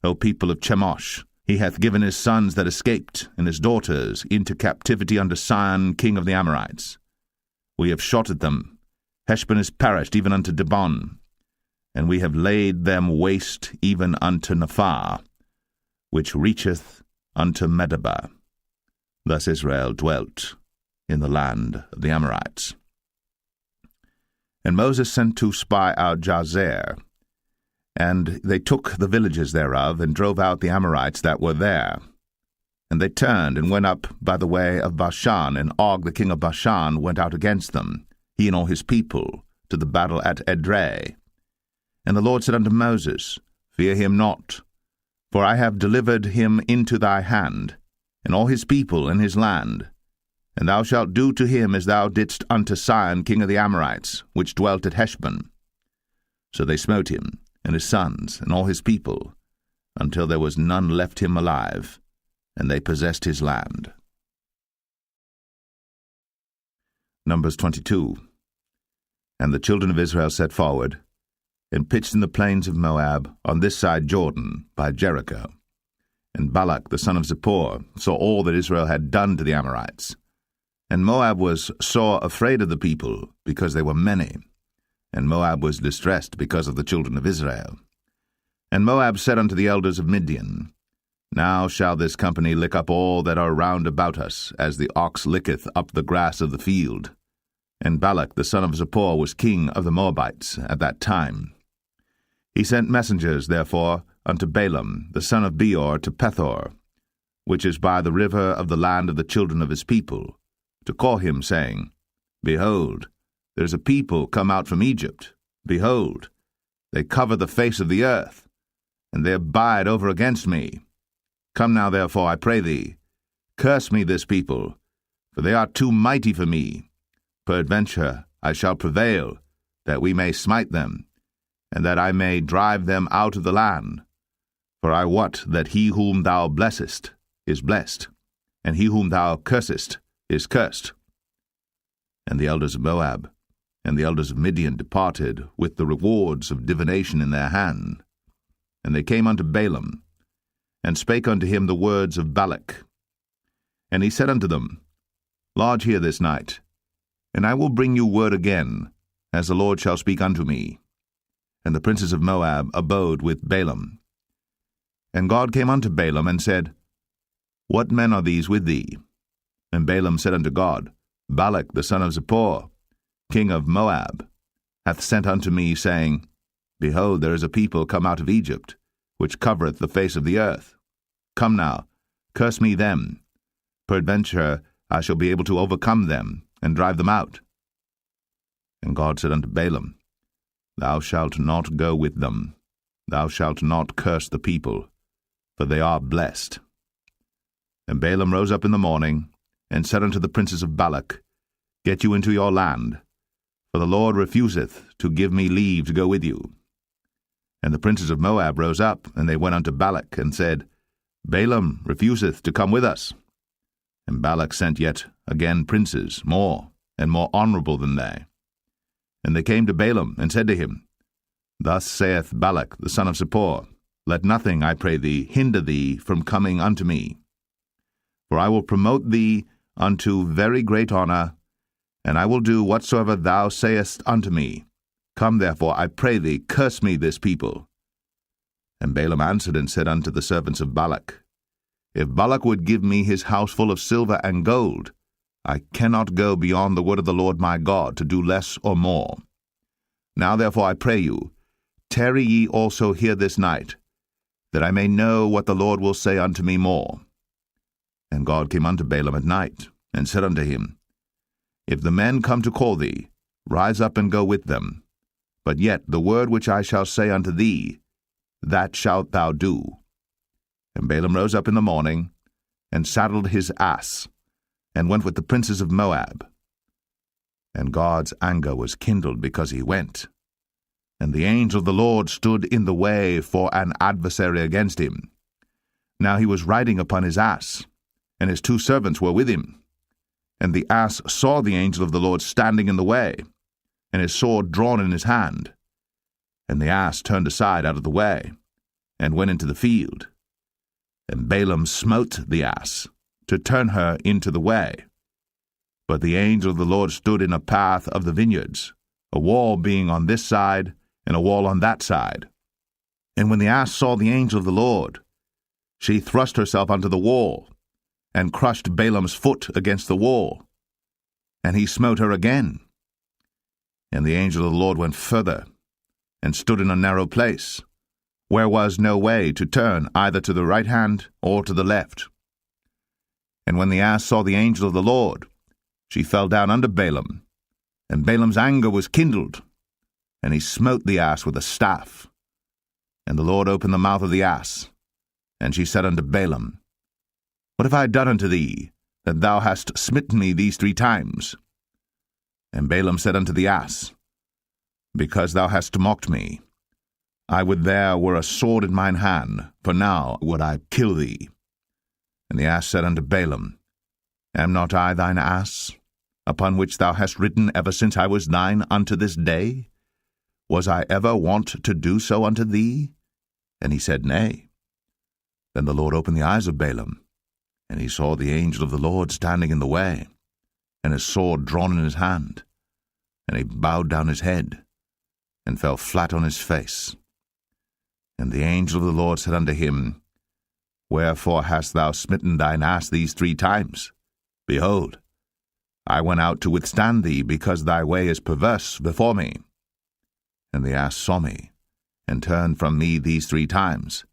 O people of Chemosh. He hath given his sons that escaped, and his daughters, into captivity unto Sihon king of the Amorites. We have shot at them. Heshbon is perished even unto Dibon, and we have laid them waste even unto Nephah, which reacheth unto Medeba. Thus Israel dwelt in the land of the Amorites. And Moses sent to spy out Jazer, and they took the villages thereof, and drove out the Amorites that were there. And they turned, and went up by the way of Bashan, and Og the king of Bashan went out against them, he and all his people, to the battle at Edrei. And the Lord said unto Moses, Fear him not, for I have delivered him into thy hand, and all his people and his land. And thou shalt do to him as thou didst unto Sihon king of the Amorites, which dwelt at Heshbon. So they smote him, and his sons, and all his people, until there was none left him alive, and they possessed his land. Numbers 22. And the children of Israel set forward, and pitched in the plains of Moab, on this side Jordan, by Jericho. And Balak the son of Zippor saw all that Israel had done to the Amorites. And Moab was sore afraid of the people, because they were many. And Moab was distressed because of the children of Israel. And Moab said unto the elders of Midian, Now shall this company lick up all that are round about us, as the ox licketh up the grass of the field. And Balak the son of Zippor was king of the Moabites at that time. He sent messengers, therefore, unto Balaam the son of Beor to Pethor, which is by the river of the land of the children of his people, to call him, saying, Behold, there is a people come out from Egypt. Behold, they cover the face of the earth, and they abide over against me. Come now, therefore, I pray thee, curse me this people, for they are too mighty for me. Peradventure I shall prevail, that we may smite them, and that I may drive them out of the land. For I wot that he whom thou blessest is blessed, and he whom thou cursest is cursed. And the elders of Moab and the elders of Midian departed with the rewards of divination in their hand. And they came unto Balaam, and spake unto him the words of Balak. And he said unto them, Lodge here this night, and I will bring you word again, as the Lord shall speak unto me. And the princes of Moab abode with Balaam. And God came unto Balaam, and said, What men are these with thee? And Balaam said unto God, Balak the son of Zippor, king of Moab, hath sent unto me, saying, Behold, there is a people come out of Egypt, which covereth the face of the earth. Come now, curse me them. Peradventure I shall be able to overcome them, and drive them out. And God said unto Balaam, Thou shalt not go with them. Thou shalt not curse the people, for they are blessed. And Balaam rose up in the morning, and said unto the princes of Balak, Get you into your land, for the Lord refuseth to give me leave to go with you. And the princes of Moab rose up, and they went unto Balak, and said, Balaam refuseth to come with us. And Balak sent yet again princes, more and more honorable than they. And they came to Balaam, and said to him, Thus saith Balak the son of Zippor, Let nothing, I pray thee, hinder thee from coming unto me. For I will promote thee unto very great honor, and I will do whatsoever thou sayest unto me. Come therefore, I pray thee, curse me this people. And Balaam answered and said unto the servants of Balak, If Balak would give me his house full of silver and gold, I cannot go beyond the word of the Lord my God to do less or more. Now therefore I pray you, tarry ye also here this night, that I may know what the Lord will say unto me more. And God came unto Balaam at night, and said unto him, If the men come to call thee, rise up and go with them. But yet the word which I shall say unto thee, that shalt thou do. And Balaam rose up in the morning, and saddled his ass, and went with the princes of Moab. And God's anger was kindled because he went. And the angel of the Lord stood in the way for an adversary against him. Now he was riding upon his ass, and his 2 servants were with him. And the ass saw the angel of the Lord standing in the way, and his sword drawn in his hand. And the ass turned aside out of the way, and went into the field. And Balaam smote the ass, to turn her into the way. But the angel of the Lord stood in a path of the vineyards, a wall being on this side, and a wall on that side. And when the ass saw the angel of the Lord, she thrust herself unto the wall, and crushed Balaam's foot against the wall. And he smote her again. And the angel of the Lord went further, and stood in a narrow place, where was no way to turn either to the right hand or to the left. And when the ass saw the angel of the Lord, she fell down under Balaam, and Balaam's anger was kindled, and he smote the ass with a staff. And the Lord opened the mouth of the ass, and she said unto Balaam, What have I done unto thee, that thou hast smitten me these 3 times? And Balaam said unto the ass, Because thou hast mocked me, I would there were a sword in mine hand, for now would I kill thee. And the ass said unto Balaam, Am not I thine ass, upon which thou hast ridden ever since I was thine unto this day? Was I ever wont to do so unto thee? And he said, Nay. Then the Lord opened the eyes of Balaam, and he saw the angel of the Lord standing in the way, and his sword drawn in his hand. And he bowed down his head, and fell flat on his face. And the angel of the Lord said unto him, Wherefore hast thou smitten thine ass these 3 times? Behold, I went out to withstand thee, because thy way is perverse before me. And the ass saw me, and turned from me these 3 times.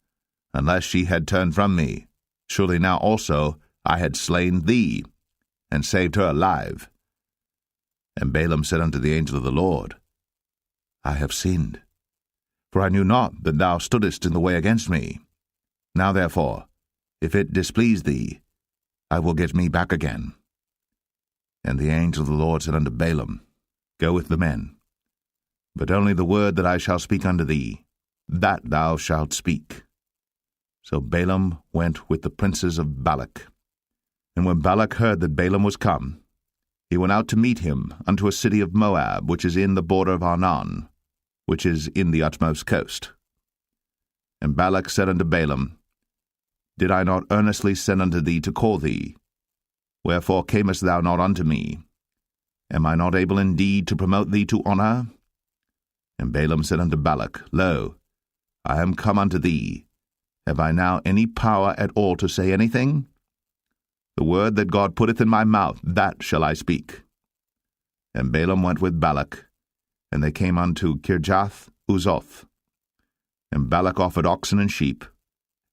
Unless she had turned from me, surely now also I had slain thee, and saved her alive. And Balaam said unto the angel of the Lord, I have sinned, for I knew not that thou stoodest in the way against me. Now therefore, if it displease thee, I will get me back again. And the angel of the Lord said unto Balaam, Go with the men, but only the word that I shall speak unto thee, that thou shalt speak. So Balaam went with the princes of Balak. And when Balak heard that Balaam was come, he went out to meet him unto a city of Moab, which is in the border of Arnon, which is in the utmost coast. And Balak said unto Balaam, Did I not earnestly send unto thee to call thee? Wherefore camest thou not unto me? Am I not able indeed to promote thee to honour? And Balaam said unto Balak, Lo, I am come unto thee. Have I now any power at all to say anything? The word that God putteth in my mouth, that shall I speak. And Balaam went with Balak, and they came unto Kirjath Uzoth. And Balak offered oxen and sheep,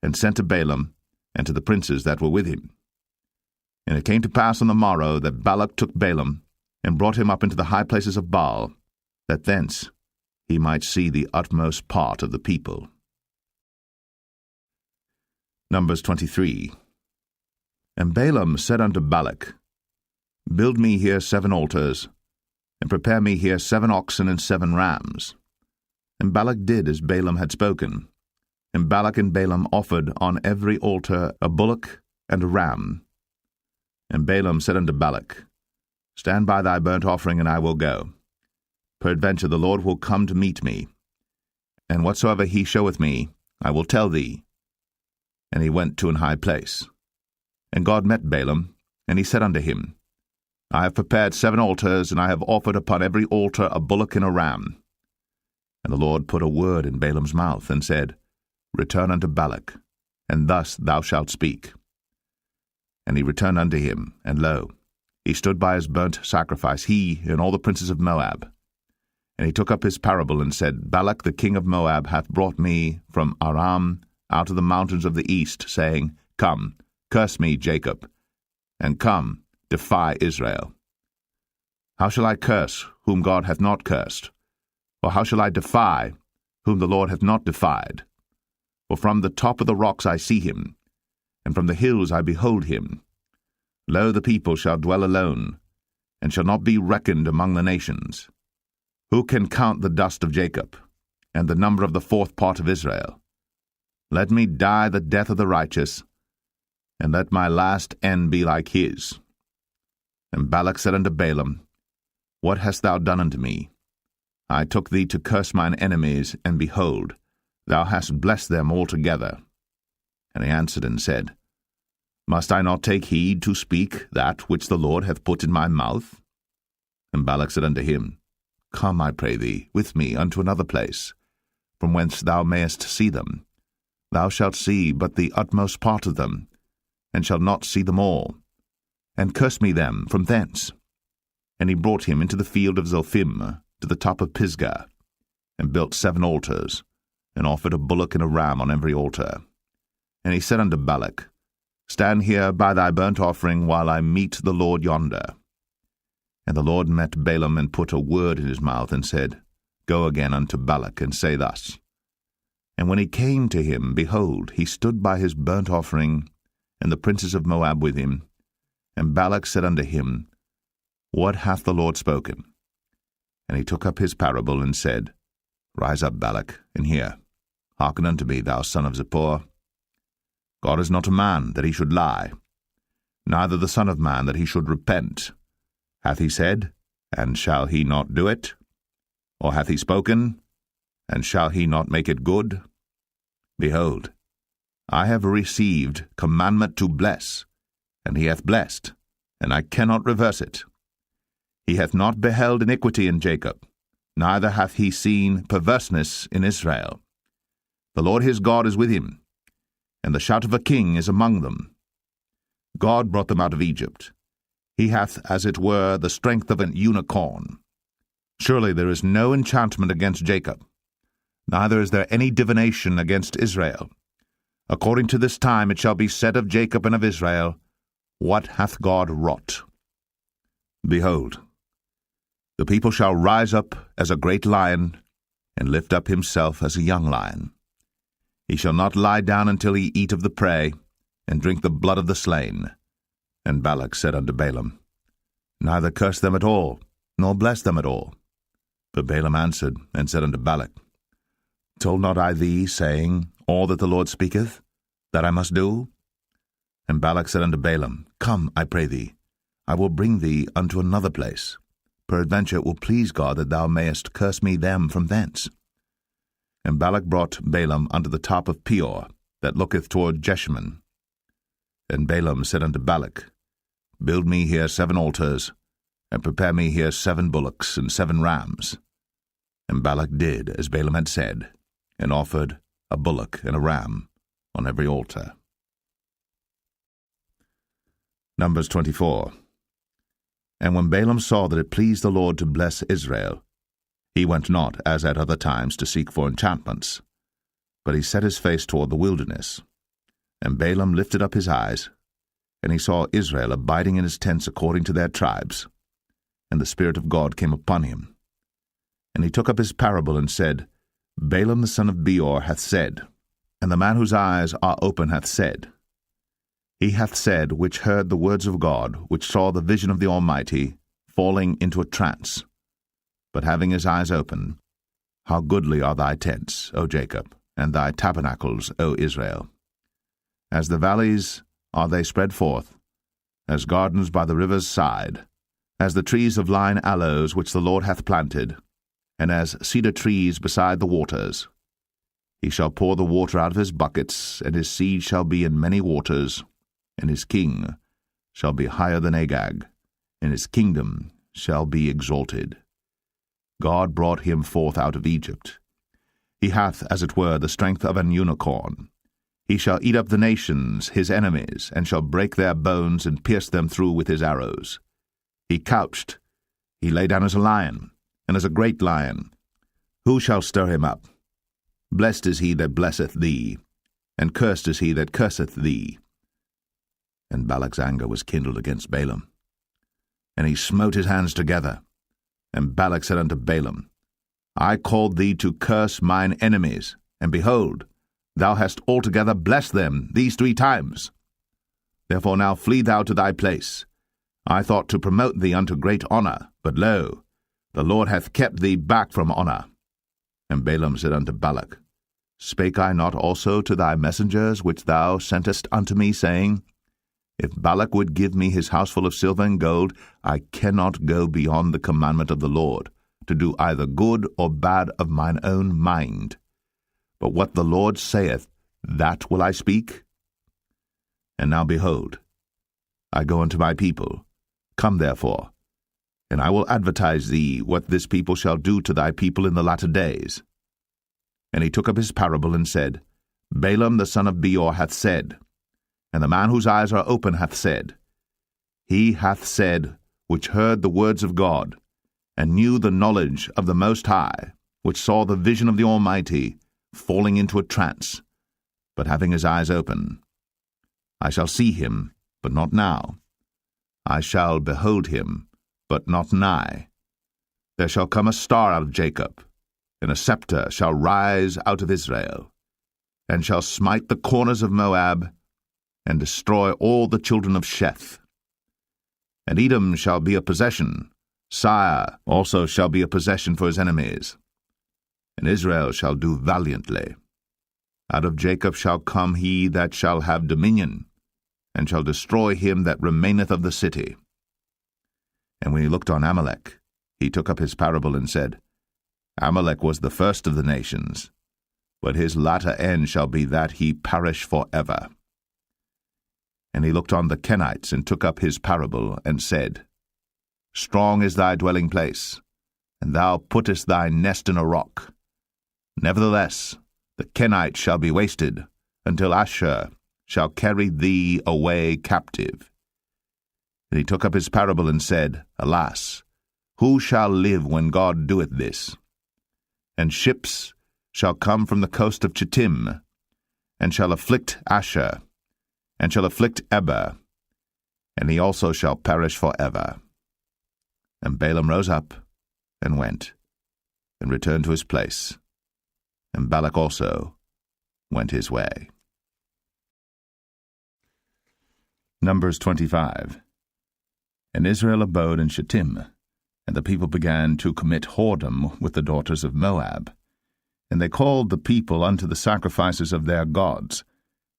and sent to Balaam, and to the princes that were with him. And it came to pass on the morrow that Balak took Balaam, and brought him up into the high places of Baal, that thence he might see the utmost part of the people. Numbers 23. And Balaam said unto Balak, Build me here 7 altars, and prepare me here 7 oxen and 7 rams. And Balak did as Balaam had spoken. And Balak and Balaam offered on every altar a bullock and a ram. And Balaam said unto Balak, Stand by thy burnt offering, and I will go. Peradventure the Lord will come to meet me, and whatsoever he showeth me, I will tell thee. And he went to an high place. And God met Balaam, and he said unto him, I have prepared 7 altars, and I have offered upon every altar a bullock and a ram. And the Lord put a word in Balaam's mouth, and said, Return unto Balak, and thus thou shalt speak. And he returned unto him, and lo, he stood by his burnt sacrifice, he and all the princes of Moab. And he took up his parable, and said, Balak the king of Moab hath brought me from Aram out of the mountains of the east, saying, Come, curse me, Jacob, and come, defy Israel. How shall I curse whom God hath not cursed? Or how shall I defy whom the Lord hath not defied? For from the top of the rocks I see him, and from the hills I behold him. Lo, the people shall dwell alone, and shall not be reckoned among the nations. Who can count the dust of Jacob, and the number of the 4th part of Israel? Let me die the death of the righteous, and let my last end be like his. And Balak said unto Balaam, What hast thou done unto me? I took thee to curse mine enemies, and behold, thou hast blessed them altogether. And he answered and said, Must I not take heed to speak that which the Lord hath put in my mouth? And Balak said unto him, Come, I pray thee, with me unto another place, from whence thou mayest see them. Thou shalt see but the utmost part of them, and shalt not see them all. And curse me them from thence. And he brought him into the field of Zophim, to the top of Pisgah, and built 7 altars, and offered a bullock and a ram on every altar. And he said unto Balak, Stand here by thy burnt offering, while I meet the Lord yonder. And the Lord met Balaam, and put a word in his mouth, and said, Go again unto Balak, and say thus. And when he came to him, behold, he stood by his burnt offering, and the princes of Moab with him. And Balak said unto him, What hath the Lord spoken? And he took up his parable, and said, Rise up, Balak, and hear. Hearken unto me, thou son of Zippor. God is not a man, that he should lie, neither the Son of Man, that he should repent. Hath he said, and shall he not do it? Or hath he spoken, and shall he not make it good? Behold, I have received commandment to bless, and he hath blessed, and I cannot reverse it. He hath not beheld iniquity in Jacob, neither hath he seen perverseness in Israel. The Lord his God is with him, and the shout of a king is among them. God brought them out of Egypt. He hath, as it were, the strength of an unicorn. Surely there is no enchantment against Jacob, neither is there any divination against Israel. According to this time it shall be said of Jacob and of Israel, What hath God wrought? Behold, the people shall rise up as a great lion, and lift up himself as a young lion. He shall not lie down until he eat of the prey, and drink the blood of the slain. And Balak said unto Balaam, Neither curse them at all, nor bless them at all. But Balaam answered and said unto Balak, Told not I thee, saying, All that the Lord speaketh, that I must do? And Balak said unto Balaam, Come, I pray thee, I will bring thee unto another place. Peradventure it will please God that thou mayest curse me them from thence. And Balak brought Balaam unto the top of Peor, that looketh toward Jeshimon. And Balaam said unto Balak, Build me here 7 altars, and prepare me here 7 bullocks and 7 rams. And Balak did as Balaam had said, and offered a bullock and a ram on every altar. Numbers 24. And when Balaam saw that it pleased the Lord to bless Israel, he went not, as at other times, to seek for enchantments, but he set his face toward the wilderness. And Balaam lifted up his eyes, and he saw Israel abiding in his tents according to their tribes. And the Spirit of God came upon him. And he took up his parable, and said, Balaam the son of Beor hath said, and the man whose eyes are open hath said. He hath said, which heard the words of God, which saw the vision of the Almighty, falling into a trance, but having his eyes open, How goodly are thy tents, O Jacob, and thy tabernacles, O Israel! As the valleys are they spread forth, as gardens by the river's side, as the trees of lign aloes which the Lord hath planted, and as cedar trees beside the waters. He shall pour the water out of his buckets, and his seed shall be in many waters, and his king shall be higher than Agag, and his kingdom shall be exalted. God brought him forth out of Egypt. He hath, as it were, the strength of an unicorn. He shall eat up the nations, his enemies, and shall break their bones and pierce them through with his arrows. He couched, he lay down as a lion, and as a great lion. Who shall stir him up? Blessed is he that blesseth thee, and cursed is he that curseth thee. And Balak's anger was kindled against Balaam. And he smote his hands together. And Balak said unto Balaam, I called thee to curse mine enemies, and behold, thou hast altogether blessed them these 3 times. Therefore now flee thou to thy place. I thought to promote thee unto great honour, but lo, the Lord hath kept thee back from honour. And Balaam said unto Balak, Spake I not also to thy messengers which thou sentest unto me, saying, If Balak would give me his house full of silver and gold, I cannot go beyond the commandment of the Lord, to do either good or bad of mine own mind. but what the Lord saith, that will I speak. And now behold, I go unto my people. Come therefore, and I will advertise thee what this people shall do to thy people in the latter days. And he took up his parable and said, Balaam the son of Beor hath said, and the man whose eyes are open hath said, He hath said, which heard the words of God, and knew the knowledge of the Most High, which saw the vision of the Almighty, falling into a trance, but having his eyes open. I shall see him, but not now. I shall behold him, but not nigh. There shall come a star out of Jacob, and a scepter shall rise out of Israel, and shall smite the corners of Moab, and destroy all the children of Sheth. And Edom shall be a possession, Sire also shall be a possession for his enemies. And Israel shall do valiantly. Out of Jacob shall come he that shall have dominion, and shall destroy him that remaineth of the city. And when he looked on Amalek, he took up his parable and said, Amalek was the first of the nations, but his latter end shall be that he perish for ever. And he looked on the Kenites, and took up his parable, and said, Strong is thy dwelling place, and thou puttest thy nest in a rock. Nevertheless, the Kenites shall be wasted, until Ashur shall carry thee away captive. And he took up his parable, and said, Alas, who shall live when God doeth this? And ships shall come from the coast of Chittim, and shall afflict Ashur, and shall afflict Eber, and he also shall perish for ever. And Balaam rose up, and went, and returned to his place, and Balak also went his way. Numbers 25. And Israel abode in Shittim, and the people began to commit whoredom with the daughters of Moab. And they called the people unto the sacrifices of their gods,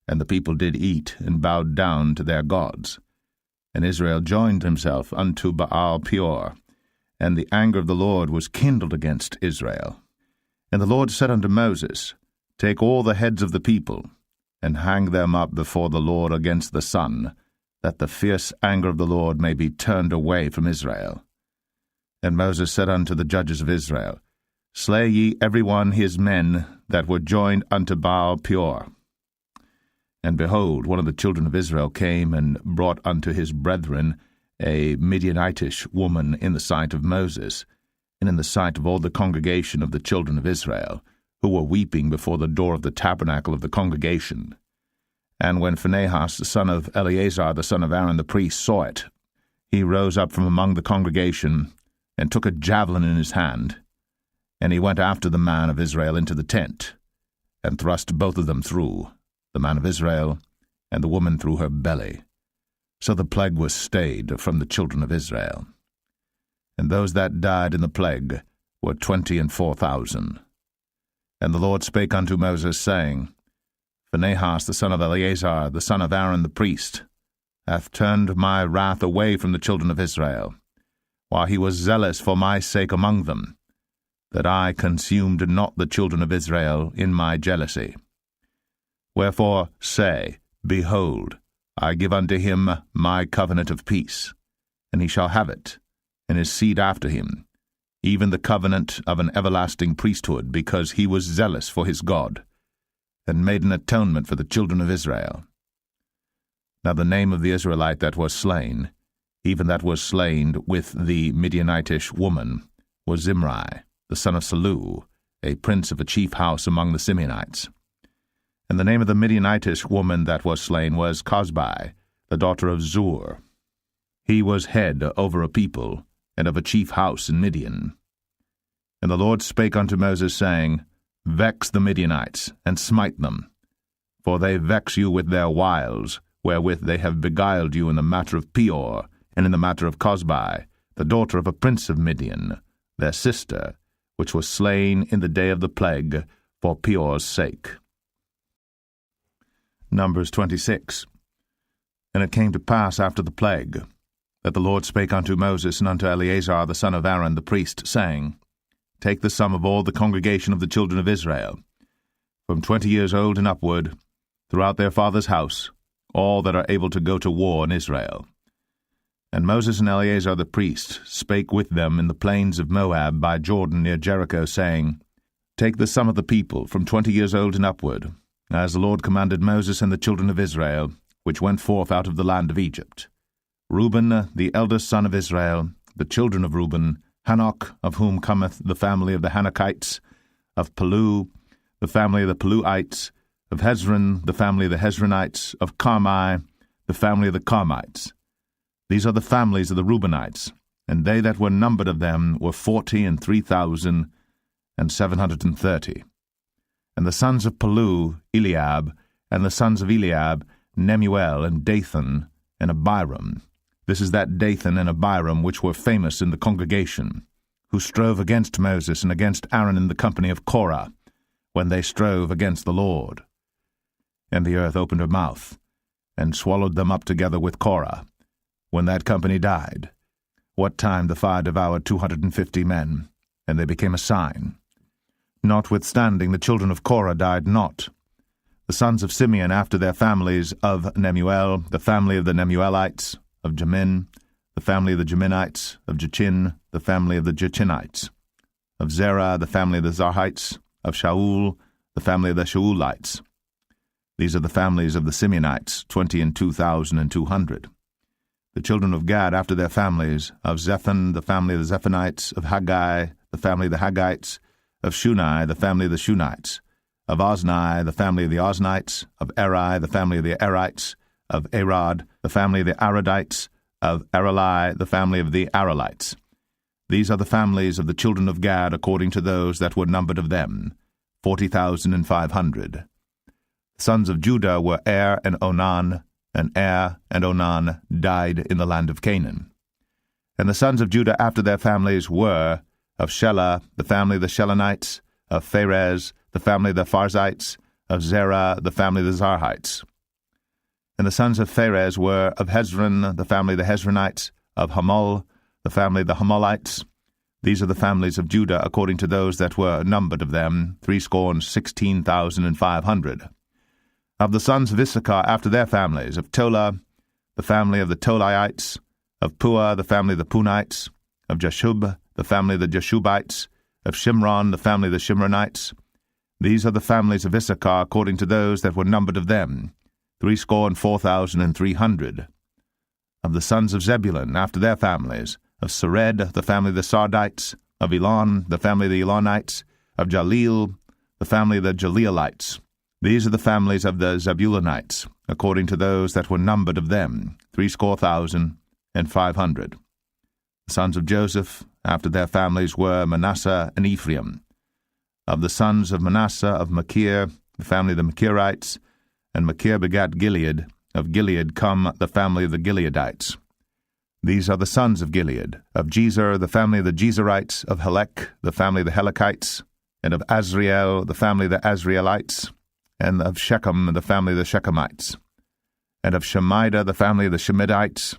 and the people did eat, and bowed down to their gods. And Israel joined himself unto Baal Peor, and the anger of the Lord was kindled against Israel. And the Lord said unto Moses, Take all the heads of the people, and hang them up before the Lord against the sun, that the fierce anger of the Lord may be turned away from Israel. And Moses said unto the judges of Israel, Slay ye every one his men that were joined unto Baal Peor. And behold, one of the children of Israel came and brought unto his brethren a Midianitish woman in the sight of Moses, and in the sight of all the congregation of the children of Israel, who were weeping before the door of the tabernacle of the congregation. And when Phinehas the son of Eleazar the son of Aaron the priest saw it, he rose up from among the congregation, and took a javelin in his hand, and he went after the man of Israel into the tent, and thrust both of them through, the man of Israel, and the woman through her belly. So the plague was stayed from the children of Israel. And those that died in the plague were 24,000. And the Lord spake unto Moses, saying, Phinehas the son of Eleazar, the son of Aaron the priest, hath turned my wrath away from the children of Israel, while he was zealous for my sake among them, that I consumed not the children of Israel in my jealousy. Wherefore say, Behold, I give unto him my covenant of peace, and he shall have it, and his seed after him, even the covenant of an everlasting priesthood, because he was zealous for his God, and made an atonement for the children of Israel. Now the name of the Israelite that was slain, even that was slain with the Midianitish woman, was Zimri, the son of Salu, a prince of a chief house among the Simeonites. And the name of the Midianitish woman that was slain was Cosbi, the daughter of Zur. He was head over a people, and of a chief house in Midian. And the Lord spake unto Moses, saying, Vex the Midianites, and smite them, for they vex you with their wiles, wherewith they have beguiled you in the matter of Peor, and in the matter of Cosbi, the daughter of a prince of Midian, their sister, which was slain in the day of the plague, for Peor's sake. Numbers 26. And it came to pass after the plague, that the Lord spake unto Moses and unto Eleazar the son of Aaron the priest, saying, Take the sum of all the congregation of the children of Israel, from 20 years old and upward, throughout their father's house, all that are able to go to war in Israel. And Moses and Eleazar the priest spake with them in the plains of Moab by Jordan near Jericho, saying, Take the sum of the people from 20 years old and upward, as the Lord commanded Moses and the children of Israel, which went forth out of the land of Egypt. Reuben, the eldest son of Israel, the children of Reuben, Hanok, of whom cometh the family of the Hanokites, of Palu, the family of the Paluites, of Hezron, the family of the Hezronites, of Carmi, the family of the Carmites. These are the families of the Reubenites, and they that were numbered of them were 40,003,730. And the sons of Palu, Eliab, and the sons of Eliab, Nemuel, and Dathan, and Abiram. This is that Dathan and Abiram which were famous in the congregation, who strove against Moses and against Aaron in the company of Korah, when they strove against the Lord. And the earth opened her mouth, and swallowed them up together with Korah, when that company died, what time the fire devoured 250 men, and they became a sign. Notwithstanding, the children of Korah died not. The sons of Simeon after their families, of Nemuel, the family of the Nemuelites, of Jamin, the family of the Jaminites, of Jachin, the family of the Jachinites, of Zerah, the family of the Zarhites, of Shaul, the family of the Shaulites. These are the families of the Simeonites, 22,200. The children of Gad after their families, of Zephon, the family of the Zephonites, of Haggai, the family of the Haggites, of Shunai, the family of the Shunites, of Ozni, the family of the Oznites, of Eri, the family of the Erites, of Arad, the family of the Aradites, of Arali, the family of the Aralites. These are the families of the children of Gad according to those that were numbered of them, 40,500. The sons of Judah were Er and Onan, and Er and Onan died in the land of Canaan. And the sons of Judah after their families were, of Shelah, the family of the Shelonites, of Pharez, the family of the Pharzites, of Zerah, the family of the Zarhites. And the sons of Pharez were, of Hezron, the family of the Hezronites, of Hamul, the family of the Hamulites. These are the families of Judah according to those that were numbered of them, 16,500. Of the sons of Issachar after their families, of Tola, the family of the Tolaites, of Pua, the family of the Punites, of Jashub, the family of the Jashubites, of Shimron, the family of the Shimronites. These are the families of Issachar according to those that were numbered of them, 64,300. Of the sons of Zebulun after their families, of Sered, the family of the Sardites, of Elon, the family of the Elonites, of Jaleel, the family of the Jaleelites. These are the families of the Zebulunites, according to those that were numbered of them, 65,500. The sons of Joseph after their families were Manasseh and Ephraim. Of the sons of Manasseh, of Machir, the family of the Machirites, and Machir begat Gilead. Of Gilead come the family of the Gileadites. These are the sons of Gilead. Of Jezer, the family of the Jezerites. Of Helek, the family of the Helekites. And of Azriel, the family of the Azrielites. And of Shechem, the family of the Shechemites. And of Shemida, the family of the Shemidites.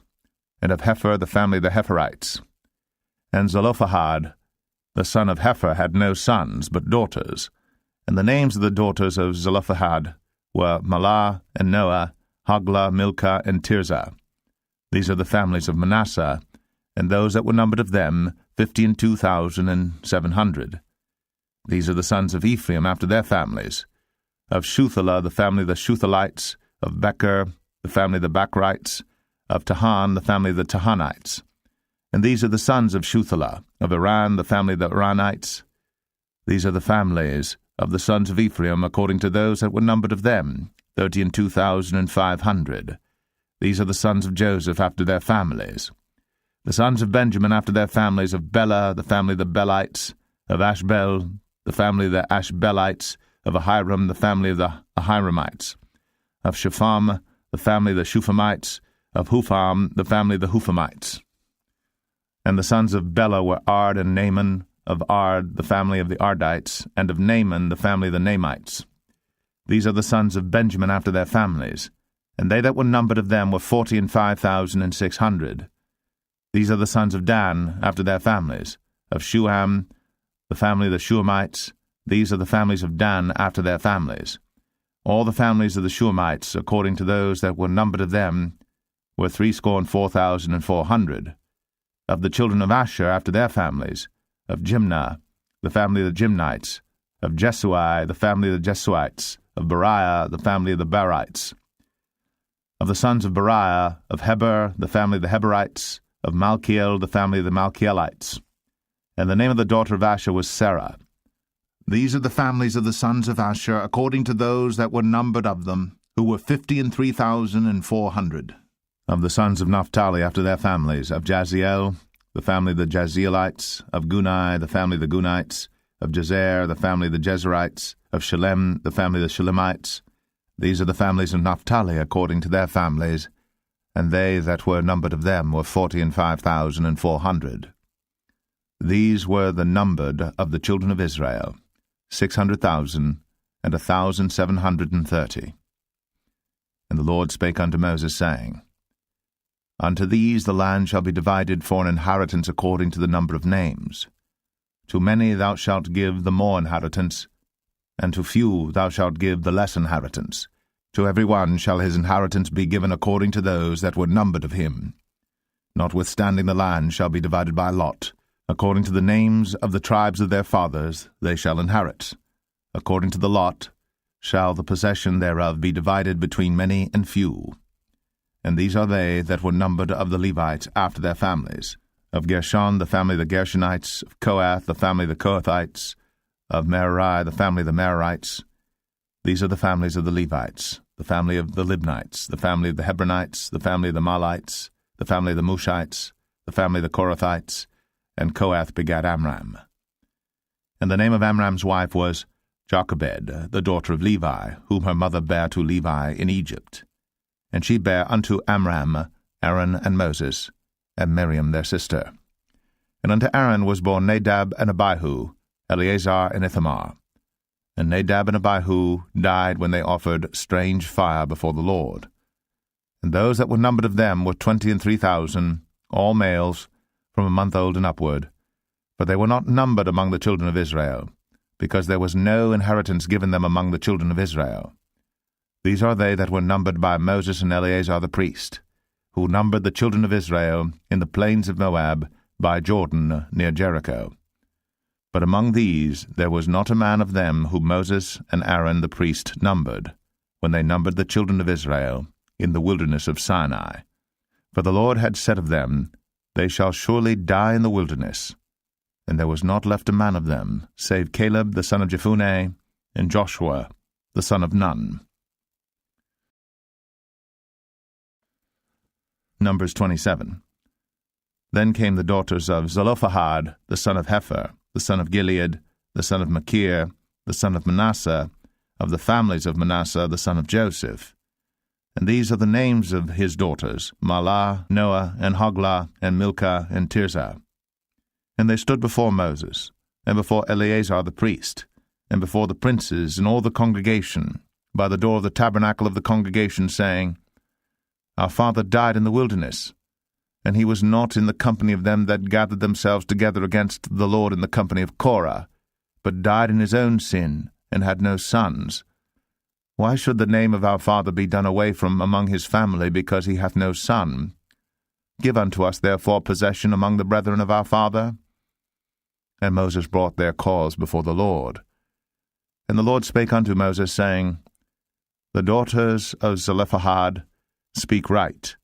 And of Hepher, the family of the Hepherites. And Zelophehad, the son of Hepher, had no sons, but daughters. And the names of the daughters of Zelophehad were Mahlah and Noah, Hoglah, Milcah, and Tirzah. These are the families of Manasseh, and those that were numbered of them, 52,700. These are the sons of Ephraim after their families. Of Shuthelah, the family of the Shuthalites, of Becher, the family of the Bachrites, of Tahan, the family of the Tahanites. And these are the sons of Shuthelah, of Iran, the family of the Iranites. These are the families of the sons of Ephraim according to those that were numbered of them, 32,500. These are the sons of Joseph after their families. The sons of Benjamin after their families, of Bela, the family of the Belites, of Ashbel, the family of the Ashbelites, of Ahiram, the family of the Ahiramites, of Shepham, the family of the Shuphamites, of Hupham, the family of the Huphamites. And the sons of Bela were Ard and Naaman, of Ard, the family of the Ardites, and of Naaman, the family of the Naamites. These are the sons of Benjamin after their families, and they that were numbered of them were 45,600. These are the sons of Dan after their families, of Shuham, the family of the Shuhamites, These are the families of Dan after their families. All the families of the Shuamites, according to those that were numbered of them, were 64,400. Of the children of Asher after their families, of Jimnah, the family of the Jimnites, of Jesui, the family of the Jesuites, of Beriah, the family of the Berites. Of the sons of Beriah, of Heber, the family of the Heberites, of Malkiel, the family of the Malkielites. And the name of the daughter of Asher was Sarah. These are the families of the sons of Asher, according to those that were numbered of them, who were 53,400. Of the sons of Naphtali after their families, of Jaziel, the family of the Jazielites, of Gunai, the family of the Gunites, of Jezer, the family of the Jezerites, of Shalem, the family of the Shalemites. These are the families of Naphtali according to their families, and they that were numbered of them were 45,400. These were the numbered of the children of Israel, 600,000 and 1,730. And the Lord spake unto Moses, saying, Unto these the land shall be divided for an inheritance according to the number of names. To many thou shalt give the more inheritance, and to few thou shalt give the less inheritance. To every one shall his inheritance be given according to those that were numbered of him. Notwithstanding the land shall be divided by lot. According to the names of the tribes of their fathers they shall inherit. According to the lot shall the possession thereof be divided between many and few. And these are they that were numbered of the Levites after their families. Of Gershon, the family of the Gershonites, of Kohath, the family of the Kohathites, of Merari, the family of the Merarites. These are the families of the Levites, the family of the Libnites, the family of the Hebronites, the family of the Mahlites, the family of the Mushites, the family of the Korathites, and Kohath begat Amram. And the name of Amram's wife was Jochebed, the daughter of Levi, whom her mother bare to Levi in Egypt. And she bare unto Amram Aaron and Moses, and Miriam their sister. And unto Aaron was born Nadab and Abihu, Eleazar and Ithamar. And Nadab and Abihu died when they offered strange fire before the Lord. And those that were numbered of them were 23,000, all males, from a month old and upward. But they were not numbered among the children of Israel, because there was no inheritance given them among the children of Israel. These are they that were numbered by Moses and Eleazar the priest, who numbered the children of Israel in the plains of Moab by Jordan near Jericho. But among these there was not a man of them whom Moses and Aaron the priest numbered, when they numbered the children of Israel in the wilderness of Sinai. For the Lord had said of them, They shall surely die in the wilderness. And there was not left a man of them, save Caleb the son of Jephunneh, and Joshua the son of Nun. Numbers 27. Then came the daughters of Zelophehad, the son of Hepher, the son of Gilead, the son of Machir, the son of Manasseh, of the families of Manasseh, the son of Joseph. And these are the names of his daughters, Mahlah, Noah, and Hoglah, and Milcah, and Tirzah. And they stood before Moses, and before Eleazar the priest, and before the princes and all the congregation, by the door of the tabernacle of the congregation, saying, Our father died in the wilderness, and he was not in the company of them that gathered themselves together against the Lord in the company of Korah, but died in his own sin, and had no sons. Why should the name of our father be done away from among his family, because he hath no son? Give unto us therefore possession among the brethren of our father. And Moses brought their cause before the Lord. And the Lord spake unto Moses, saying, The daughters of Zelophehad speak right.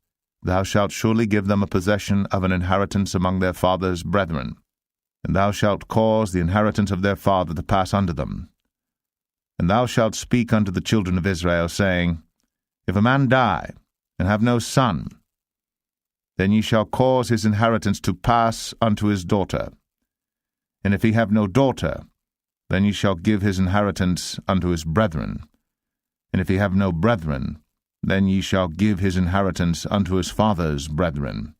Thou shalt surely give them a possession of an inheritance among their father's brethren, and thou shalt cause the inheritance of their father to pass unto them. And thou shalt speak unto the children of Israel, saying, If a man die, and have no son, then ye shall cause his inheritance to pass unto his daughter. And if he have no daughter, then ye shall give his inheritance unto his brethren. And if he have no brethren, then ye shall give his inheritance unto his father's brethren.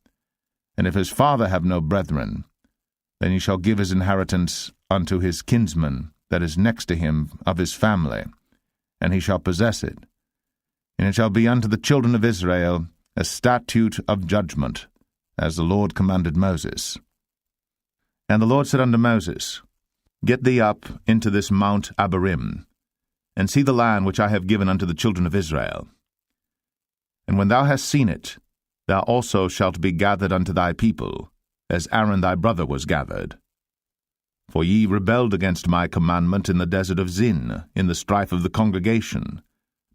And if his father have no brethren, then ye shall give his inheritance unto his kinsman that is next to him of his family, and he shall possess it. And it shall be unto the children of Israel a statute of judgment, as the Lord commanded Moses. And the Lord said unto Moses, Get thee up into this Mount Abarim, and see the land which I have given unto the children of Israel. And when thou hast seen it, thou also shalt be gathered unto thy people, as Aaron thy brother was gathered. For ye rebelled against my commandment in the desert of Zin, in the strife of the congregation,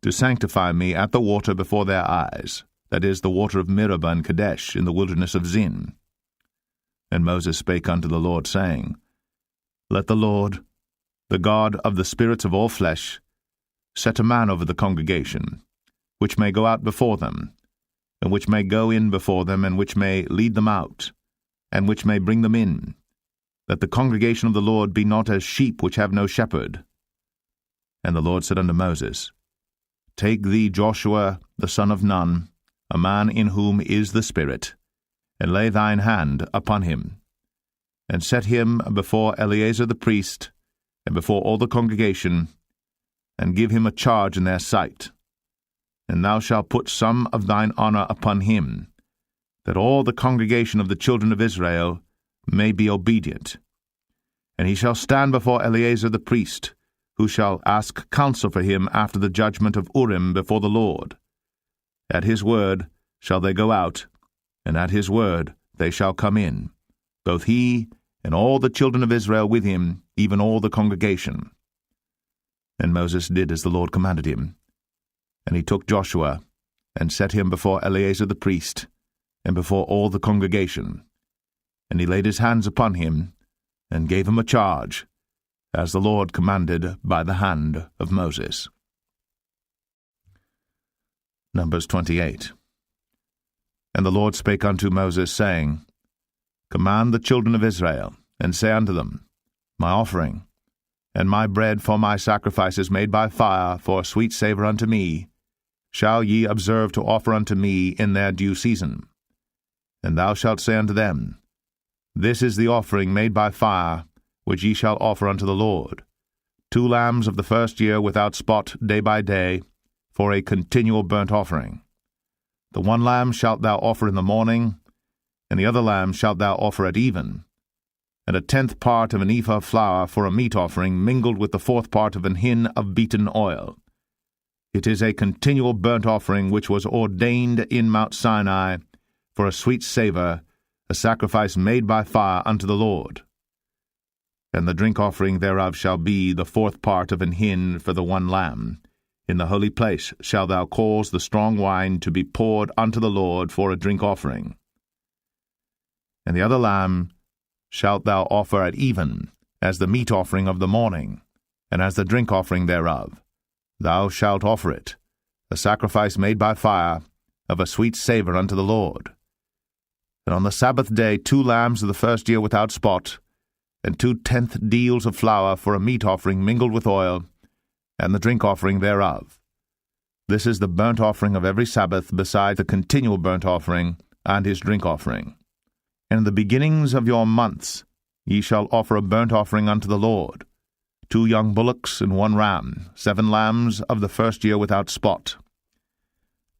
to sanctify me at the water before their eyes, that is, the water of Meribah and Kadesh, in the wilderness of Zin. And Moses spake unto the Lord, saying, Let the Lord, the God of the spirits of all flesh, set a man over the congregation, which may go out before them, and which may go in before them, and which may lead them out, and which may bring them in, that the congregation of the Lord be not as sheep which have no shepherd. And the Lord said unto Moses, Take thee Joshua the son of Nun, a man in whom is the Spirit, and lay thine hand upon him, and set him before Eleazar the priest, and before all the congregation, and give him a charge in their sight. And thou shalt put some of thine honor upon him, that all the congregation of the children of Israel may be obedient. And he shall stand before Eleazar the priest, who shall ask counsel for him after the judgment of Urim before the Lord. At his word shall they go out, and at his word they shall come in, both he and all the children of Israel with him, even all the congregation. And Moses did as the Lord commanded him. And he took Joshua, and set him before Eleazar the priest, and before all the congregation. And he laid his hands upon him, and gave him a charge, as the Lord commanded by the hand of Moses. Numbers 28. And the Lord spake unto Moses, saying, Command the children of Israel, and say unto them, My offering, and my bread for my sacrifices made by fire for a sweet savour unto me, shall ye observe to offer unto me in their due season. And thou shalt say unto them, This is the offering made by fire, which ye shall offer unto the Lord, 2 lambs of the first year without spot day by day, for a continual burnt offering. The 1 lamb shalt thou offer in the morning, and the other lamb shalt thou offer at even, and a 10th part of an ephah of flour for a meat offering mingled with the 4th part of an hin of beaten oil. It is a continual burnt offering which was ordained in Mount Sinai for a sweet savour, a sacrifice made by fire unto the Lord. And the drink offering thereof shall be the 4th part of an hin for the 1 lamb. In the holy place shalt thou cause the strong wine to be poured unto the Lord for a drink offering. And the other lamb shalt thou offer at even, as the meat offering of the morning, and as the drink offering thereof. Thou shalt offer it, a sacrifice made by fire, of a sweet savour unto the Lord. And on the Sabbath day 2 lambs of the first year without spot, and 2/10 deals of flour for a meat offering mingled with oil, and the drink offering thereof. This is the burnt offering of every Sabbath, beside the continual burnt offering, and his drink offering. And in the beginnings of your months ye shall offer a burnt offering unto the Lord, 2 young bullocks and 1 ram, 7 lambs of the first year without spot,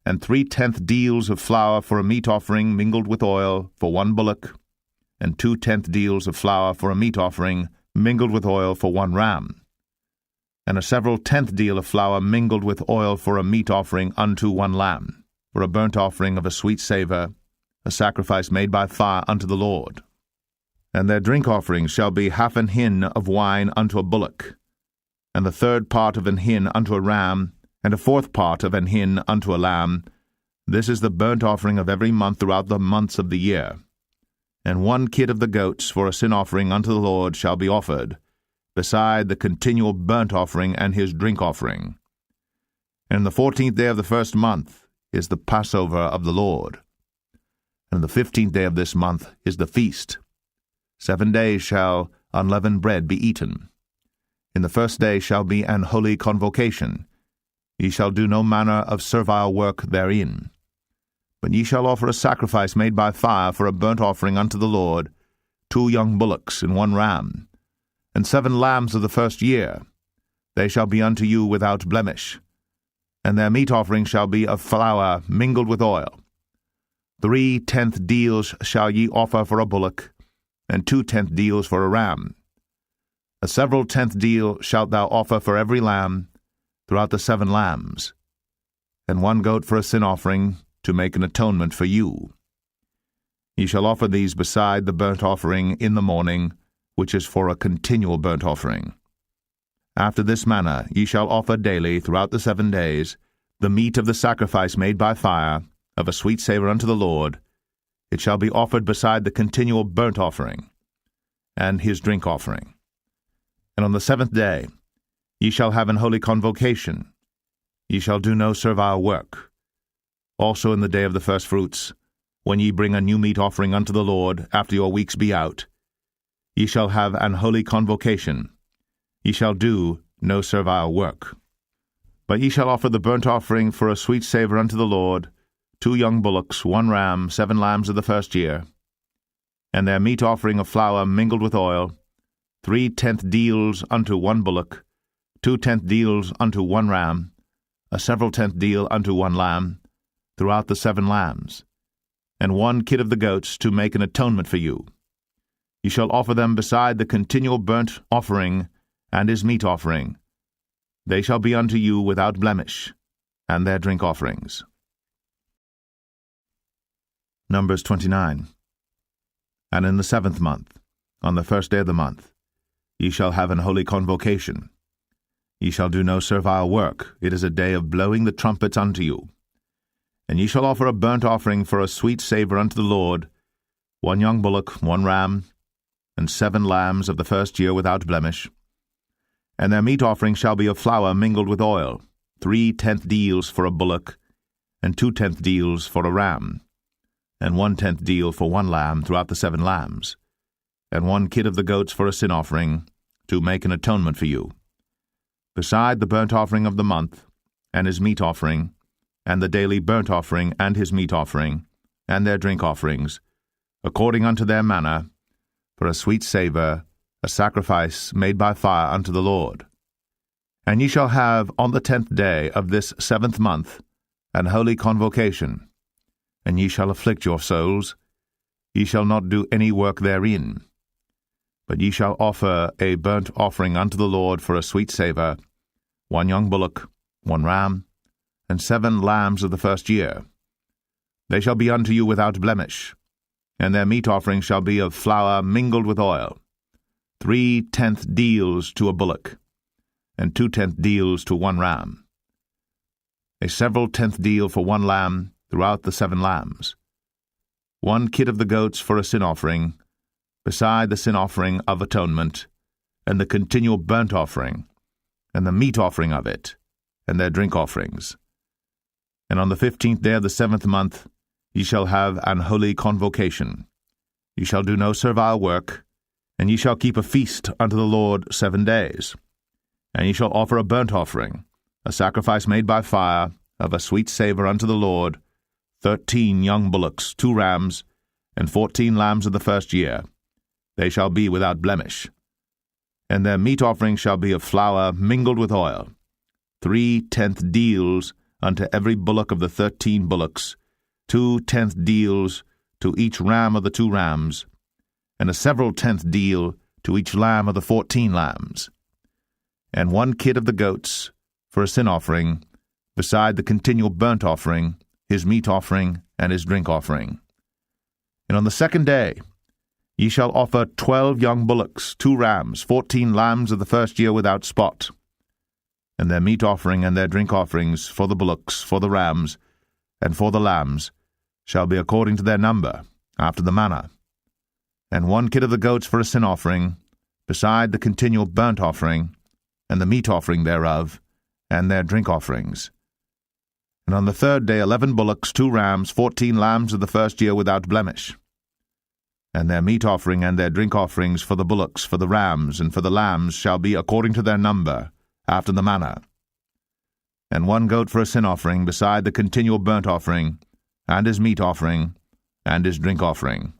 and 3/10 deals of flour for a meat offering mingled with oil for 1 bullock, and 2/10 deals of flour for a meat offering mingled with oil for 1 ram, and a several 10th deal of flour mingled with oil for a meat offering unto 1 lamb, for a burnt offering of a sweet savour, a sacrifice made by fire unto the Lord. And their drink offerings shall be 1/2 an hin of wine unto a bullock, and the 3rd part of an hin unto a ram, and a 4th part of an hin unto a lamb. This is the burnt offering of every month throughout the months of the year. And 1 kid of the goats for a sin offering unto the Lord shall be offered, beside the continual burnt offering and his drink offering. And the 14th day of the 1st month is the Passover of the Lord. And the 15th day of this month is the feast. 7 days shall unleavened bread be eaten. In the 1st day shall be an holy convocation. Ye shall do no manner of servile work therein. But ye shall offer a sacrifice made by fire for a burnt offering unto the Lord, 2 young bullocks and 1 ram, and 7 lambs of the first year. They shall be unto you without blemish. And their meat offering shall be of flour mingled with oil. 3/10 deals shall ye offer for a bullock, and 2/10 deals for a ram. A several tenth deal shalt thou offer for every lamb throughout the 7 lambs, and 1 goat for a sin offering to make an atonement for you. Ye shall offer these beside the burnt offering in the morning, which is for a continual burnt offering. After this manner ye shall offer daily throughout the 7 days the meat of the sacrifice made by fire, of a sweet savour unto the Lord. It shall be offered beside the continual burnt offering, and his drink offering. And on the 7th day ye shall have an holy convocation. Ye shall do no servile work. Also in the day of the firstfruits, when ye bring a new meat offering unto the Lord, after your weeks be out, ye shall have an holy convocation. Ye shall do no servile work. But ye shall offer the burnt offering for a sweet savour unto the Lord, 2 young bullocks, 1 ram, 7 lambs of the 1st year, and their meat offering of flour mingled with oil, 3 tenth deals unto 1 bullock, 2 tenth deals unto 1 ram, a several tenth deal unto 1 lamb, throughout the 7 lambs, and 1 kid of the goats to make an atonement for you. Ye shall offer them beside the continual burnt offering and his meat offering. They shall be unto you without blemish, and their drink offerings. Numbers 29. And in the 7th month, on the 1st day of the month, ye shall have an holy convocation. Ye shall do no servile work. It is a day of blowing the trumpets unto you. And ye shall offer a burnt offering for a sweet savour unto the Lord, 1 young bullock, 1 ram, and 7 lambs of the 1st year without blemish. And their meat offering shall be of flour mingled with oil, 3 tenth deals for a bullock, and 2 tenth deals for a ram, and 1 tenth deal for 1 lamb throughout the 7 lambs, and 1 kid of the goats for a sin offering, to make an atonement for you, beside the burnt offering of the month, and his meat offering, and the daily burnt offering and his meat offering, and their drink offerings, according unto their manner, for a sweet savour, a sacrifice made by fire unto the Lord. And ye shall have on the 10th day of this 7th month an holy convocation, and ye shall afflict your souls. Ye shall not do any work therein. But ye shall offer a burnt offering unto the Lord for a sweet savour, 1 young bullock, 1 ram, and 7 lambs of the 1st year. They shall be unto you without blemish, and their meat offering shall be of flour mingled with oil, 3 tenth deals to a bullock, and 2 tenth deals to 1 ram, a several tenth deal for 1 lamb throughout the 7 lambs, 1 kid of the goats for a sin offering, beside the sin offering of atonement, and the continual burnt offering, and the meat offering of it, and their drink offerings. And on the 15th day of the 7th month ye shall have an holy convocation. Ye shall do no servile work, and ye shall keep a feast unto the Lord 7 days. And ye shall offer a burnt offering, a sacrifice made by fire, of a sweet savour unto the Lord, 13 young bullocks, 2 rams, and 14 lambs of the 1st year. They shall be without blemish. And their meat offering shall be of flour mingled with oil, 3 tenth deals unto every bullock of the 13 bullocks, 2 tenth deals to each ram of the 2 rams, and a several tenth deal to each lamb of the 14 lambs, and 1 kid of the goats for a sin offering, beside the continual burnt offering, his meat offering, and his drink offering. And on the 2nd day ye shall offer 12 young bullocks, 2 rams, 14 lambs of the 1st year without spot, and their meat offering and their drink offerings for the bullocks, for the rams, and for the lambs, shall be according to their number, after the manner, and 1 kid of the goats for a sin offering, beside the continual burnt offering, and the meat offering thereof, and their drink offerings. And on the 3rd day 11 bullocks, 2 rams, 14 lambs of the 1st year without blemish, and their meat offering and their drink offerings for the bullocks, for the rams, and for the lambs shall be according to their number, after the manner, and 1 goat for a sin offering, beside the continual burnt offering, and his meat offering, and his drink offering.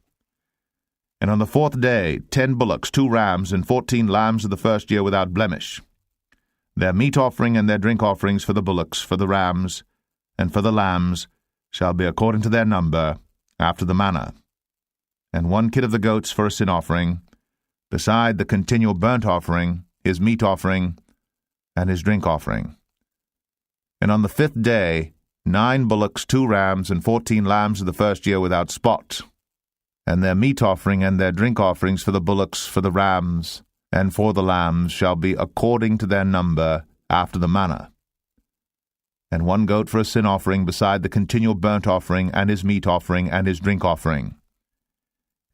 And on the 4th day 10 bullocks, 2 rams, and 14 lambs of the 1st year without blemish, their meat offering and their drink offerings for the bullocks, for the rams, and for the lambs shall be according to their number, after the manner, and 1 kid of the goats for a sin offering, beside the continual burnt offering, his meat offering, and his drink offering. And on the 5th day, 9 bullocks, 2 rams, and 14 lambs of the first year without spot, and their meat offering and their drink offerings for the bullocks, for the rams, and for the lambs shall be according to their number after the manner. And 1 goat for a sin offering beside the continual burnt offering and his meat offering and his drink offering.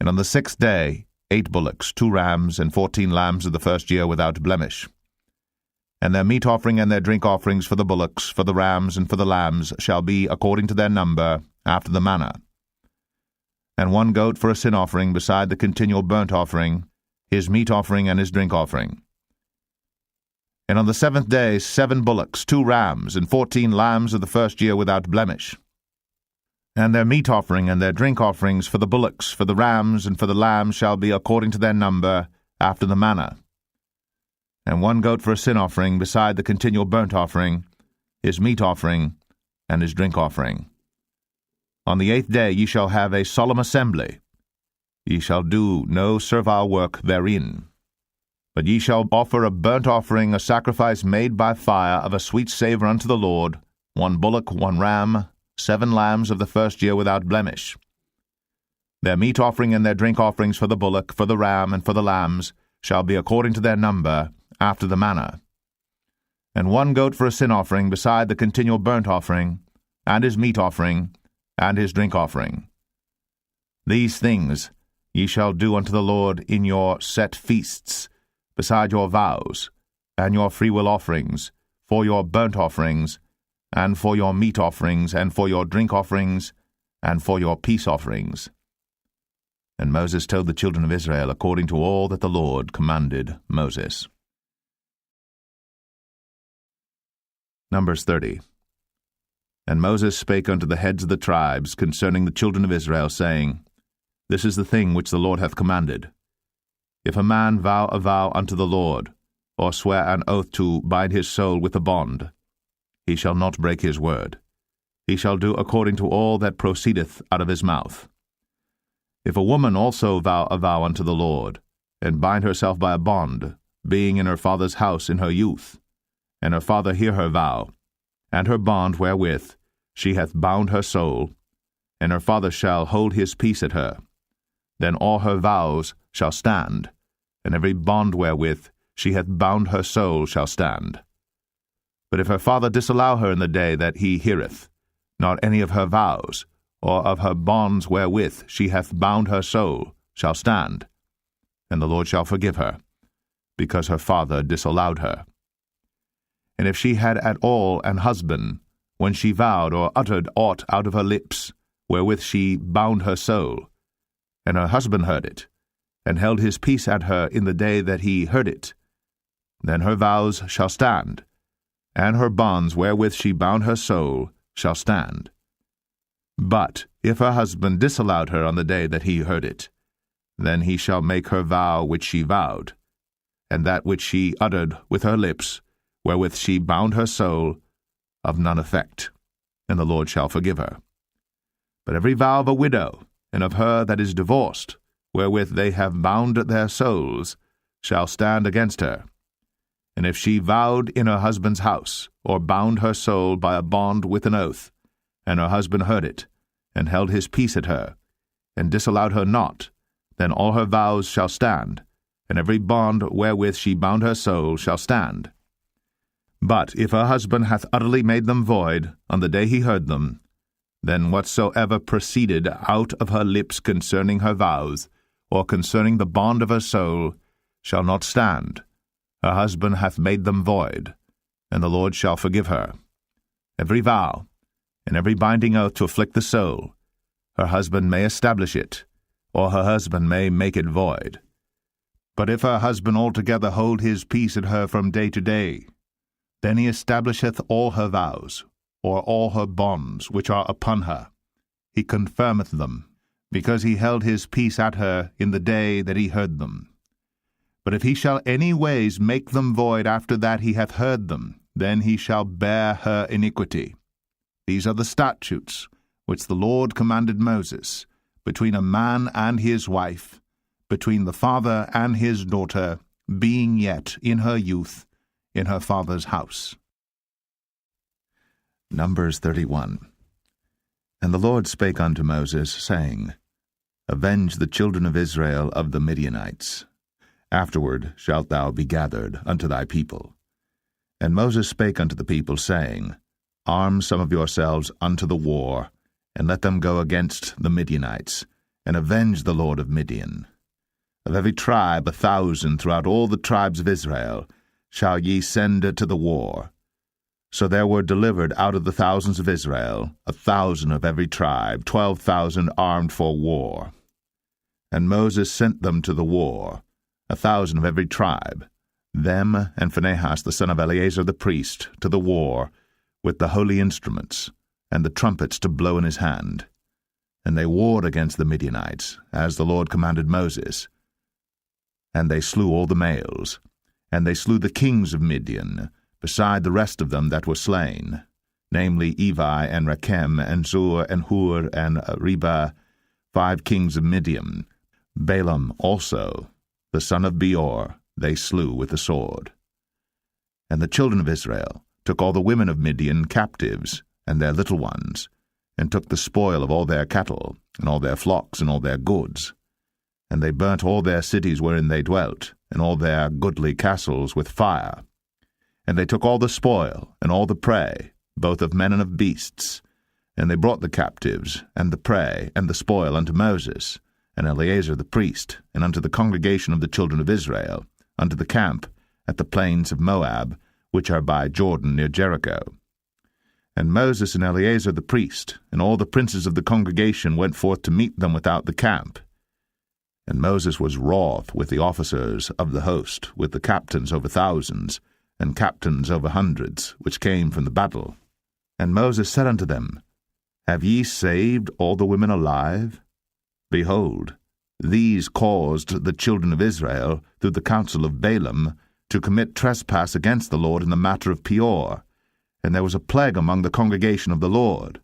And on the 6th day, 8 bullocks, 2 rams, and 14 lambs of the first year without blemish. And their meat offering and their drink offerings for the bullocks, for the rams, and for the lambs shall be according to their number after the manner. And 1 goat for a sin offering beside the continual burnt offering, his meat offering and his drink offering. And on the 7th day 7 bullocks, 2 rams, and 14 lambs of the first year without blemish. And their meat offering and their drink offerings for the bullocks, for the rams, and for the lambs shall be according to their number after the manner. And 1 goat for a sin offering beside the continual burnt offering, his meat offering, and his drink offering. On the 8th day ye shall have a solemn assembly. Ye shall do no servile work therein. But ye shall offer a burnt offering, a sacrifice made by fire of a sweet savour unto the Lord, 1 bullock, 1 ram, 7 lambs of the first year without blemish. Their meat offering and their drink offerings for the bullock, for the ram, and for the lambs shall be according to their number, after the manner. And 1 goat for a sin offering beside the continual burnt offering, and his meat offering, and his drink offering. These things ye shall do unto the Lord in your set feasts, beside your vows, and your freewill offerings, for your burnt offerings, and for your meat offerings, and for your drink offerings, and for your peace offerings. And Moses told the children of Israel according to all that the Lord commanded Moses. Numbers 30. And Moses spake unto the heads of the tribes concerning the children of Israel, saying, This is the thing which the Lord hath commanded. If a man vow a vow unto the Lord, or swear an oath to bind his soul with a bond, he shall not break his word. He shall do according to all that proceedeth out of his mouth. If a woman also vow a vow unto the Lord, and bind herself by a bond, being in her father's house in her youth, and her father hear her vow, and her bond wherewith she hath bound her soul, and her father shall hold his peace at her, then all her vows shall stand, and every bond wherewith she hath bound her soul shall stand. But if her father disallow her in the day that he heareth, not any of her vows, or of her bonds wherewith she hath bound her soul, shall stand, and the Lord shall forgive her, because her father disallowed her. And if she had at all an husband, when she vowed or uttered aught out of her lips, wherewith she bound her soul, and her husband heard it, and held his peace at her in the day that he heard it, then her vows shall stand, and her bonds wherewith she bound her soul shall stand. But if her husband disallowed her on the day that he heard it, then he shall make her vow which she vowed, and that which she uttered with her lips, wherewith she bound her soul, of none effect, and the Lord shall forgive her. But every vow of a widow, and of her that is divorced, wherewith they have bound their souls, shall stand against her. And if she vowed in her husband's house, or bound her soul by a bond with an oath, and her husband heard it, and held his peace at her, and disallowed her not, then all her vows shall stand, and every bond wherewith she bound her soul shall stand. But if her husband hath utterly made them void on the day he heard them, then whatsoever proceeded out of her lips concerning her vows, or concerning the bond of her soul, shall not stand. Her husband hath made them void, and the Lord shall forgive her. Every vow, and every binding oath to afflict the soul, her husband may establish it, or her husband may make it void. But if her husband altogether hold his peace at her from day to day, then he establisheth all her vows, or all her bonds which are upon her. He confirmeth them, because he held his peace at her in the day that he heard them. But if he shall any ways make them void after that he hath heard them, then he shall bear her iniquity. These are the statutes which the Lord commanded Moses, between a man and his wife, between the father and his daughter, being yet in her youth, in her father's house. Numbers 31. And the Lord spake unto Moses, saying, Avenge the children of Israel of the Midianites. Afterward shalt thou be gathered unto thy people. And Moses spake unto the people, saying, Arm some of yourselves unto the war, and let them go against the Midianites, and avenge the lord of Midian. Of every tribe 1,000 throughout all the tribes of Israel shall ye send to the war. So there were delivered out of the thousands of Israel 1,000 of every tribe, 12,000 armed for war. And Moses sent them to the war, 1,000 of every tribe, them and Phinehas the son of Eleazar the priest, to the war, with the holy instruments, and the trumpets to blow in his hand. And they warred against the Midianites, as the Lord commanded Moses. And they slew all the males, and they slew the kings of Midian, beside the rest of them that were slain, namely Evi, and Rechem, and Zur, and Hur, and Reba, 5 kings of Midian. Balaam also, the son of Beor, they slew with the sword. And the children of Israel took all the women of Midian captives, and their little ones, and took the spoil of all their cattle, and all their flocks, and all their goods. And they burnt all their cities wherein they dwelt, and all their goodly castles with fire. And they took all the spoil, and all the prey, both of men and of beasts. And they brought the captives, and the prey, and the spoil unto Moses, and Eleazar the priest, and unto the congregation of the children of Israel, unto the camp at the plains of Moab, which are by Jordan near Jericho. And Moses and Eleazar the priest, and all the princes of the congregation went forth to meet them without the camp. And Moses was wroth with the officers of the host, with the captains over thousands, and captains over hundreds, which came from the battle. And Moses said unto them, Have ye saved all the women alive? Behold, these caused the children of Israel, through the counsel of Balaam, to commit trespass against the Lord in the matter of Peor, and there was a plague among the congregation of the Lord.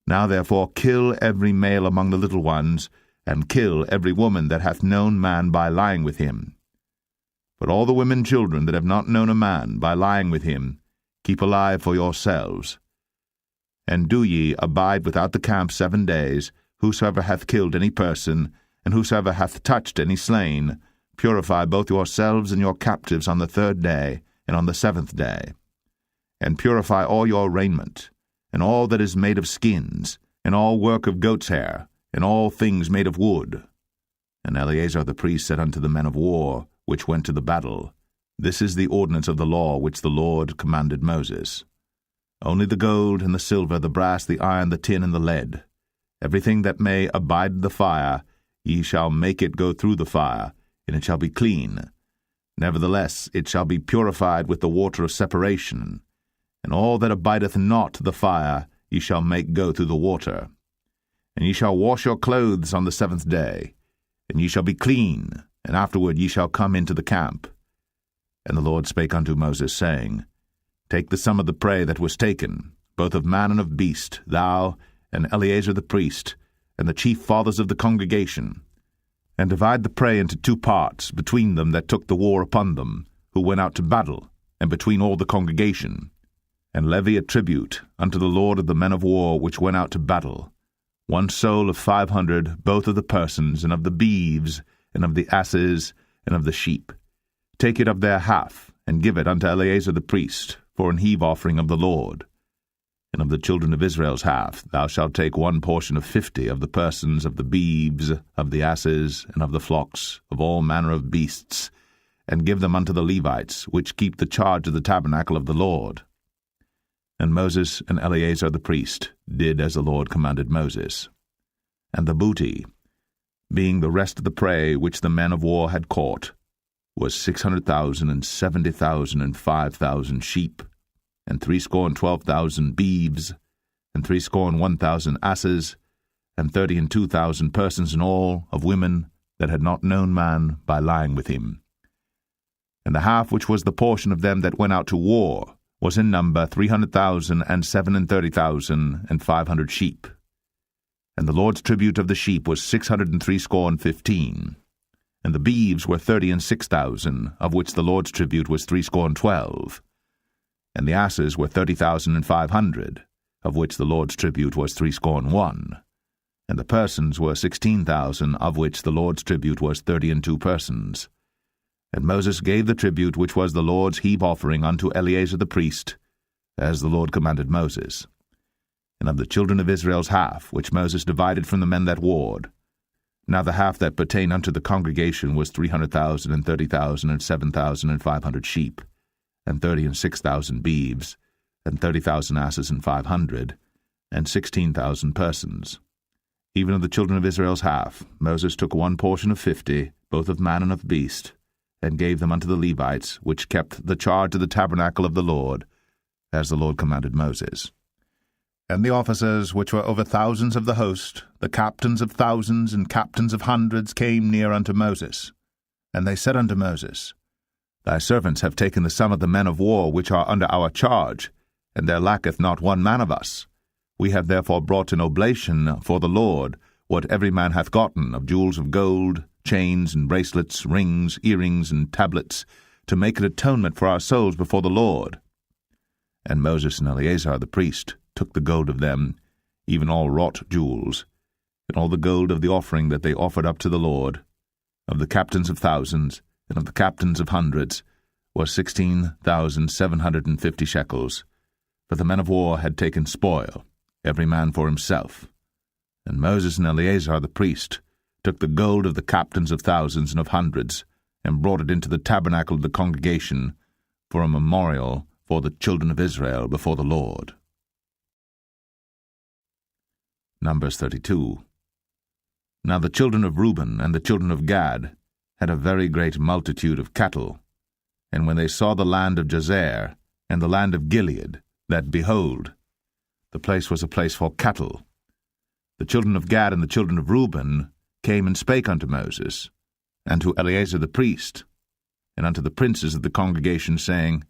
Now therefore kill every male among the little ones, and kill every woman that hath known man by lying with him. But all the women children that have not known a man by lying with him, keep alive for yourselves. And do ye abide without the camp 7 days, whosoever hath killed any person, and whosoever hath touched any slain, purify both yourselves and your captives on the 3rd day, and on the 7th day. And purify all your raiment, and all that is made of skins, and all work of goat's hair, and all things made of wood. And Eleazar the priest said unto the men of war, which went to the battle, This is the ordinance of the law which the Lord commanded Moses. Only the gold and the silver, the brass, the iron, the tin, and the lead, everything that may abide the fire, ye shall make it go through the fire, and it shall be clean. Nevertheless it shall be purified with the water of separation, and all that abideth not the fire ye shall make go through the water. And ye shall wash your clothes on the 7th day, and ye shall be clean, and afterward ye shall come into the camp. And the Lord spake unto Moses, saying, Take the sum of the prey that was taken, both of man and of beast, thou, and Eleazar the priest, and the chief fathers of the congregation, and divide the prey into 2 parts, between them that took the war upon them, who went out to battle, and between all the congregation. And levy a tribute unto the Lord of the men of war which went out to battle, 1 soul of 500, both of the persons, and of the beeves, and of the asses, and of the sheep. Take it of their half, and give it unto Eleazar the priest, for an heave offering of the Lord. And of the children of Israel's half thou shalt take 1 portion of 50 of the persons, of the beeves, of the asses, and of the flocks, of all manner of beasts, and give them unto the Levites, which keep the charge of the tabernacle of the Lord. And Moses and Eleazar the priest did as the Lord commanded Moses. And the booty, being the rest of the prey which the men of war had caught, was 600,000 and 70,000 and 5,000 sheep, and 12,000 beeves, and 1,000 asses, and 32,000 persons in all of women that had not known man by lying with him. And the half which was the portion of them that went out to war was in number 300,000 and 37,000 and 500 sheep. And the Lord's tribute of the sheep was 615. And the beeves were 36,000, of which the Lord's tribute was threescore and 12. And the asses were 30,500, of which the Lord's tribute was threescore and 1. And the persons were 16,000, of which the Lord's tribute was 32 persons. And Moses gave the tribute which was the Lord's heap offering unto Eleazar the priest, as the Lord commanded Moses. And of the children of Israel's half, which Moses divided from the men that warred, now the half that pertained unto the congregation was 300,000, and 30,000, and 7,500 sheep, and 30 and 6,000 beeves, and 30,000 asses and 500, and 16,000 persons. Even of the children of Israel's half, Moses took one portion of 50, both of man and of beast, and gave them unto the Levites, which kept the charge of the tabernacle of the Lord, as the Lord commanded Moses. And the officers which were over thousands of the host, the captains of thousands and captains of hundreds, came near unto Moses. And they said unto Moses, Thy servants have taken the sum of the men of war which are under our charge, and there lacketh not one man of us. We have therefore brought an oblation for the Lord, what every man hath gotten, of jewels of gold, chains and bracelets, rings, earrings, and tablets, to make an atonement for our souls before the Lord. And Moses and Eleazar the priest took the gold of them, even all wrought jewels, and all the gold of the offering that they offered up to the Lord, of the captains of thousands, and of the captains of hundreds, was 16,750 shekels. For the men of war had taken spoil, every man for himself. And Moses and Eleazar the priest took the gold of the captains of thousands and of hundreds, and brought it into the tabernacle of the congregation, for a memorial for the children of Israel before the Lord. Numbers 32. Now the children of Reuben and the children of Gad had a very great multitude of cattle. And when they saw the land of Jazer, and the land of Gilead, that, behold, the place was a place for cattle, the children of Gad and the children of Reuben came and spake unto Moses, and to Eleazar the priest, and unto the princes of the congregation, saying,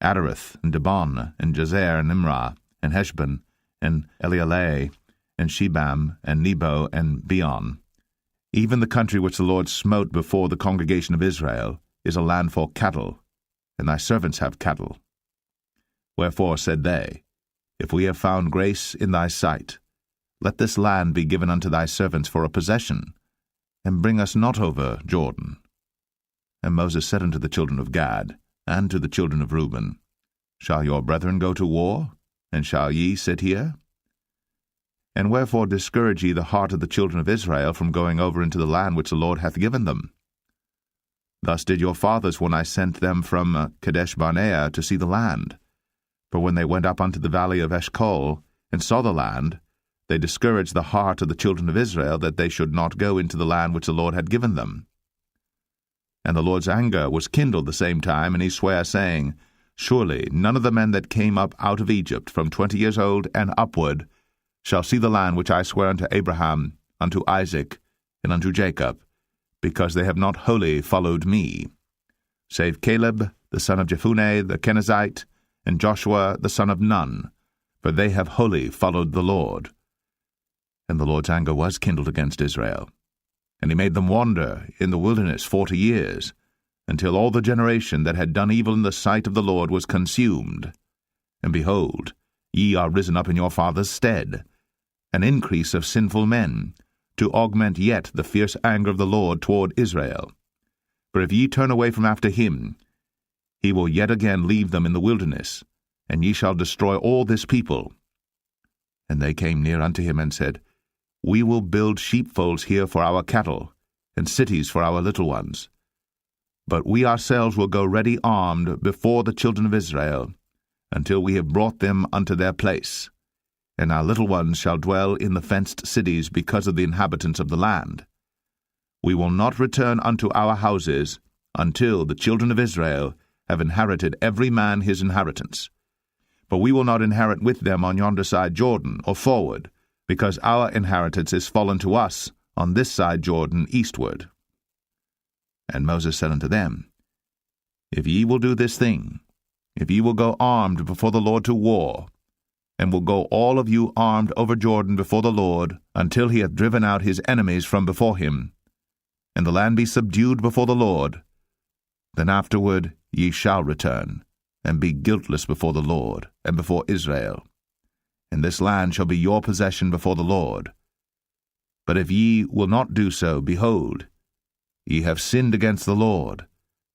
Adareth, and Dibon, and Jazer, and Imrah, and Heshbon, and Elealeh, and Shebam, and Nebo, and Beon. Even the country which the Lord smote before the congregation of Israel is a land for cattle, and thy servants have cattle. Wherefore said they, If we have found grace in thy sight, let this land be given unto thy servants for a possession, and bring us not over Jordan. And Moses said unto the children of Gad, and to the children of Reuben, Shall your brethren go to war, and shall ye sit here? And wherefore discourage ye the heart of the children of Israel from going over into the land which the Lord hath given them? Thus did your fathers when I sent them from Kadesh-barnea to see the land. For when they went up unto the valley of Eshcol, and saw the land, they discouraged the heart of the children of Israel, that they should not go into the land which the Lord had given them. And the Lord's anger was kindled the same time, and he sware, saying, Surely none of the men that came up out of Egypt from 20 years old and upward shall see the land which I swear unto Abraham, unto Isaac, and unto Jacob, because they have not wholly followed me, save Caleb the son of Jephunneh the Kenizzite, and Joshua the son of Nun, for they have wholly followed the Lord. And the Lord's anger was kindled against Israel, and he made them wander in the wilderness 40 years, until all the generation that had done evil in the sight of the Lord was consumed. And behold, ye are risen up in your father's stead, an increase of sinful men, to augment yet the fierce anger of the Lord toward Israel. For if ye turn away from after him, he will yet again leave them in the wilderness, and ye shall destroy all this people. And they came near unto him, and said, We will build sheepfolds here for our cattle, and cities for our little ones. But we ourselves will go ready armed before the children of Israel, until we have brought them unto their place. And our little ones shall dwell in the fenced cities because of the inhabitants of the land. We will not return unto our houses until the children of Israel have inherited every man his inheritance. For we will not inherit with them on yonder side Jordan, or forward, because our inheritance is fallen to us on this side Jordan eastward. And Moses said unto them, If ye will do this thing, if ye will go armed before the Lord to war, and will go all of you armed over Jordan before the Lord, until he hath driven out his enemies from before him, and the land be subdued before the Lord, then afterward ye shall return, and be guiltless before the Lord, and before Israel. And this land shall be your possession before the Lord. But if ye will not do so, behold, ye have sinned against the Lord,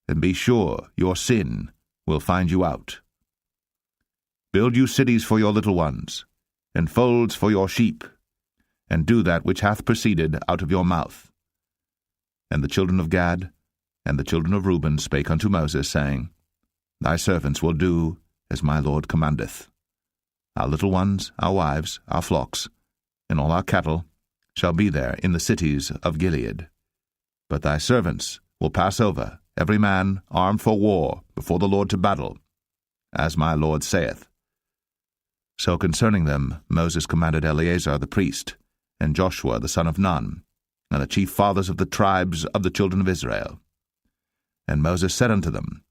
and be sure your sin will find you out. Build you cities for your little ones, and folds for your sheep, and do that which hath proceeded out of your mouth. And the children of Gad and the children of Reuben spake unto Moses, saying, Thy servants will do as my Lord commandeth. Our little ones, our wives, our flocks, and all our cattle shall be there in the cities of Gilead. But thy servants will pass over, every man armed for war, before the Lord to battle, as my Lord saith. So concerning them Moses commanded Eleazar the priest, and Joshua the son of Nun, and the chief fathers of the tribes of the children of Israel. And Moses said unto them,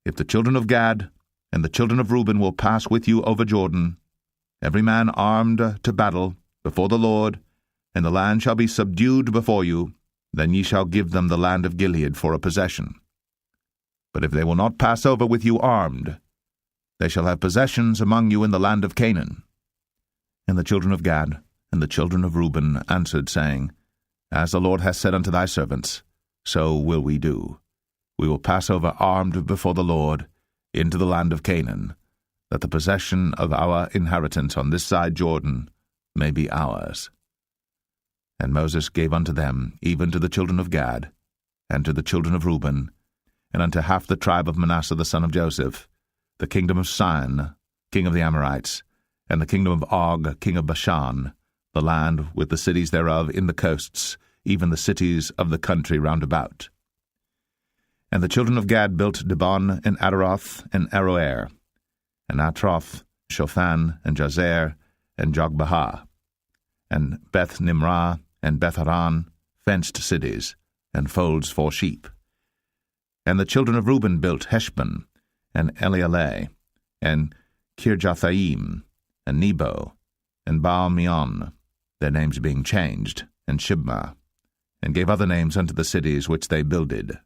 If the children of Gad and the children of Reuben will pass with you over Jordan, every man armed to battle before the Lord, and the land shall be subdued before you, then ye shall give them the land of Gilead for a possession. But if they will not pass over with you armed, they shall have possessions among you in the land of Canaan. And the children of Gad and the children of Reuben answered, saying, As the Lord hath said unto thy servants, so will we do. We will pass over armed before the Lord into the land of Canaan, that the possession of our inheritance on this side Jordan may be ours. And Moses gave unto them, even to the children of Gad, and to the children of Reuben, and unto half the tribe of Manasseh the son of Joseph, the kingdom of Sihon, king of the Amorites, and the kingdom of Og, king of Bashan, the land with the cities thereof in the coasts, even the cities of the country round about. And the children of Gad built Dibon, and Adaroth, and Aroer, and Atroth, Shophan, and Jazer, and Jogbehah, and Beth Nimrah, and Beth Haran, fenced cities, and folds for sheep. And the children of Reuben built Heshbon, and Elealeh, and Kirjathaim, and Nebo, and Baal-meon, their names being changed, and Shibmah, and gave other names unto the cities which they builded.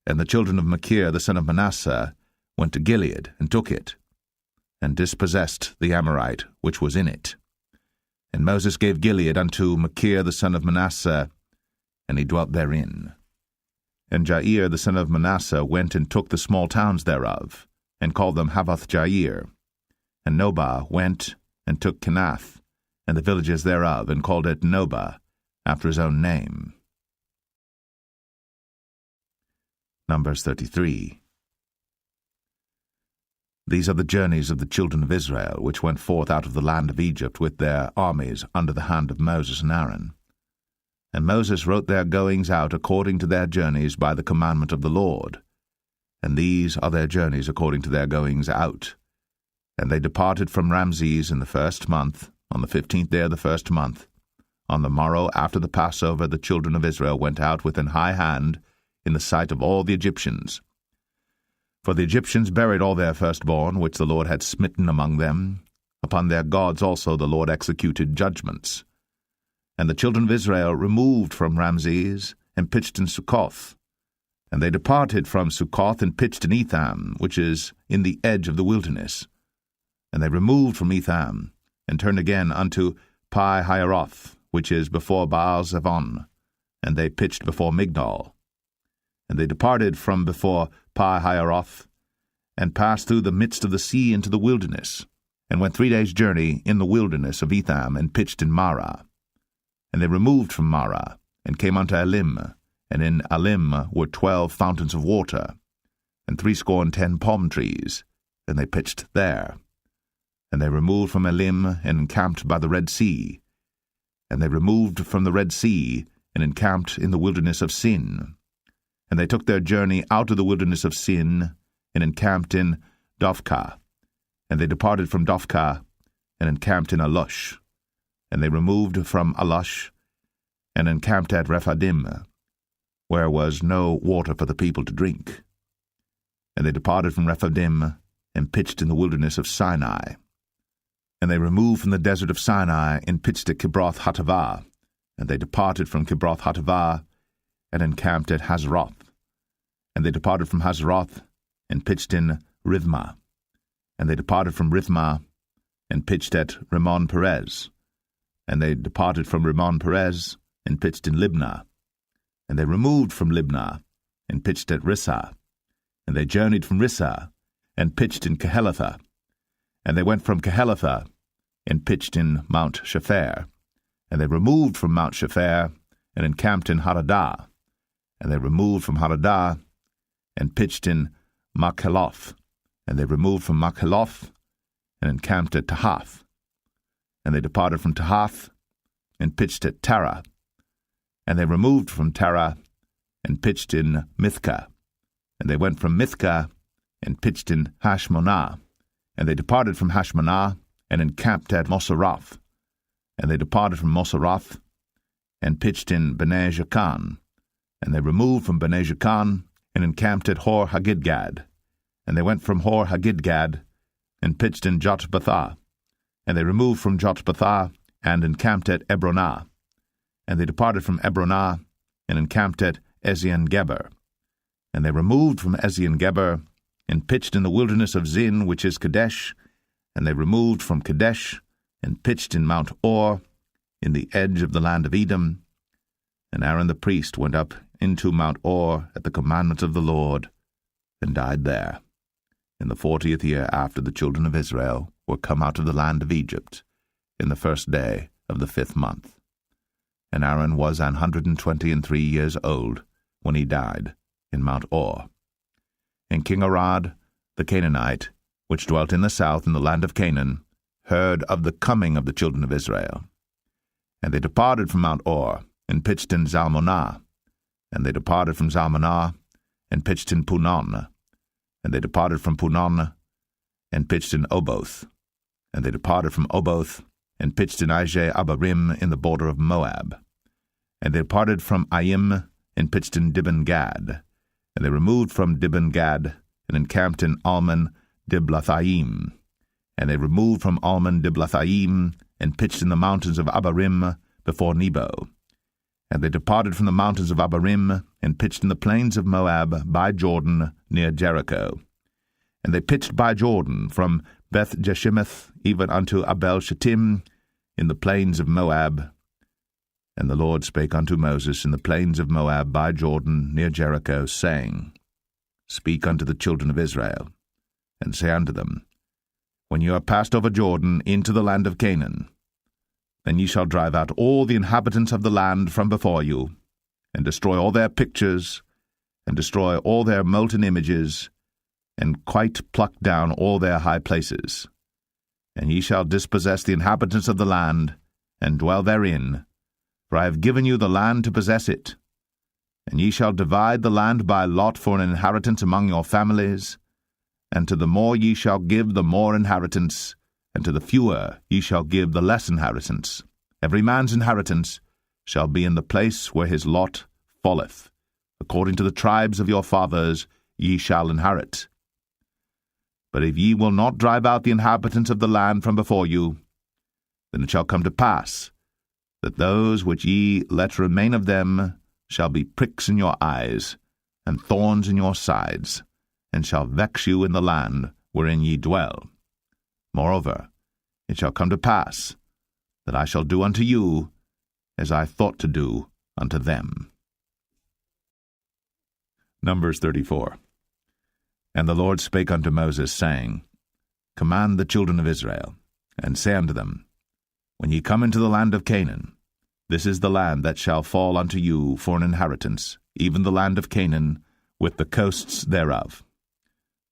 And the children of Machir the son of Manasseh went to Gilead, and took it, and dispossessed the Amorite which was in it. And Moses gave Gilead unto Machir the son of Manasseh, and he dwelt therein. And Jair the son of Manasseh went and took the small towns thereof, and called them Havoth-Jair. And Nobah went and took Kenath, and the villages thereof, and called it Nobah, after his own name. Numbers 33. These are the journeys of the children of Israel, which went forth out of the land of Egypt with their armies under the hand of Moses and Aaron. And Moses wrote their goings out according to their journeys by the commandment of the Lord. And these are their journeys according to their goings out. And they departed from Ramses in the 1st month, on the 15th day of the 1st month. On the morrow after the Passover the children of Israel went out with an high hand in the sight of all the Egyptians. For the Egyptians buried all their firstborn, which the Lord had smitten among them. Upon their gods also the Lord executed judgments. And the children of Israel removed from Ramses, and pitched in Succoth. And they departed from Succoth, and pitched in Etham, which is in the edge of the wilderness. And they removed from Etham, and turned again unto Pi-Hahiroth, which is before Baal-Zevon, and they pitched before Migdol. And they departed from before Pi-Hahiroth, and passed through the midst of the sea into the wilderness, and went 3 days' journey in the wilderness of Etham, and pitched in Marah. And they removed from Marah, and came unto Elim, and in Elim were 12 fountains of water, and 70 palm trees, and they pitched there. And they removed from Elim, and encamped by the Red Sea. And they removed from the Red Sea, and encamped in the wilderness of Sin. And they took their journey out of the wilderness of Sin, and encamped in Dophkah. And they departed from Dophkah, and encamped in Alush. And they removed from Alush, and encamped at Rephidim, where was no water for the people to drink. And they departed from Rephidim, and pitched in the wilderness of Sinai. And they removed from the desert of Sinai, and pitched at Kibroth-Hattaavah. And they departed from Kibroth-Hattaavah, and encamped at Hazeroth. And they departed from Hazeroth, and pitched in Rithmah. And they departed from Rithmah, and pitched at Rimmon-Perez. And they departed from Rimmon-Perez, and pitched in Libnah. And they removed from Libnah, and pitched at Rissah. And they journeyed from Rissah, and pitched in Kehelatha. And they went from Kehelatha, and pitched in Mount Shepher. And they removed from Mount Shepher, and encamped in Hadadah. And they removed from Hadadah, and pitched in Makheloth. And they removed from Makheloth, and encamped at Tahath. And they departed from Tahath, and pitched at Tara. And they removed from Tara, and pitched in Mithkah. And they went from Mithkah, and pitched in Hashmonah. And they departed from Hashmonah, and encamped at Moseroth. And they departed from Moseroth, and pitched in Bene Jacan. And they removed from Bene Jacan, and encamped at Hor-Haggidgad. And they went from Hor-Haggidgad, and pitched in Jotbathah. And they removed from Jotbathah, and encamped at Ebronah. And they departed from Ebronah, and encamped at Ezion-Geber. And they removed from Ezion-Geber, and pitched in the wilderness of Zin, which is Kadesh. And they removed from Kadesh, and pitched in Mount Or, in the edge of the land of Edom. And Aaron the priest went up into Mount Or at the commandment of the Lord, and died there, in the 40th year after the children of Israel were come out of the land of Egypt, in the 1st day of the 5th month. And Aaron was 123 years old when he died in Mount Or. And King Arad, the Canaanite, which dwelt in the south in the land of Canaan, heard of the coming of the children of Israel. And they departed from Mount Or, and pitched in Zalmonah. And they departed from Zalmonah, and pitched in Punon. And they departed from Punon, and pitched in Oboth. And they departed from Oboth, and pitched in Ije-Abarim in the border of Moab. And they departed from Aim, and pitched in Dibon-Gad. And they removed from Dibon-Gad, and encamped in Almon-Diblathaim. And they removed from Almon-Diblathaim, and pitched in the mountains of Abarim before Nebo. And they departed from the mountains of Abarim, and pitched in the plains of Moab by Jordan near Jericho. And they pitched by Jordan from Beth-Jeshimoth even unto Abel-Shittim in the plains of Moab. And the Lord spake unto Moses in the plains of Moab by Jordan near Jericho, saying, Speak unto the children of Israel, and say unto them, When you are passed over Jordan into the land of Canaan, then ye shall drive out all the inhabitants of the land from before you, and destroy all their pictures, and destroy all their molten images, and quite pluck down all their high places. And ye shall dispossess the inhabitants of the land, and dwell therein, for I have given you the land to possess it. And ye shall divide the land by lot for an inheritance among your families, and to the more ye shall give the more inheritance, and to the fewer ye shall give the less inheritance. Every man's inheritance shall be in the place where his lot falleth. According to the tribes of your fathers ye shall inherit. But if ye will not drive out the inhabitants of the land from before you, then it shall come to pass that those which ye let remain of them shall be pricks in your eyes, and thorns in your sides, and shall vex you in the land wherein ye dwell. Moreover, it shall come to pass that I shall do unto you as I thought to do unto them. Numbers 34. And the Lord spake unto Moses, saying, Command the children of Israel, and say unto them, When ye come into the land of Canaan, this is the land that shall fall unto you for an inheritance, even the land of Canaan, with the coasts thereof.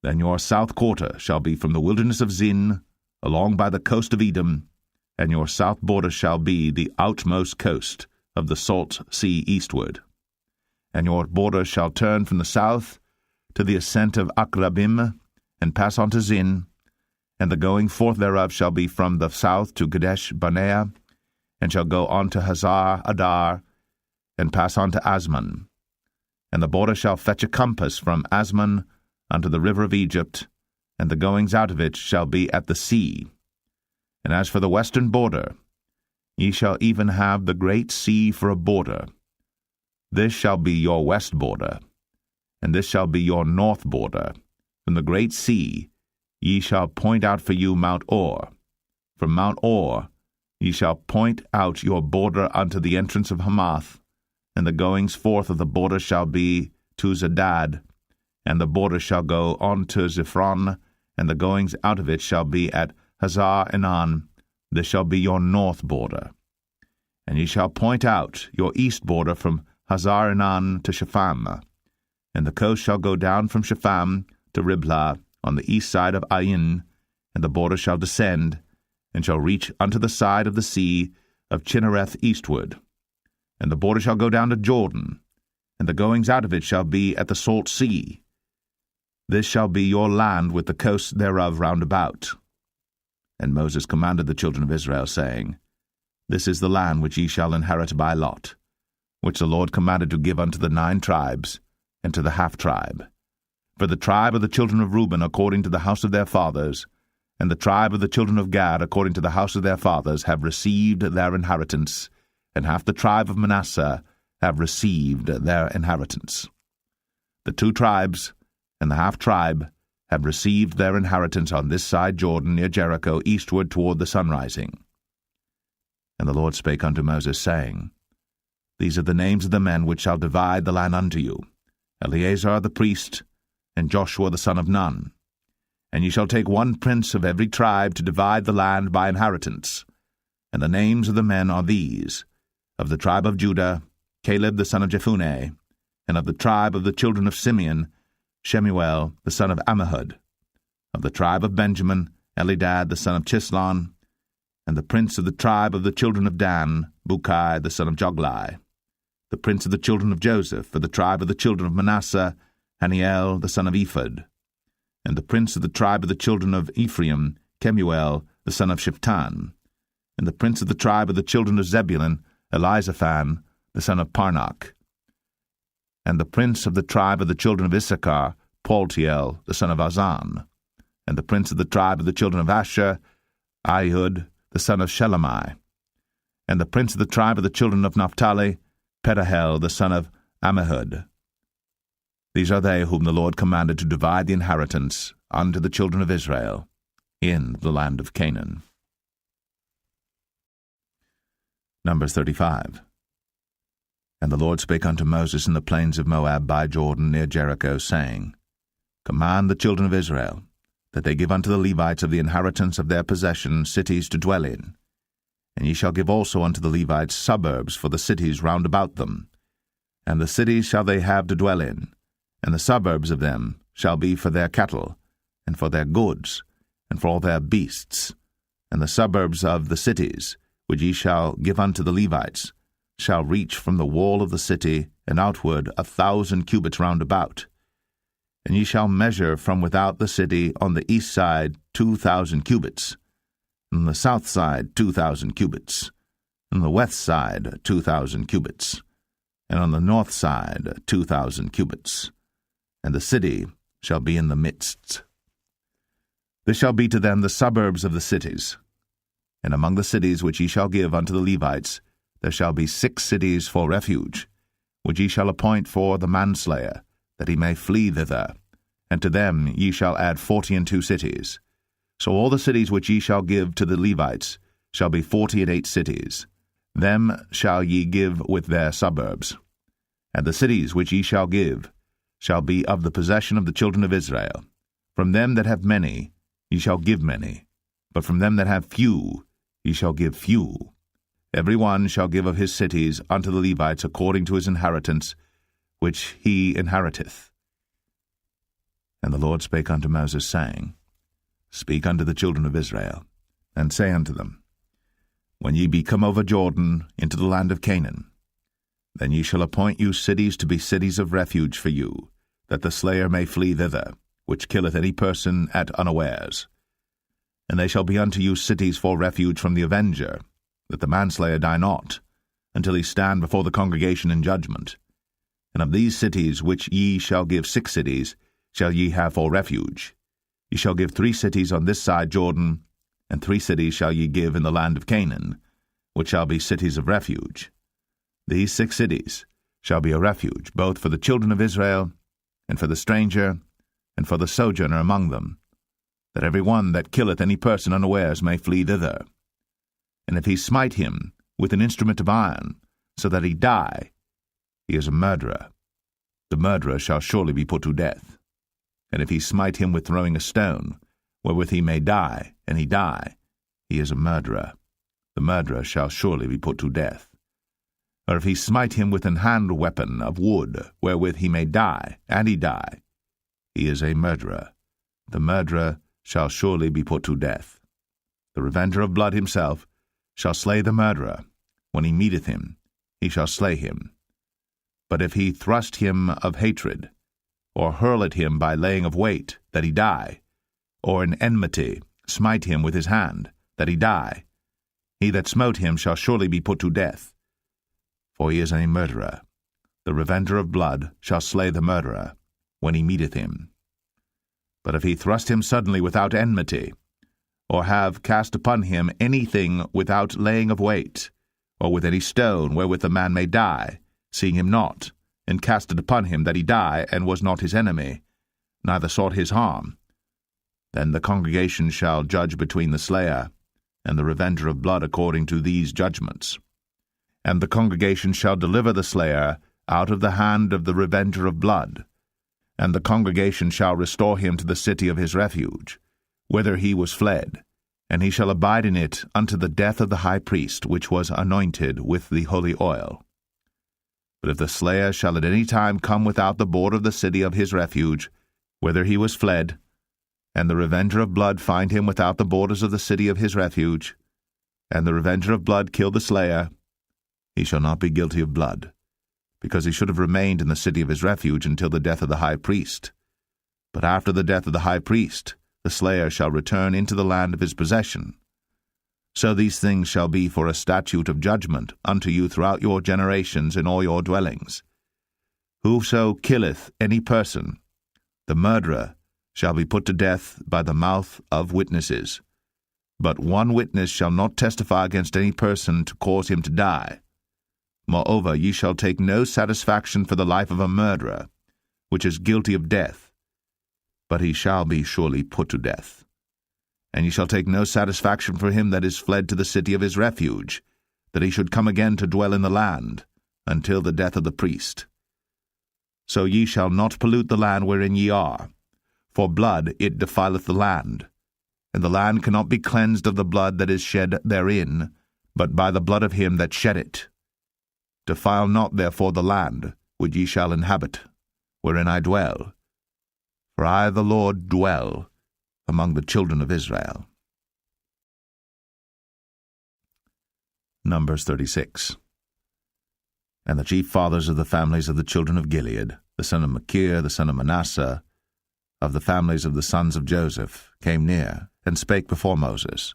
Then your south quarter shall be from the wilderness of Zin, along by the coast of Edom, and your south border shall be the outmost coast of the salt sea eastward. And your border shall turn from the south to the ascent of Akrabim, and pass on to Zin, and the going forth thereof shall be from the south to Kadesh Barnea, and shall go on to Hazar Adar, and pass on to Asmon. And the border shall fetch a compass from Asmon unto the river of Egypt, and the goings out of it shall be at the sea. And as for the western border, ye shall even have the great sea for a border. This shall be your west border, and this shall be your north border. From the great sea ye shall point out for you Mount Or. From Mount Or ye shall point out your border unto the entrance of Hamath, and the goings forth of the border shall be to Zedad, and the border shall go on to Ziphron, and the goings out of it shall be at Hazar Enan. This shall be your north border. And ye shall point out your east border from Hazar Enan to Shepham, and the coast shall go down from Shepham to Riblah on the east side of Ain, and the border shall descend, and shall reach unto the side of the sea of Chinnereth eastward. And the border shall go down to Jordan, and the goings out of it shall be at the salt sea. This shall be your land with the coasts thereof round about. And Moses commanded the children of Israel, saying, This is the land which ye shall inherit by lot, which the Lord commanded to give unto the 9 tribes, and to the half-tribe. For the tribe of the children of Reuben according to the house of their fathers, and the tribe of the children of Gad according to the house of their fathers have received their inheritance, and half the tribe of Manasseh have received their inheritance. The 2 tribes and the half-tribe have received their inheritance on this side Jordan near Jericho, eastward toward the sunrising. And the Lord spake unto Moses, saying, These are the names of the men which shall divide the land unto you, Eleazar the priest, and Joshua the son of Nun. And ye shall take 1 prince of every tribe to divide the land by inheritance. And the names of the men are these: of the tribe of Judah, Caleb the son of Jephunneh, and of the tribe of the children of Simeon, Shemuel the son of Ammihud. Of the tribe of Benjamin, Elidad the son of Chislon, and the prince of the tribe of the children of Dan, Bukai the son of Joglai. The prince of the children of Joseph, for the tribe of the children of Manasseh, Haniel the son of Ephod. And the prince of the tribe of the children of Ephraim, Kemuel the son of Shiptan. And the prince of the tribe of the children of Zebulun, Elizaphan the son of Parnach. And the prince of the tribe of the children of Issachar, Paltiel the son of Azan. And the prince of the tribe of the children of Asher, Ahud the son of Shelemai. And the prince of the tribe of the children of Naphtali, Pedahel the son of Ammihud. These are they whom the Lord commanded to divide the inheritance unto the children of Israel in the land of Canaan. Numbers 35. And the Lord spake unto Moses in the plains of Moab by Jordan near Jericho, saying, Command the children of Israel, that they give unto the Levites of the inheritance of their possession cities to dwell in. And ye shall give also unto the Levites suburbs for the cities round about them. And the cities shall they have to dwell in, and the suburbs of them shall be for their cattle, and for their goods, and for all their beasts. And the suburbs of the cities, which ye shall give unto the Levites, shall reach from the wall of the city and outward 1,000 cubits round about. And ye shall measure from without the city on the east side 2,000 cubits, on the south side 2,000 cubits, on the west side 2,000 cubits, and on the north side 2,000 cubits. And the city shall be in the midst. This shall be to them the suburbs of the cities. And among the cities which ye shall give unto the Levites, there shall be 6 cities for refuge, which ye shall appoint for the manslayer, that he may flee thither. And to them ye shall add 42 cities. So all the cities which ye shall give to the Levites shall be 48 cities. Them shall ye give with their suburbs. And the cities which ye shall give shall be of the possession of the children of Israel. From them that have many ye shall give many, but from them that have few ye shall give few. Every one shall give of his cities unto the Levites according to his inheritance, which he inheriteth. And the Lord spake unto Moses, saying, Speak unto the children of Israel, and say unto them, When ye be come over Jordan into the land of Canaan, then ye shall appoint you cities to be cities of refuge for you, that the slayer may flee thither, which killeth any person at unawares. And they shall be unto you cities for refuge from the avenger, that the manslayer die not, until he stand before the congregation in judgment. And of these cities which ye shall give 6 cities shall ye have for refuge. Ye shall give 3 cities on this side Jordan, and 3 cities shall ye give in the land of Canaan, which shall be cities of refuge. These 6 cities shall be a refuge, both for the children of Israel, and for the stranger, and for the sojourner among them, that every one that killeth any person unawares may flee thither. And if he smite him with an instrument of iron, so that he die, he is a murderer. The murderer shall surely be put to death. And if he smite him with throwing a stone, wherewith he may die, and he die, he is a murderer. The murderer shall surely be put to death. Or if he smite him with an hand weapon of wood, wherewith he may die, and he die, he is a murderer. The murderer shall surely be put to death. The revenger of blood himself shall slay the murderer. When he meeteth him, he shall slay him. But if he thrust him of hatred, or hurl at him by laying of weight, that he die, or in enmity smite him with his hand, that he die, he that smote him shall surely be put to death, for he is a murderer. The revenger of blood shall slay the murderer, when he meeteth him. But if he thrust him suddenly without enmity, or have cast upon him anything without laying of weight, or with any stone wherewith the man may die, seeing him not, and cast it upon him that he die, and was not his enemy, neither sought his harm, then the congregation shall judge between the slayer and the revenger of blood according to these judgments. And the congregation shall deliver the slayer out of the hand of the revenger of blood, and the congregation shall restore him to the city of his refuge, whither he was fled, and he shall abide in it unto the death of the high priest, which was anointed with the holy oil. But if the slayer shall at any time come without the border of the city of his refuge, whither he was fled, and the revenger of blood find him without the borders of the city of his refuge, and the revenger of blood kill the slayer, he shall not be guilty of blood, because he should have remained in the city of his refuge until the death of the high priest. But after the death of the high priest, the slayer shall return into the land of his possession. So these things shall be for a statute of judgment unto you throughout your generations in all your dwellings. Whoso killeth any person, the murderer, shall be put to death by the mouth of witnesses. But one witness shall not testify against any person to cause him to die. Moreover, ye shall take no satisfaction for the life of a murderer, which is guilty of death, but he shall be surely put to death. And ye shall take no satisfaction for him that is fled to the city of his refuge, that he should come again to dwell in the land, until the death of the priest. So ye shall not pollute the land wherein ye are, for blood it defileth the land, and the land cannot be cleansed of the blood that is shed therein, but by the blood of him that shed it. Defile not therefore the land which ye shall inhabit, wherein I dwell, for I the Lord dwell among the children of Israel. Numbers 36. And the chief fathers of the families of the children of Gilead, the son of Machir, the son of Manasseh, of the families of the sons of Joseph, came near, and spake before Moses,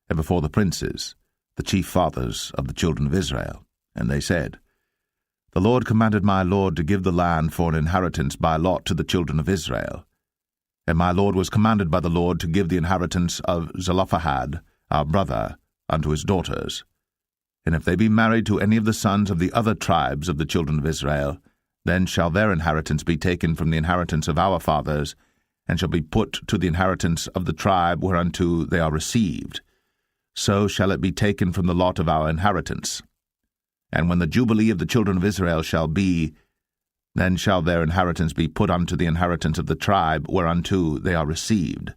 and before the princes, the chief fathers of the children of Israel. And they said, The Lord commanded my Lord to give the land for an inheritance by lot to the children of Israel. And my Lord was commanded by the Lord to give the inheritance of Zelophehad, our brother, unto his daughters. And if they be married to any of the sons of the other tribes of the children of Israel, then shall their inheritance be taken from the inheritance of our fathers, and shall be put to the inheritance of the tribe whereunto they are received. So shall it be taken from the lot of our inheritance. And when the jubilee of the children of Israel shall be, then shall their inheritance be put unto the inheritance of the tribe whereunto they are received.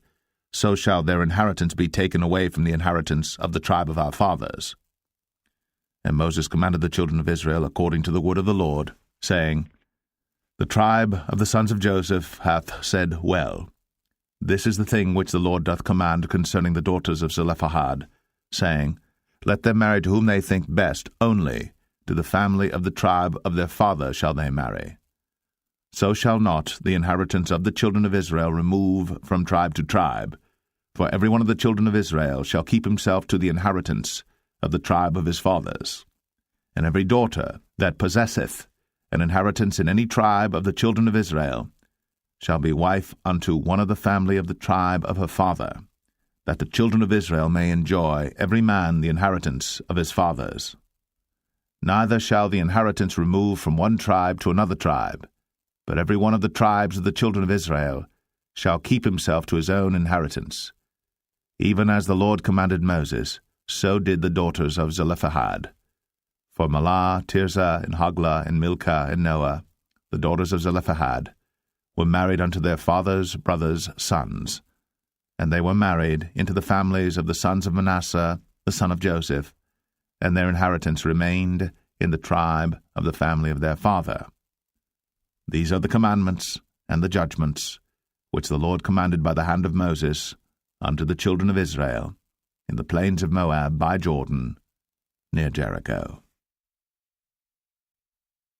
So shall their inheritance be taken away from the inheritance of the tribe of our fathers. And Moses commanded the children of Israel according to the word of the Lord, saying, The tribe of the sons of Joseph hath said well. This is the thing which the Lord doth command concerning the daughters of Zelophehad, saying, Let them marry to whom they think best, only to the family of the tribe of their father shall they marry. So shall not the inheritance of the children of Israel remove from tribe to tribe, for every one of the children of Israel shall keep himself to the inheritance of the tribe of his fathers. And every daughter that possesseth an inheritance in any tribe of the children of Israel shall be wife unto one of the family of the tribe of her father, that the children of Israel may enjoy every man the inheritance of his fathers. Neither shall the inheritance remove from one tribe to another tribe, but every one of the tribes of the children of Israel shall keep himself to his own inheritance. Even as the Lord commanded Moses, so did the daughters of Zelophehad. For Mahlah, Tirzah, and Hoglah, and Milcah, and Noah, the daughters of Zelophehad, were married unto their father's brothers' sons, and they were married into the families of the sons of Manasseh, the son of Joseph, and their inheritance remained in the tribe of the family of their father. These are the commandments and the judgments which the Lord commanded by the hand of Moses unto the children of Israel in the plains of Moab by Jordan, near Jericho.